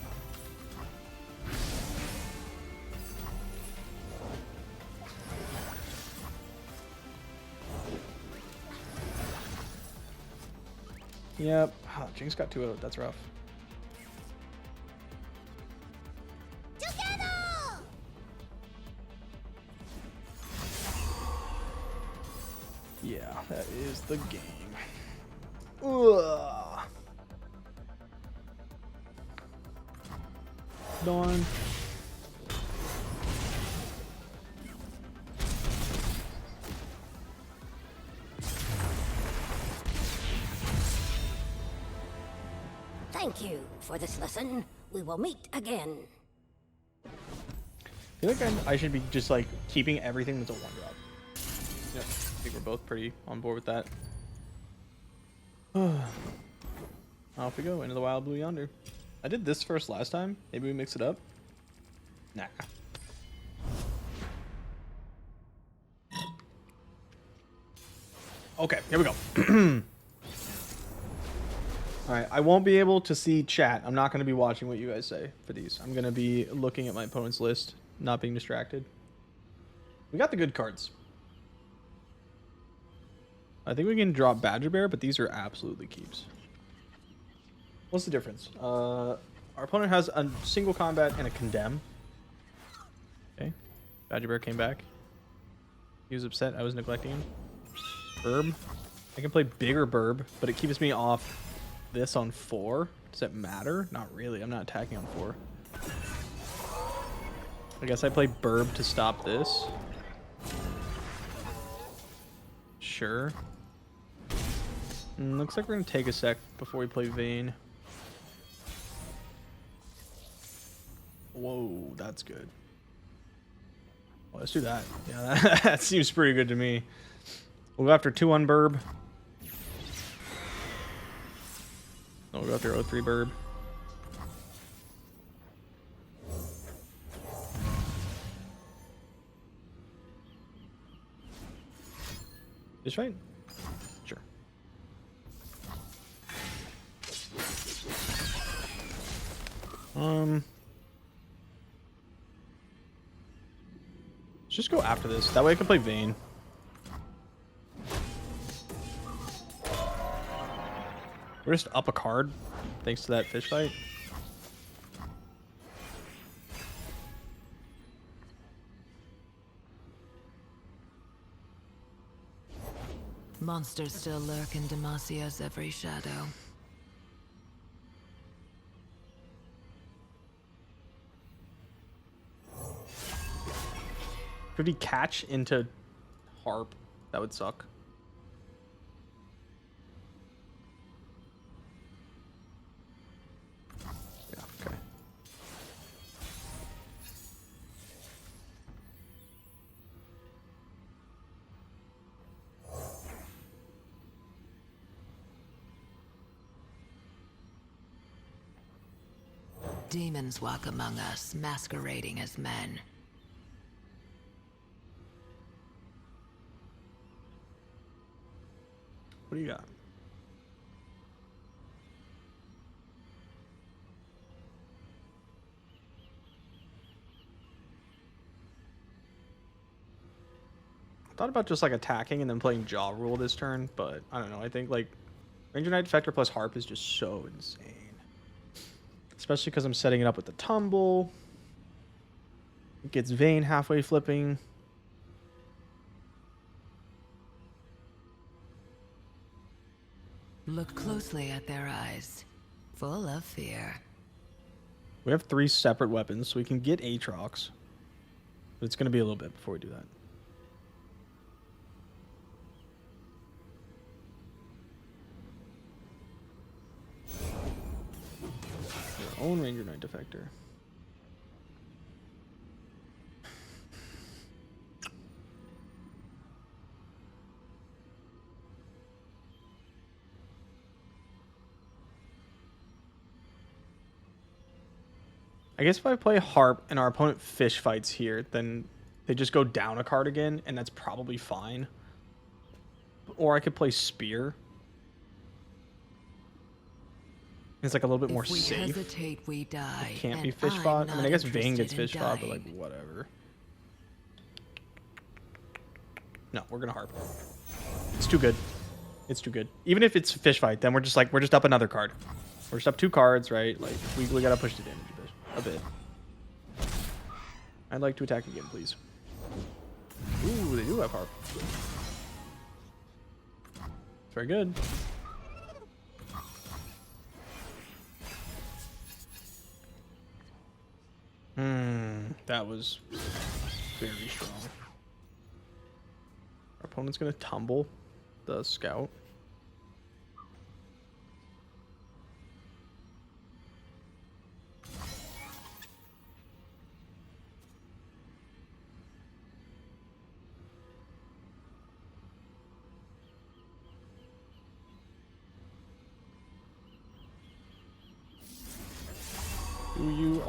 Yep. Oh, Jinx got 2 out. That's rough. Together! Yeah, that is the game. Ugh. Dawn. Thank you for this lesson. We will meet again. I feel like I should be just like keeping everything that's a 1-drop. Yep, I think we're both pretty on board with that. Off we go into the wild blue yonder. I did this first last time. Maybe we mix it up. Nah. Okay, here we go. Alright, I won't be able to see chat. I'm not going to be watching what you guys say for these. I'm going to be looking at my opponent's list, not being distracted. We got the good cards. I think we can drop Badger Bear, but these are absolutely keeps. What's the difference? Our opponent has a single combat and a condemn. Okay. Badger Bear came back. He was upset I was neglecting him. Burb. I can play bigger Burb, but it keeps me off this on 4. Does it matter? Not really. I'm not attacking on 4. I guess I play Burb to stop this. Sure. Looks like we're going to take a sec before we play Vayne. Whoa, that's good. Well, let's do that. Yeah, that seems pretty good to me. We'll go after 2-1 Burb. No, we'll go after 0-3 Burb. Is right? Sure. Let's just go after this. That way I can play Vayne. We're just up a card thanks to that fish fight. Monsters still lurk in Demasia's every shadow. Could he catch into Harp? That would suck. Yeah, okay. Demons walk among us, masquerading as men. What do you got? I thought about just like attacking and then playing Jaw Rule this turn, but I don't know. I think like Ranger Knight Defector plus Harp is just so insane. Especially because I'm setting it up with the tumble. It gets Vayne halfway flipping. Look closely at their eyes, full of fear. We have 3 separate weapons, so we can get Aatrox. But it's going to be a little bit before we do that. Your own Ranger Knight Defector. I guess if I play Harp and our opponent fish fights here, then they just go down a card again, and that's probably fine. Or I could play Spear. It's like a little bit more safe. If we hesitate, we die. It can't be fish bot. I mean, I guess Vayne gets fish bot, but like whatever. No, we're gonna Harp. It's too good. It's too good. Even if it's fish fight, then we're just up another card. We're just up 2 cards, right? Like we gotta push the damage a bit. I'd like to attack again, please. Ooh, they do have Harp. Very good. That was very strong. Our opponent's gonna tumble the scout.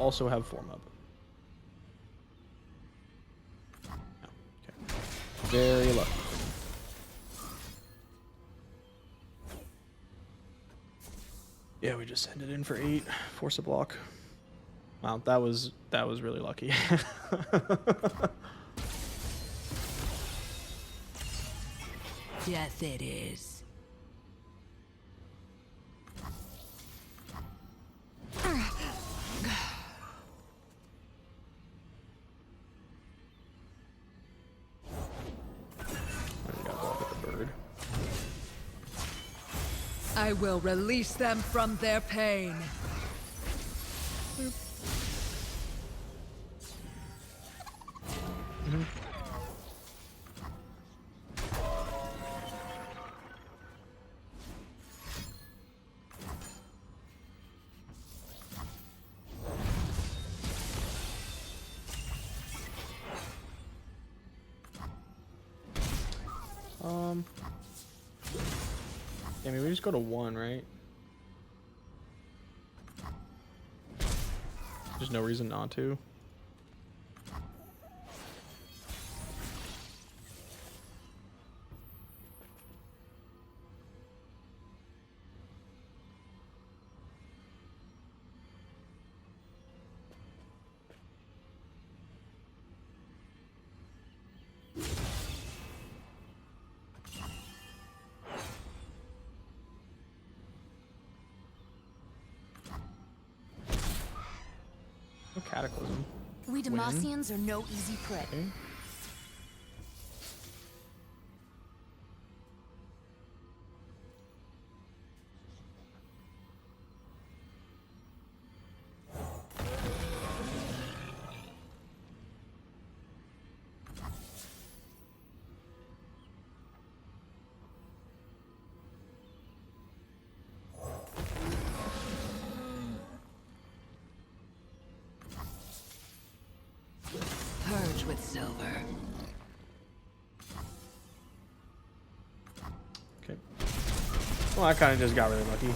also have form up. No. Okay. Very lucky. Yeah, we just send it in for 8. Force a block. Wow, that was really lucky. Death it is. I will release them from their pain. Yeah, I mean, we just go to 1, right? There's no reason not to. No Cataclysm. We Demacians are no easy prey. Okay. Purge with silver. Okay. Well, I kind of just got really lucky.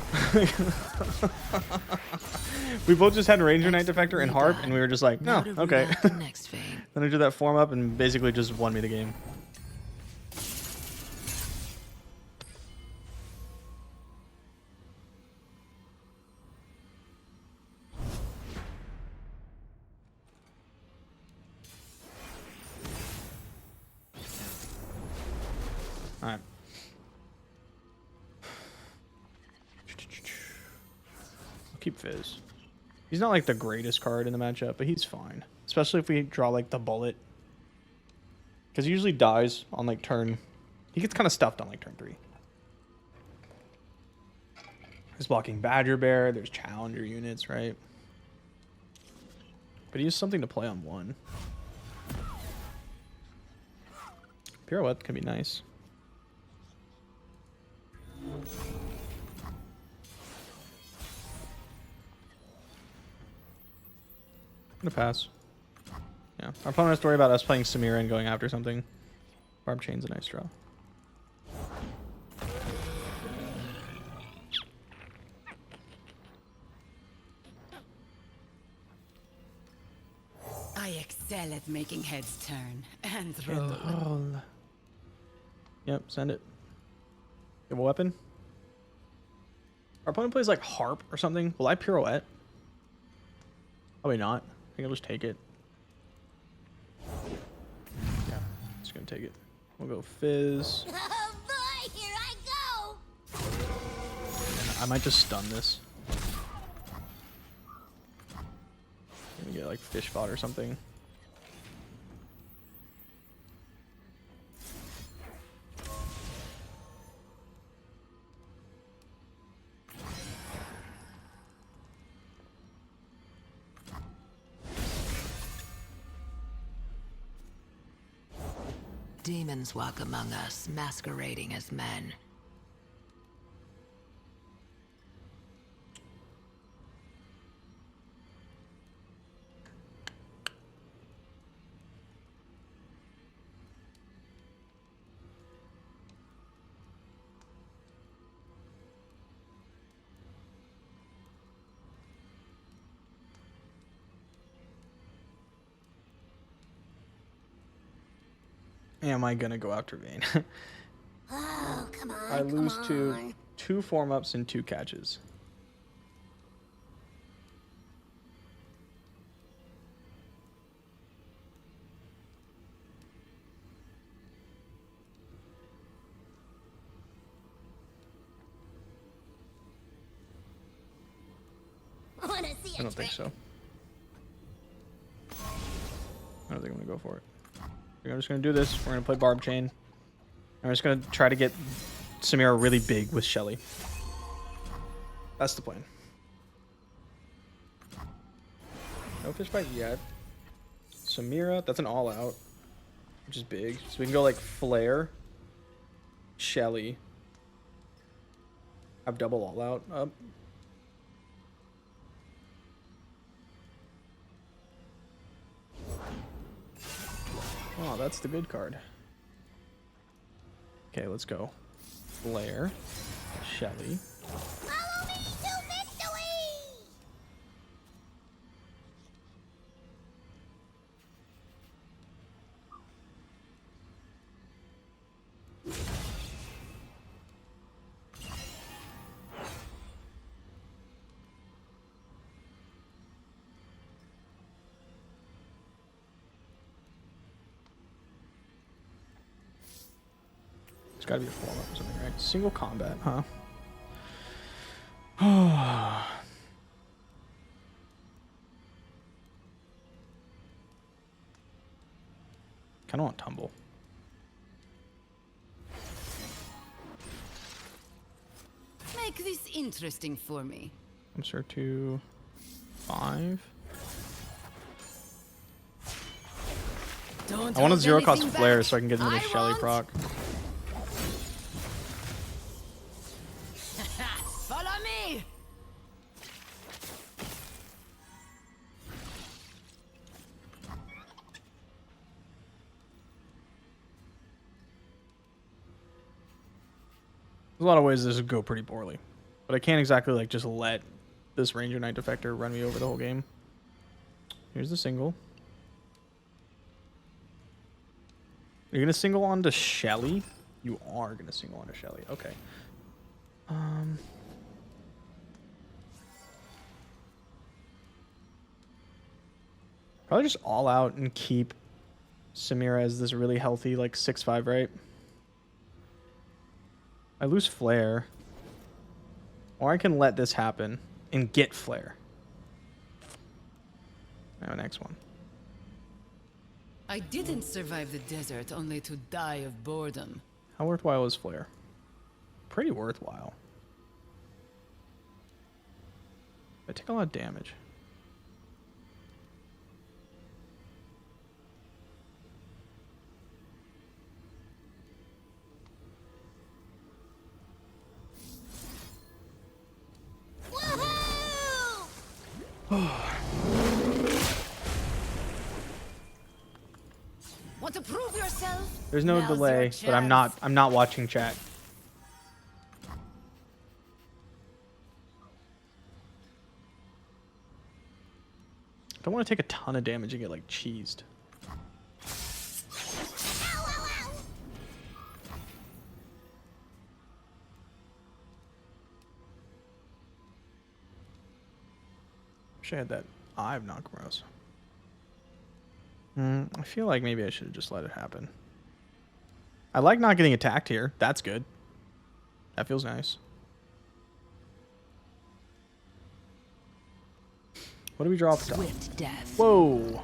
We both just had Ranger Knight Defector and Harp, and we were just like, no, okay. Next Vayne. Then I did that form up and basically just won me the game. Alright. I'll keep Fizz. He's not like the greatest card in the matchup, but he's fine. Especially if we draw like the bullet. Because he usually dies on like turn. He gets kind of stuffed on like turn 3. He's blocking Badger Bear, there's Challenger units, right? But he has something to play on 1. Pirouette can be nice. I'm gonna pass. Yeah, our opponent has to worry about us playing Samira and going after something. Barb Chain's a nice draw. I excel at making heads turn and roll. Yep, send it. You have a weapon? Our opponent plays like Harp or something. Will I Pirouette? Probably not. I think I'll just take it. Yeah, just gonna take it. We'll go Fizz. Oh boy, here I go! And I might just stun this. Maybe get like Fish Bot or something. Demons walk among us, masquerading as men. am I gonna go after Vayne? Oh, come on. I lose come to on. 2 form ups and 2 catches. Wanna see I a don't think trick? so. I don't think I'm gonna go for it. I'm just gonna do this. We're gonna play Barb Chain. I'm just gonna try to get Samira really big with Shelly. That's the plan. No fish bite yet. Samira, that's an all out, which is big. So we can go like Flare, Shelly, have double all out up. Oh, that's the good card. Okay, let's go. Flare, Shelly. Follow me to victory! It's gotta be a form up or something, right? Single combat, huh? Kinda want Tumble. Make this interesting for me. I'm sure to 5. Don't I want a hold 0 cost anything flare back. so I can get into the I Shelly want- proc. Follow me. There's a lot of ways this would go pretty poorly. But I can't exactly like just let this Ranger Knight Defector run me over the whole game. Here's the single. You're gonna single onto Shelly? You are gonna single onto Shelly. Okay. Probably just all out and keep Samira as this really healthy, like 6-5, right? I lose Flare. Or I can let this happen and get Flare. Now, next one. I didn't survive the desert only to die of boredom. How worthwhile is Flare? Pretty worthwhile. I take a lot of damage. Want to prove yourself? There's no Now's delay, your but I'm chance. not watching chat. Don't want to take a ton of damage and get like cheesed. Wish I had that Eye of Knockbrows. I feel like maybe I should have just let it happen. I like not getting attacked here. That's good. That feels nice. What do we draw off the top? Swift death. Whoa.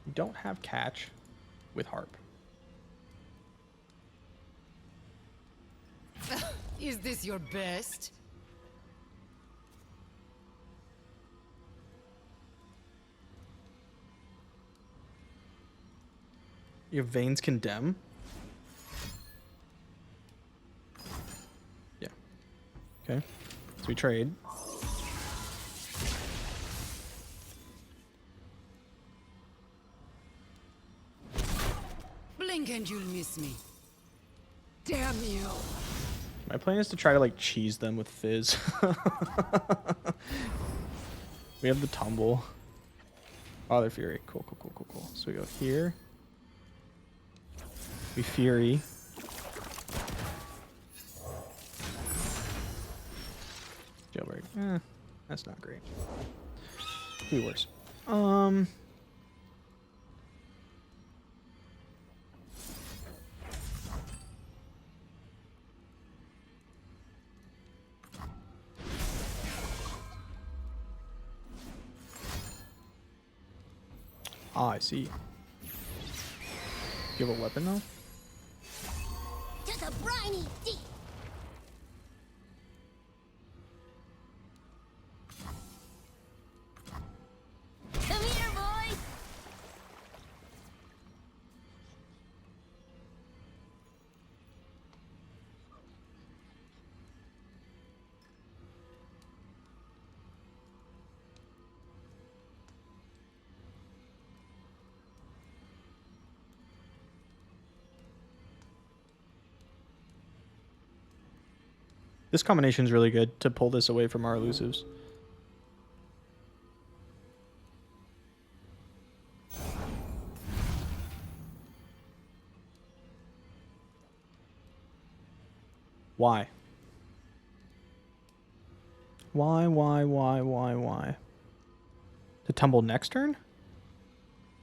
You don't have catch with harp. Is this your best? You have Vayne's Condemn. Yeah. Okay. So we trade. Blink and you'll miss me. Damn you. My plan is to try to like cheese them with Fizz. We have the tumble. Father Fury. Cool. So we go here. We Fury. Jailbreak. That's not great. Could be worse. I see. You have a weapon though? To the briny deep. Come here, boy. This combination is really good to pull this away from our elusives. Why? Why? To tumble next turn?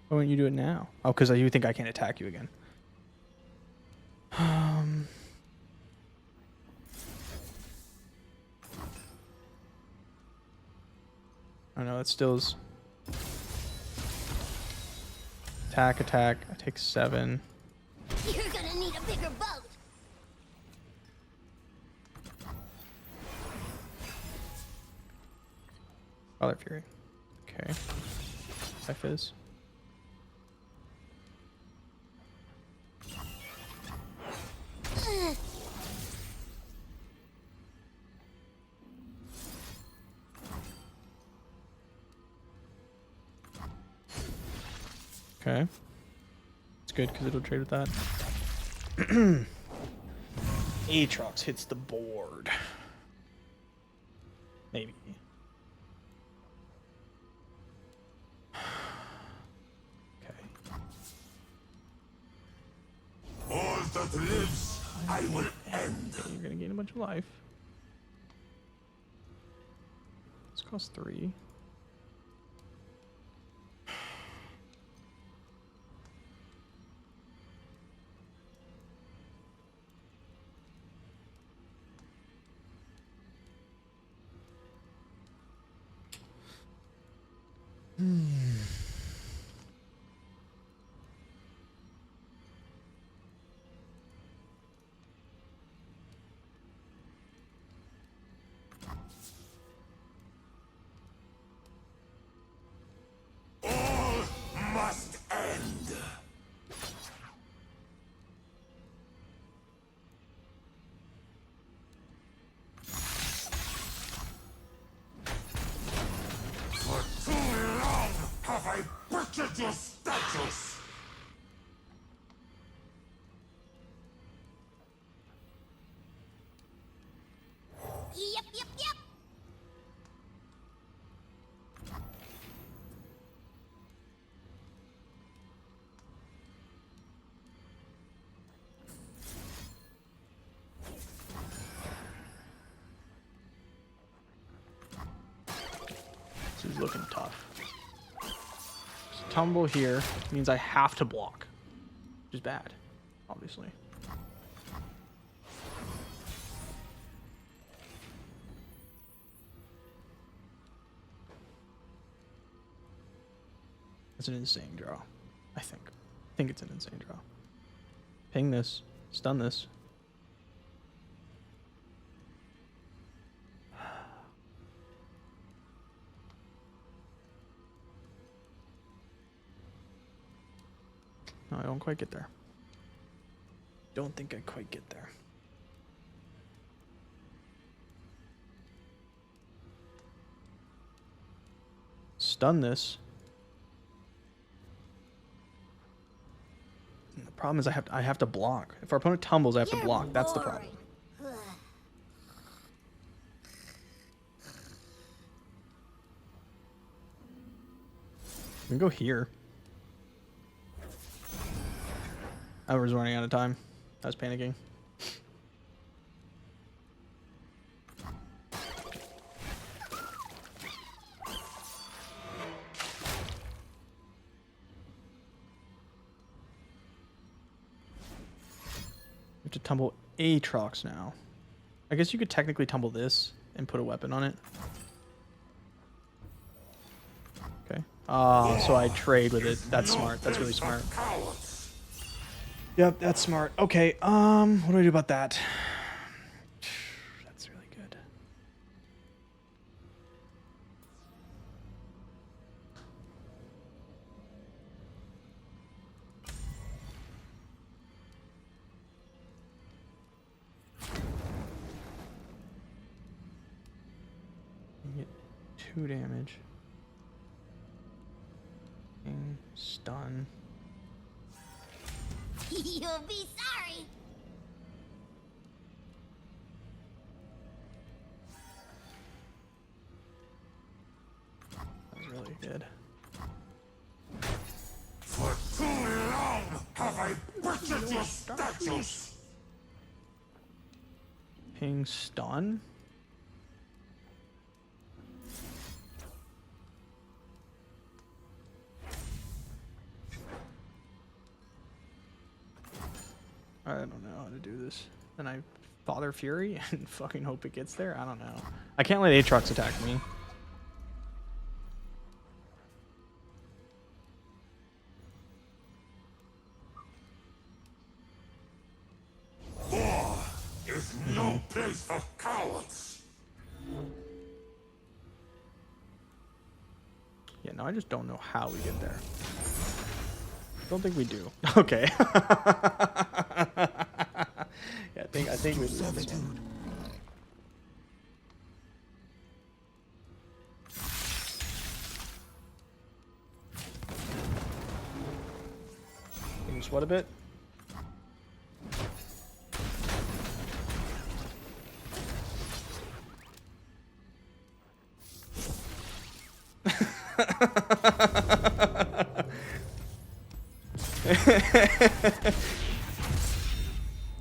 Why wouldn't you do it now? Oh, because you think I can't attack you again. I know it still is. Attack. I take 7. You're gonna need a bigger boat. Father Fury. Okay. Hi, Fizz. Okay. It's good because it'll trade with that. Aatrox hits the board. Maybe. Okay. All that lives, I will end. You're gonna gain a bunch of life. This costs 3. All must end. For too long have I butchered your status. Yep. This is looking tough. Tumble here means I have to block, which is bad, obviously. It's an insane draw, I think. I think it's an insane draw. Ping this, stun this. No, I don't quite get there. Don't think I quite get there. Stun this. And the problem is I have to block. If our opponent tumbles, I have to block. That's the problem. We can go here. I was running out of time. I was panicking. We have to tumble Aatrox now. I guess you could technically tumble this and put a weapon on it. Okay. So I trade with it. That's smart. That's really smart. Yep, that's smart. Okay, what do I do about that? That's really good. You get 2 damage. Stun. You'll be sorry. That was really good. For too long have I butchered your statues. Ping stun? I don't know how to do this. And I Father Fury and fucking hope it gets there? I don't know. I can't let Aatrox attack me. War is no place for cowards. Yeah, no, I just don't know how we get there. Don't think we do. Okay. Yeah, I think we lose this one. Can you sweat a bit?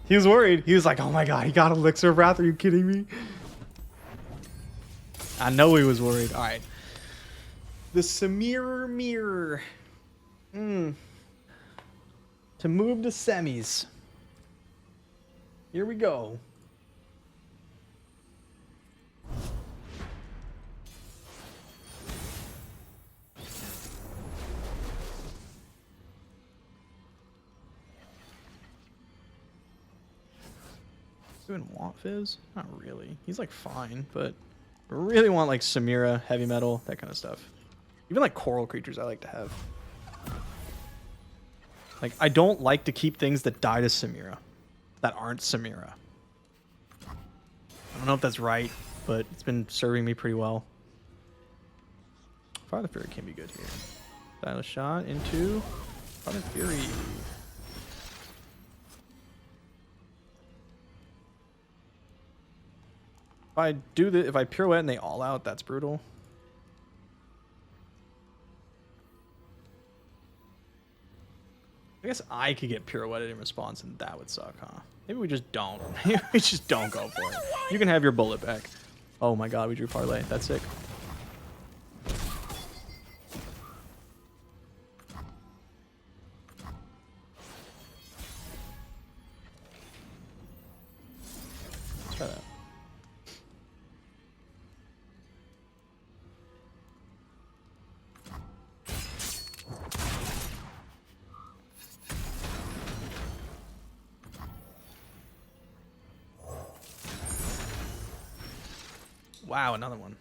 He was worried. He was like, oh my god, he got Elixir of Wrath. Are you kidding me? I know he was worried. Alright. The Samira mirror. To move to semis. Here we go. Do we even want Fizz? Not really. He's like fine, but I really want like Samira, heavy metal, that kind of stuff. Even like coral creatures I like to have. Like I don't like to keep things that die to Samira, that aren't Samira. I don't know if that's right, but it's been serving me pretty well. Father Fury can be good here. Style shot into Father Fury. If I do the, if I pirouette and they all out, that's brutal. I guess I could get pirouetted in response and that would suck, huh? Maybe we just don't. Maybe we just don't go for it. You can have your bullet back. Oh my god, we drew parlay. That's sick. Let's try that. Wow, another one.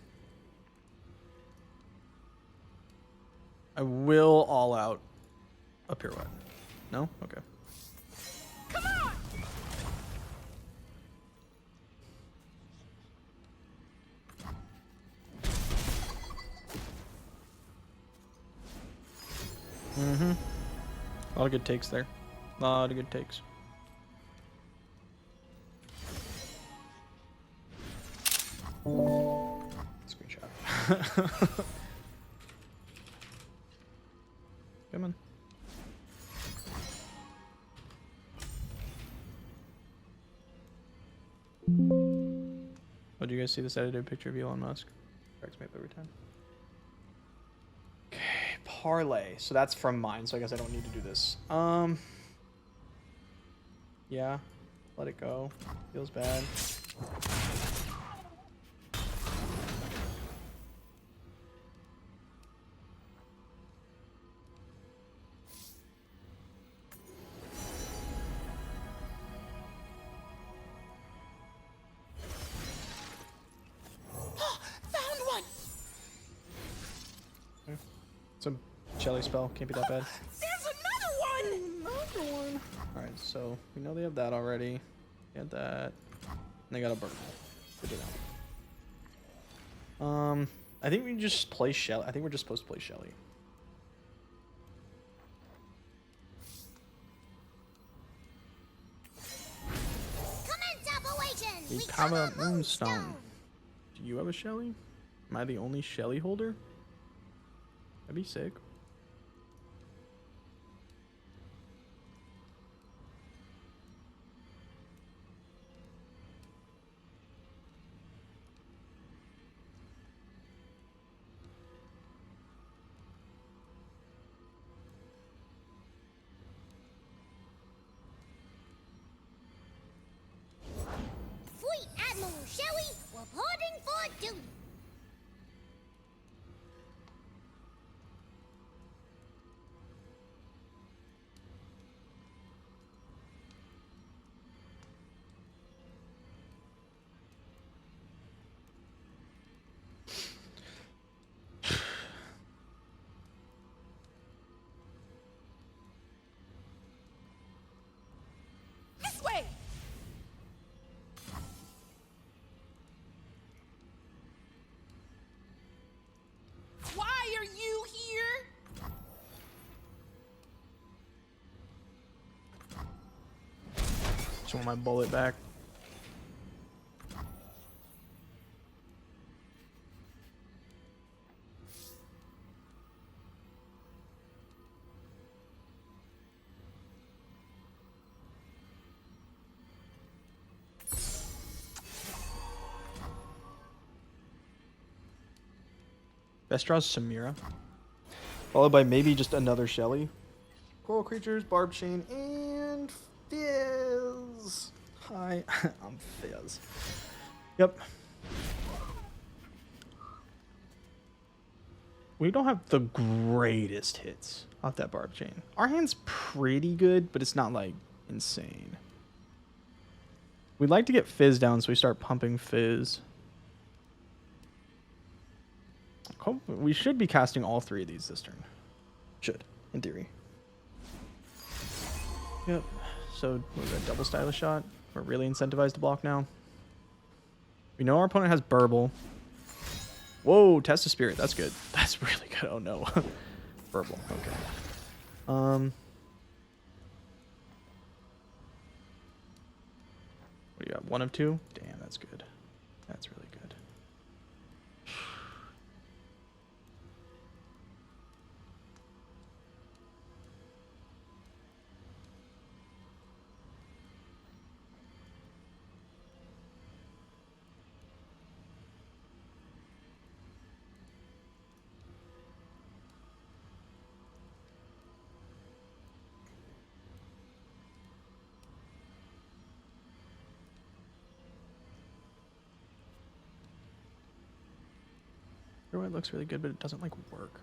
I will all out a pirouette. No? Okay. Come on! Mm-hmm. A lot of good takes there. A lot of good takes. Screenshot. see this edited picture of Elon Musk. Cracks me up every time. Okay, parlay. So that's from mine, so I guess I don't need to do this. Yeah, let it go. Feels bad. Found one! It's a Shelly spell, can't be that bad. There's another one! Alright, so we know they have that already. They had that. And they got a burn. Good to know. I think we just play Shelly. I think we're just supposed to play Shelly. Commence operations! We We have a cover Moonstone. Do you have a Shelly? Am I the only Shelly holder? That'd be sick. Fleet Admiral Shelley reporting for duty. This way! Why are you here? Just want my bullet back. Best draw is Samira. Followed by maybe just another Shelly. Coral Creatures, Barb Chain, and Fizz. Hi, I'm Fizz. Yep. We don't have the greatest hits off that Barb Chain. Our hand's pretty good, but it's not like insane. We'd like to get Fizz down, so we start pumping Fizz. We should be casting all three of these this turn. Should, in theory. Yep. So we've got double stylish shot. We're really incentivized to block now. We know our opponent has Burble. Whoa, Test of Spirit. That's good. That's really good. Oh no. Burble. Okay. What do you got? 1 of 2? Damn, that's good. That's really good. It looks really good, but it doesn't like work.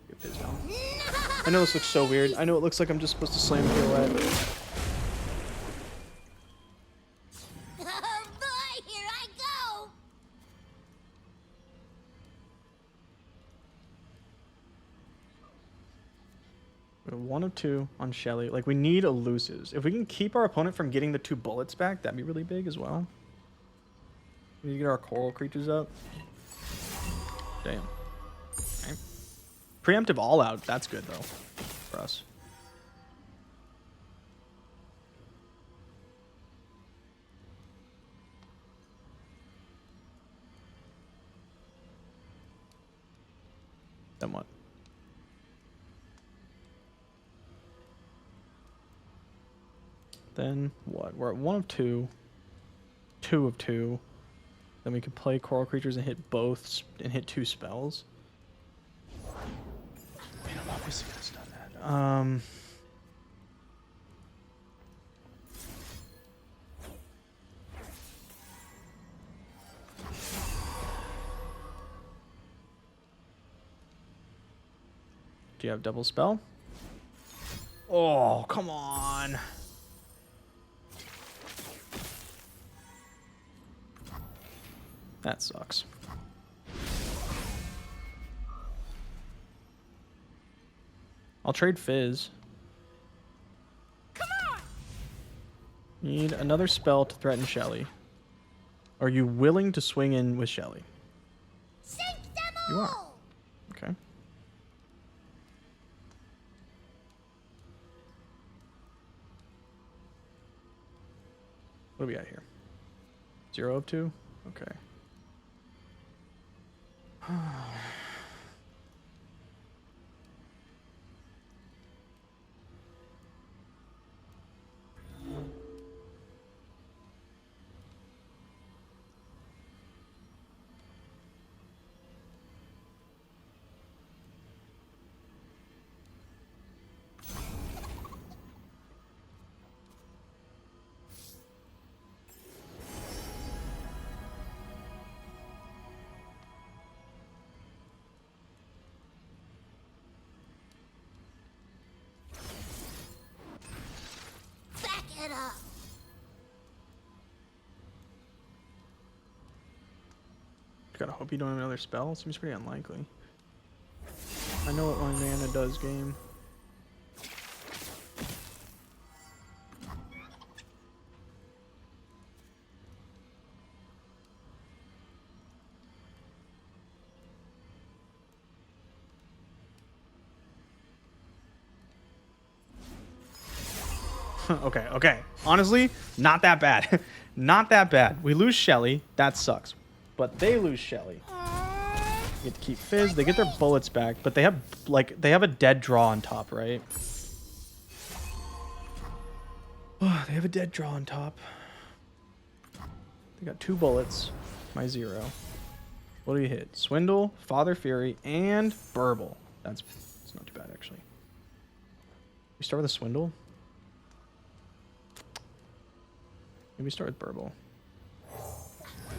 Get Fizz down. I know this looks so weird. I know it looks like I'm just supposed to slam pirouette. Oh boy, here I go! We're 1 of 2 on Shelly. Like, we need elusives. If we can keep our opponent from getting the 2 bullets back, that'd be really big as well. We need to get our coral creatures up. Damn. Right. Preemptive all out. That's good though for us. Then what? Then what? We're at 1 of 2. 2 of 2. Then we could play Coral Creatures and hit both and hit 2 spells. I mean, I'm obviously gonna stun that. Do you have double spell? Oh, come on. That sucks. I'll trade Fizz. Come on! Need another spell to threaten Shelly. Are you willing to swing in with Shelly? Sink them all! You are. Okay. What do we got here? 0 of 2? Okay. Back it up! Gotta hope you don't have another spell. Seems pretty unlikely. I know what my mana does, game. Okay. Honestly, not that bad. Not that bad. We lose Shelly. That sucks. But they lose Shelly. You get to keep Fizz. They get their bullets back, but they have a dead draw on top, right? Oh, they have a dead draw on top. They got 2 bullets. My 0. What do you hit? Swindle, Father Fury, and Burble. That's not too bad actually. We start with a Swindle. Maybe start with Burble.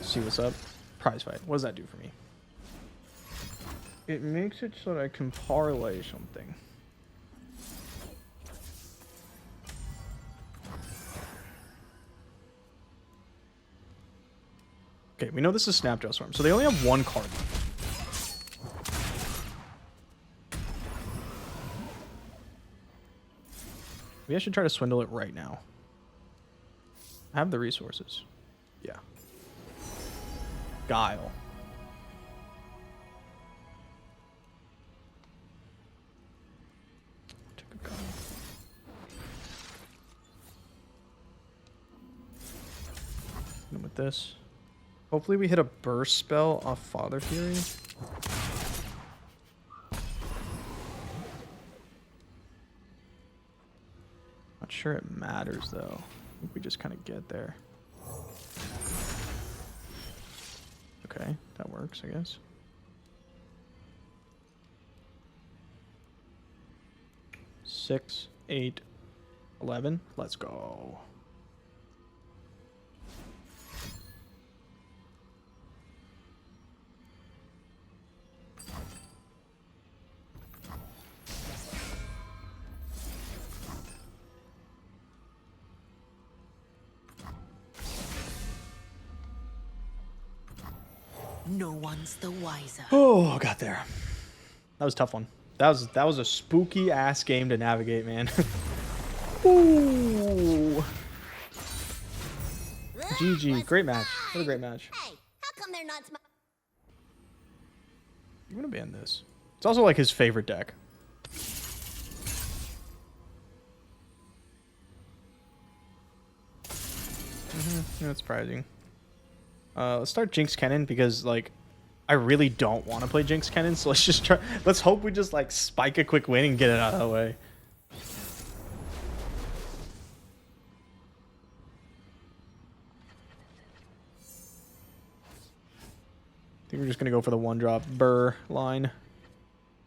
See what's up. Prize fight. What does that do for me? It makes it so that I can parlay something. Okay, we know this is Snapjaw Swarm, so they only have 1 card left. Maybe I should try to swindle it right now. I have the resources. Yeah. Guile. Take a guile. And with this. Hopefully we hit a burst spell off Father Fury. Not sure it matters though. I think we just kind of get there. Okay, that works, I guess. Six, 8, 11. Let's go. No one's the wiser. Oh, got there. That was a tough one. That was a spooky ass game to navigate, man. Ooh. GG. Great match. What a great match. Hey, how come they're not I'm gonna ban this. It's also like his favorite deck. That's surprising. Let's start Jinx Kennen because like I really don't want to play Jinx Kennen, so let's just try. Let's hope we just like spike a quick win and get it out of the way. I think we're just gonna go for the 1-drop Burr line.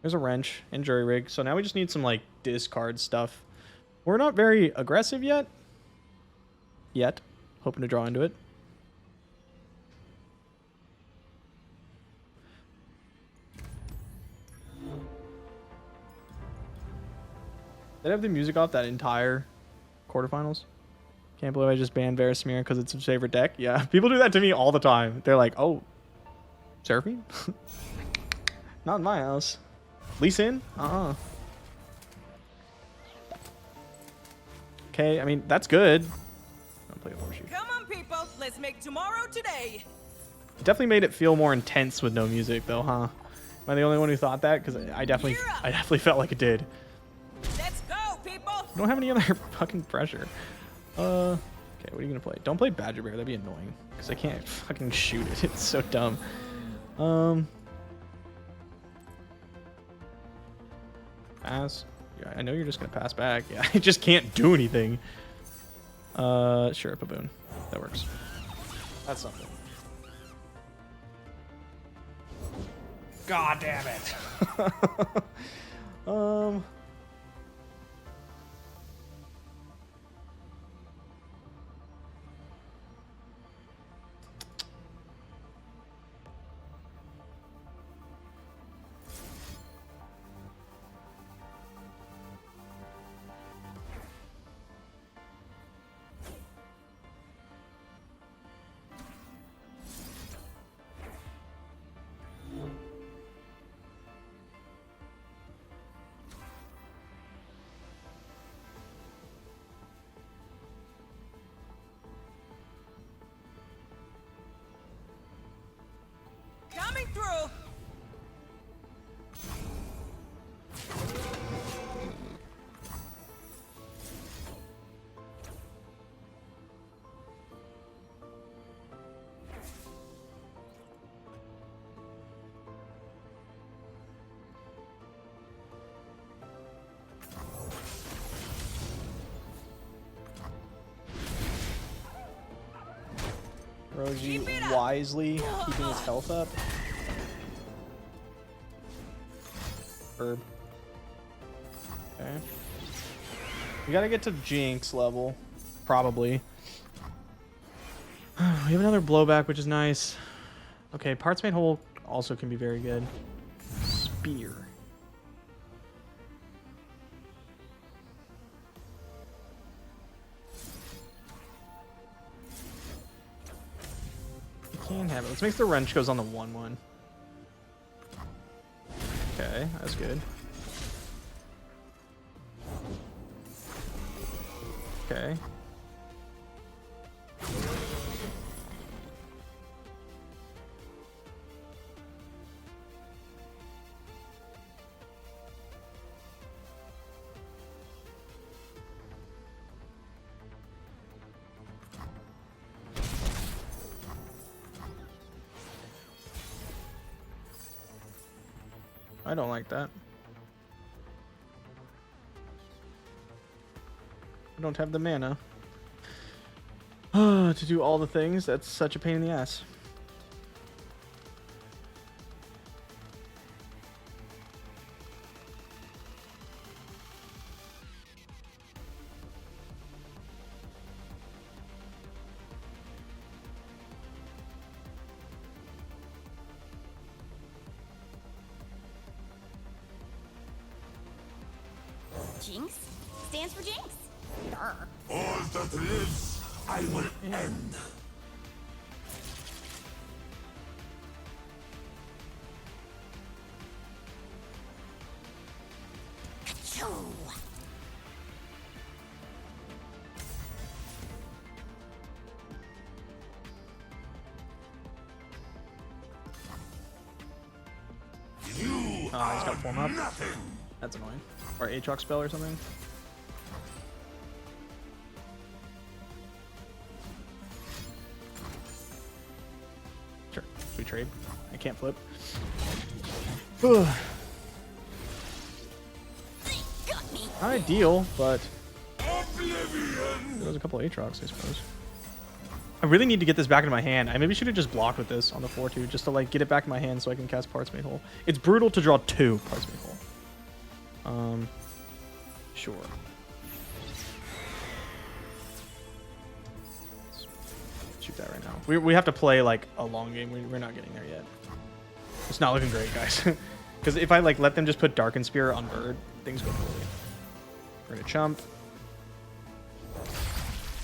There's a wrench and jury rig, so now we just need some like discard stuff. We're not very aggressive yet. Hoping to draw into it. Did I have the music off that entire quarterfinals? Can't believe I just banned Vayne Aatrox because it's his favorite deck. Yeah, people do that to me all the time. They're like, oh, Seraphine? Not in my house. Lee Sin? Okay, I mean, that's good. I'll play a horseshoe. Come on, people. Let's make tomorrow today. Definitely made it feel more intense with no music, though, huh? Am I the only one who thought that? Because I definitely felt like it did. Let's go, people. I don't have any other fucking pressure. Okay, what are you gonna play? Don't play Badger Bear. That'd be annoying because I can't fucking shoot it. It's so dumb. Pass. Yeah, I know you're just gonna pass back. Yeah, I just can't do anything. Sure, Baboon. That works. That's something. God damn it. Coming through. Roji wisely keeping his health up. Herb. Okay. We gotta get to Jinx level. Probably. We have another blowback, which is nice. Okay, Parts Made Whole also can be very good. Spear. Can't have it. Let's make the wrench goes on the 1/1. Okay, that's good. Okay. I don't like that. I don't have the mana to do all the things. That's such a pain in the ass. Jinx stands for Jinx. Durr. All that lives, I will end. Achoo. Oh, he's got form up. That's annoying. Or Aatrox spell or something. Sure. Should we trade? I can't flip. Not ideal, but there was a couple Aatrox, I suppose. I really need to get this back into my hand. I maybe should have just blocked with this on the 4-2 just to like get it back in my hand so I can cast Parts Made Whole. It's brutal to draw 2 Parts Made Whole. Sure. Let's shoot that right now. We have to play like a long game. We're not getting there yet. It's not looking great, guys. Because if I like let them just put Darken Spear on Bird, things go poorly. We're gonna chump.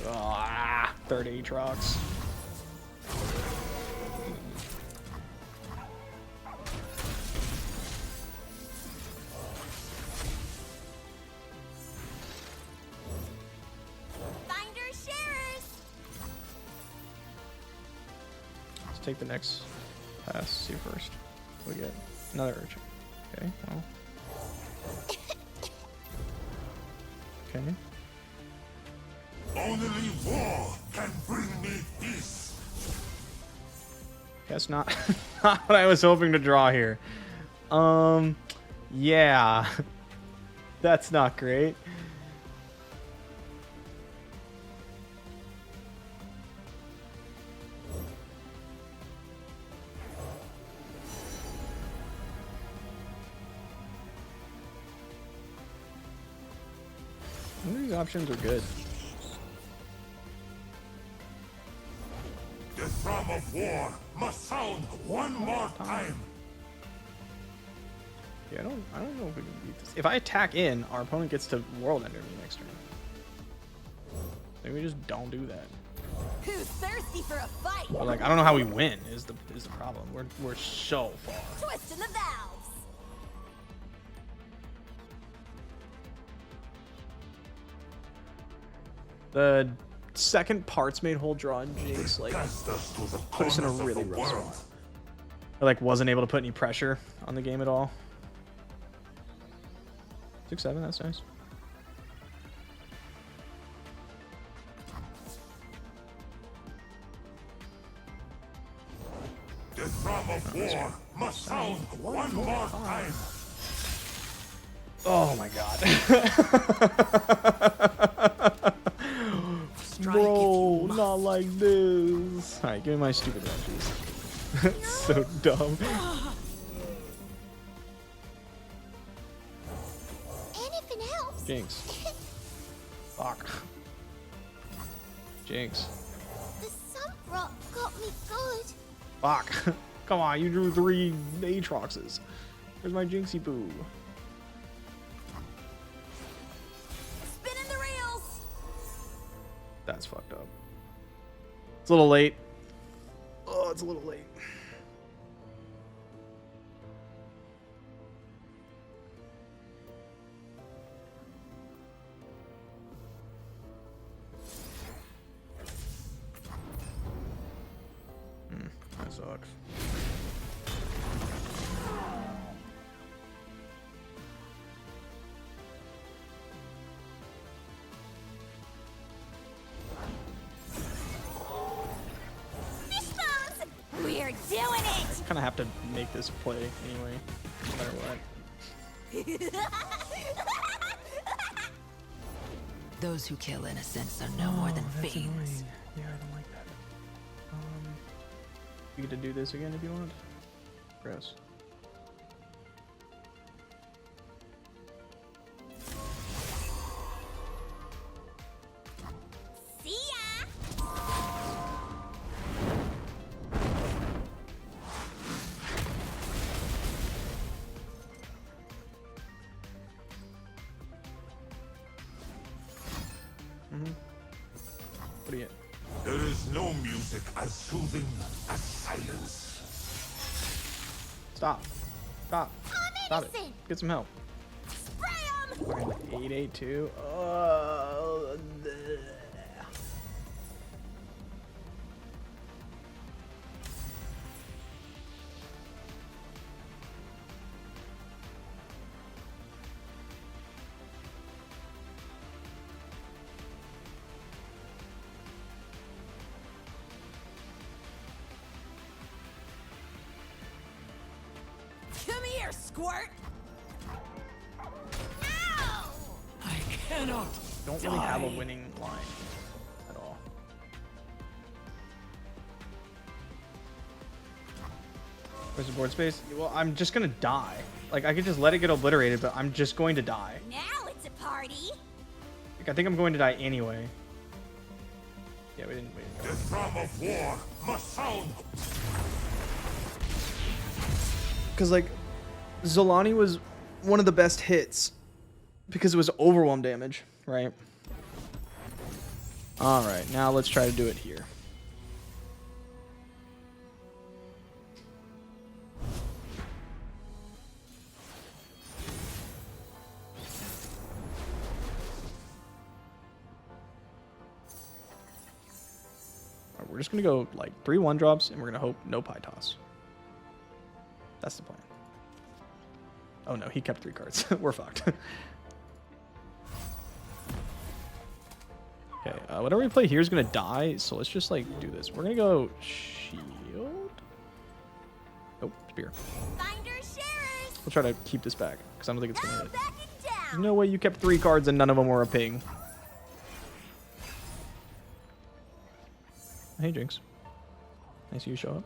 Ah, third Aatrox. Finder sharers. Let's take the next pass. See first. What do we get? Another urchin. Okay, well. Okay. Only war can bring me peace. Guess not. Not what I was hoping to draw here. Yeah. That's not great. None of these options are good. The drum of war must sound one more time. Yeah, I don't know if we can beat this. If I attack in, our opponent gets to World Ender me next turn. Maybe we just don't do that. Who's thirsty for a fight? But like, I don't know how we win. Is the problem? We're so far. Twisting the valves. The second Parts Made Whole draw in Jinx like put us in a really rough spot. I like wasn't able to put any pressure on the game at all. 6-7, that's nice. The drum of war must sound one more time. Oh my god. Bro, not like this. Alright, give me my stupid wrenches. That's so dumb. Anything else? Jinx. Fuck. Jinx. The sun rock got me good. Fuck. Come on, you drew 3 Aatroxes. Where's my Jinxie boo? Spinning the reels. That's fucked up. It's a little late. Oh, it's a little late. That sucks. We're doing it! Kind of have to make this play anyway, no matter what. Those who kill innocents are no more than that's fiends. annoying. Yeah, I don't like that. You get to do this again if you want. Gross. See ya! What do you get? There is no music as soothing as silence. Stop. Stop. Stop it. innocent. Get some help. Spray 'em! 882. squirt. I cannot. Don't really have a winning line at all. Where's the board space? Well, I'm just gonna die. Like, I could just let it get obliterated, but I'm just going to die. Now it's a party. Like, I think I'm going to die anyway. Yeah, we didn't wait. The drum of war must sound. Because, like, Zolani was one of the best hits because it was overwhelm damage, right? All right, now let's try to do it here. All right, we're just going to go, like, 3 1-drops, and we're going to hope no Pie Toss. That's the plan. Oh no, he kept 3 cards. We're fucked. Okay, whatever we play here is gonna die, so let's just like do this. We're gonna go shield. Oh, spear. We'll try to keep this back because I don't think it's gonna hit. There's no way you kept 3 cards and none of them were a ping. Hey Jinx, nice you show up.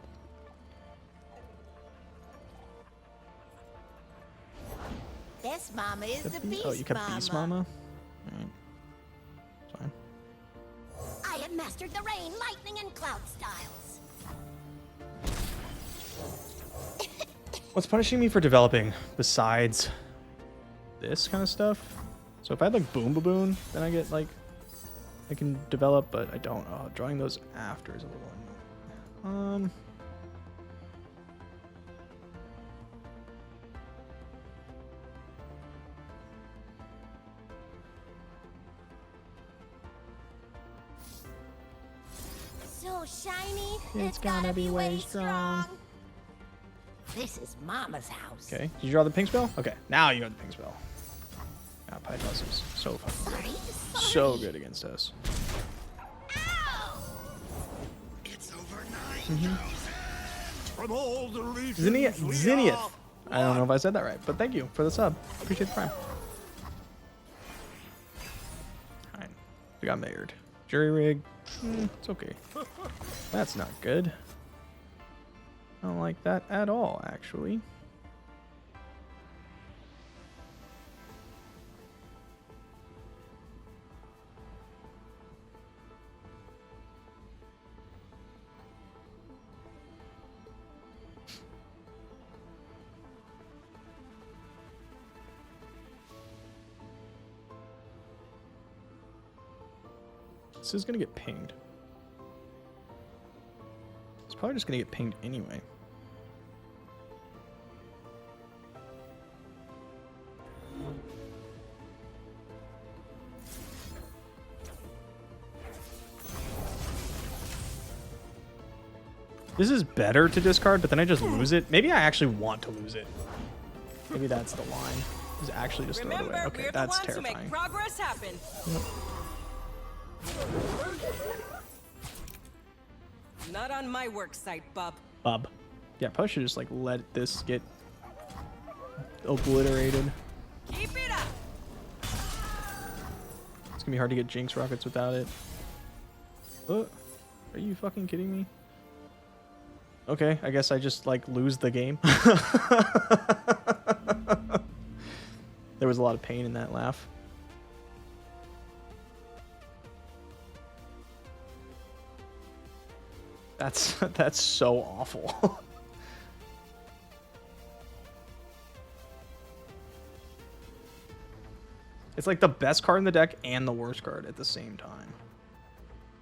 This mama is the beast. Oh, you kept Beast Mama? Alright. Fine. I have mastered the rain, lightning, and cloud styles. What's punishing me for developing besides this kind of stuff? So if I had like Boom Baboon, then I get like, I can develop, but I don't. Oh, drawing those after is a little annoying. So shiny, It's gotta be way strong. This is Mama's house. Okay, did you draw the pink spell? Okay, now you got the pink spell. Ah, Pythos is so fucking good. So good against us. It's over 9,000 from all the regions. Zenith. I don't know if I said that right, but thank you for the sub. Appreciate the prime. Alright, we got mayored. Jury rig. It's okay. That's not good. I don't like that at all, actually. This is gonna get pinged. It's probably just gonna get pinged anyway. This is better to discard, but then I just lose it. Maybe I actually want to lose it. Maybe that's the line. Is actually just throw it away. Okay, that's terrifying. Make progress happen. Yep. Not on my work site, bub. Bub. Yeah, probably should just like let this get obliterated. Keep it up. It's gonna be hard to get Jinx rockets without it. Are you fucking kidding me? Okay, I guess I just like lose the game. There was a lot of pain in that laugh. That's so awful. It's like the best card in the deck and the worst card at the same time.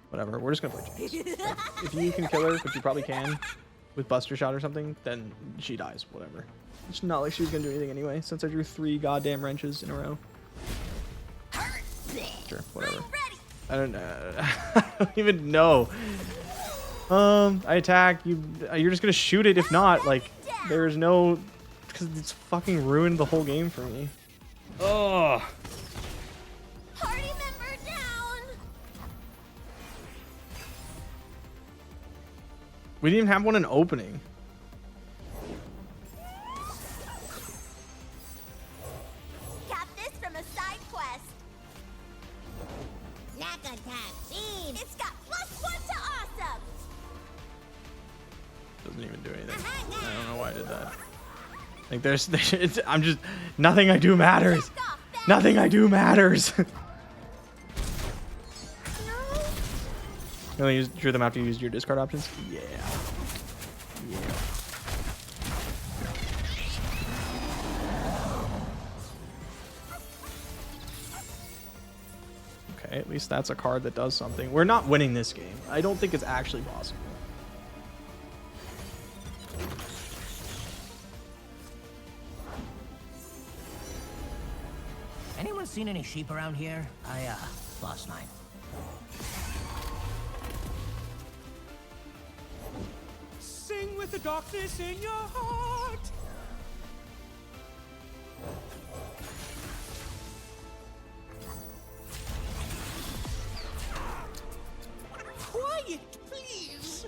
Whatever, we're just gonna play Jinx. If you can kill her, which you probably can, with Buster Shot or something, then she dies, whatever. It's not like she was gonna do anything anyway, since I drew 3 goddamn wrenches in a row. Sure, whatever. I don't know. I don't even know. I attack, you're just gonna shoot it if not, like, there's no, because it's fucking ruined the whole game for me. Ugh. Party member down. We didn't even have one in opening. attack beam. It's got +1 to awesome. Doesn't even do anything. I don't know why I did that. Like I'm just, nothing I do matters. Nothing I do matters. You only drew them after you used your discard options? Yeah. Yeah. Okay, at least that's a card that does something. We're not winning this game. I don't think it's actually possible. Anyone seen any sheep around here? I, lost mine. Sing with the darkness in your heart. Quiet, please.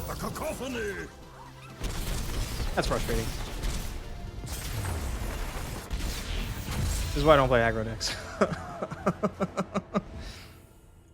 The cacophony! That's frustrating. This is why I don't play aggro decks.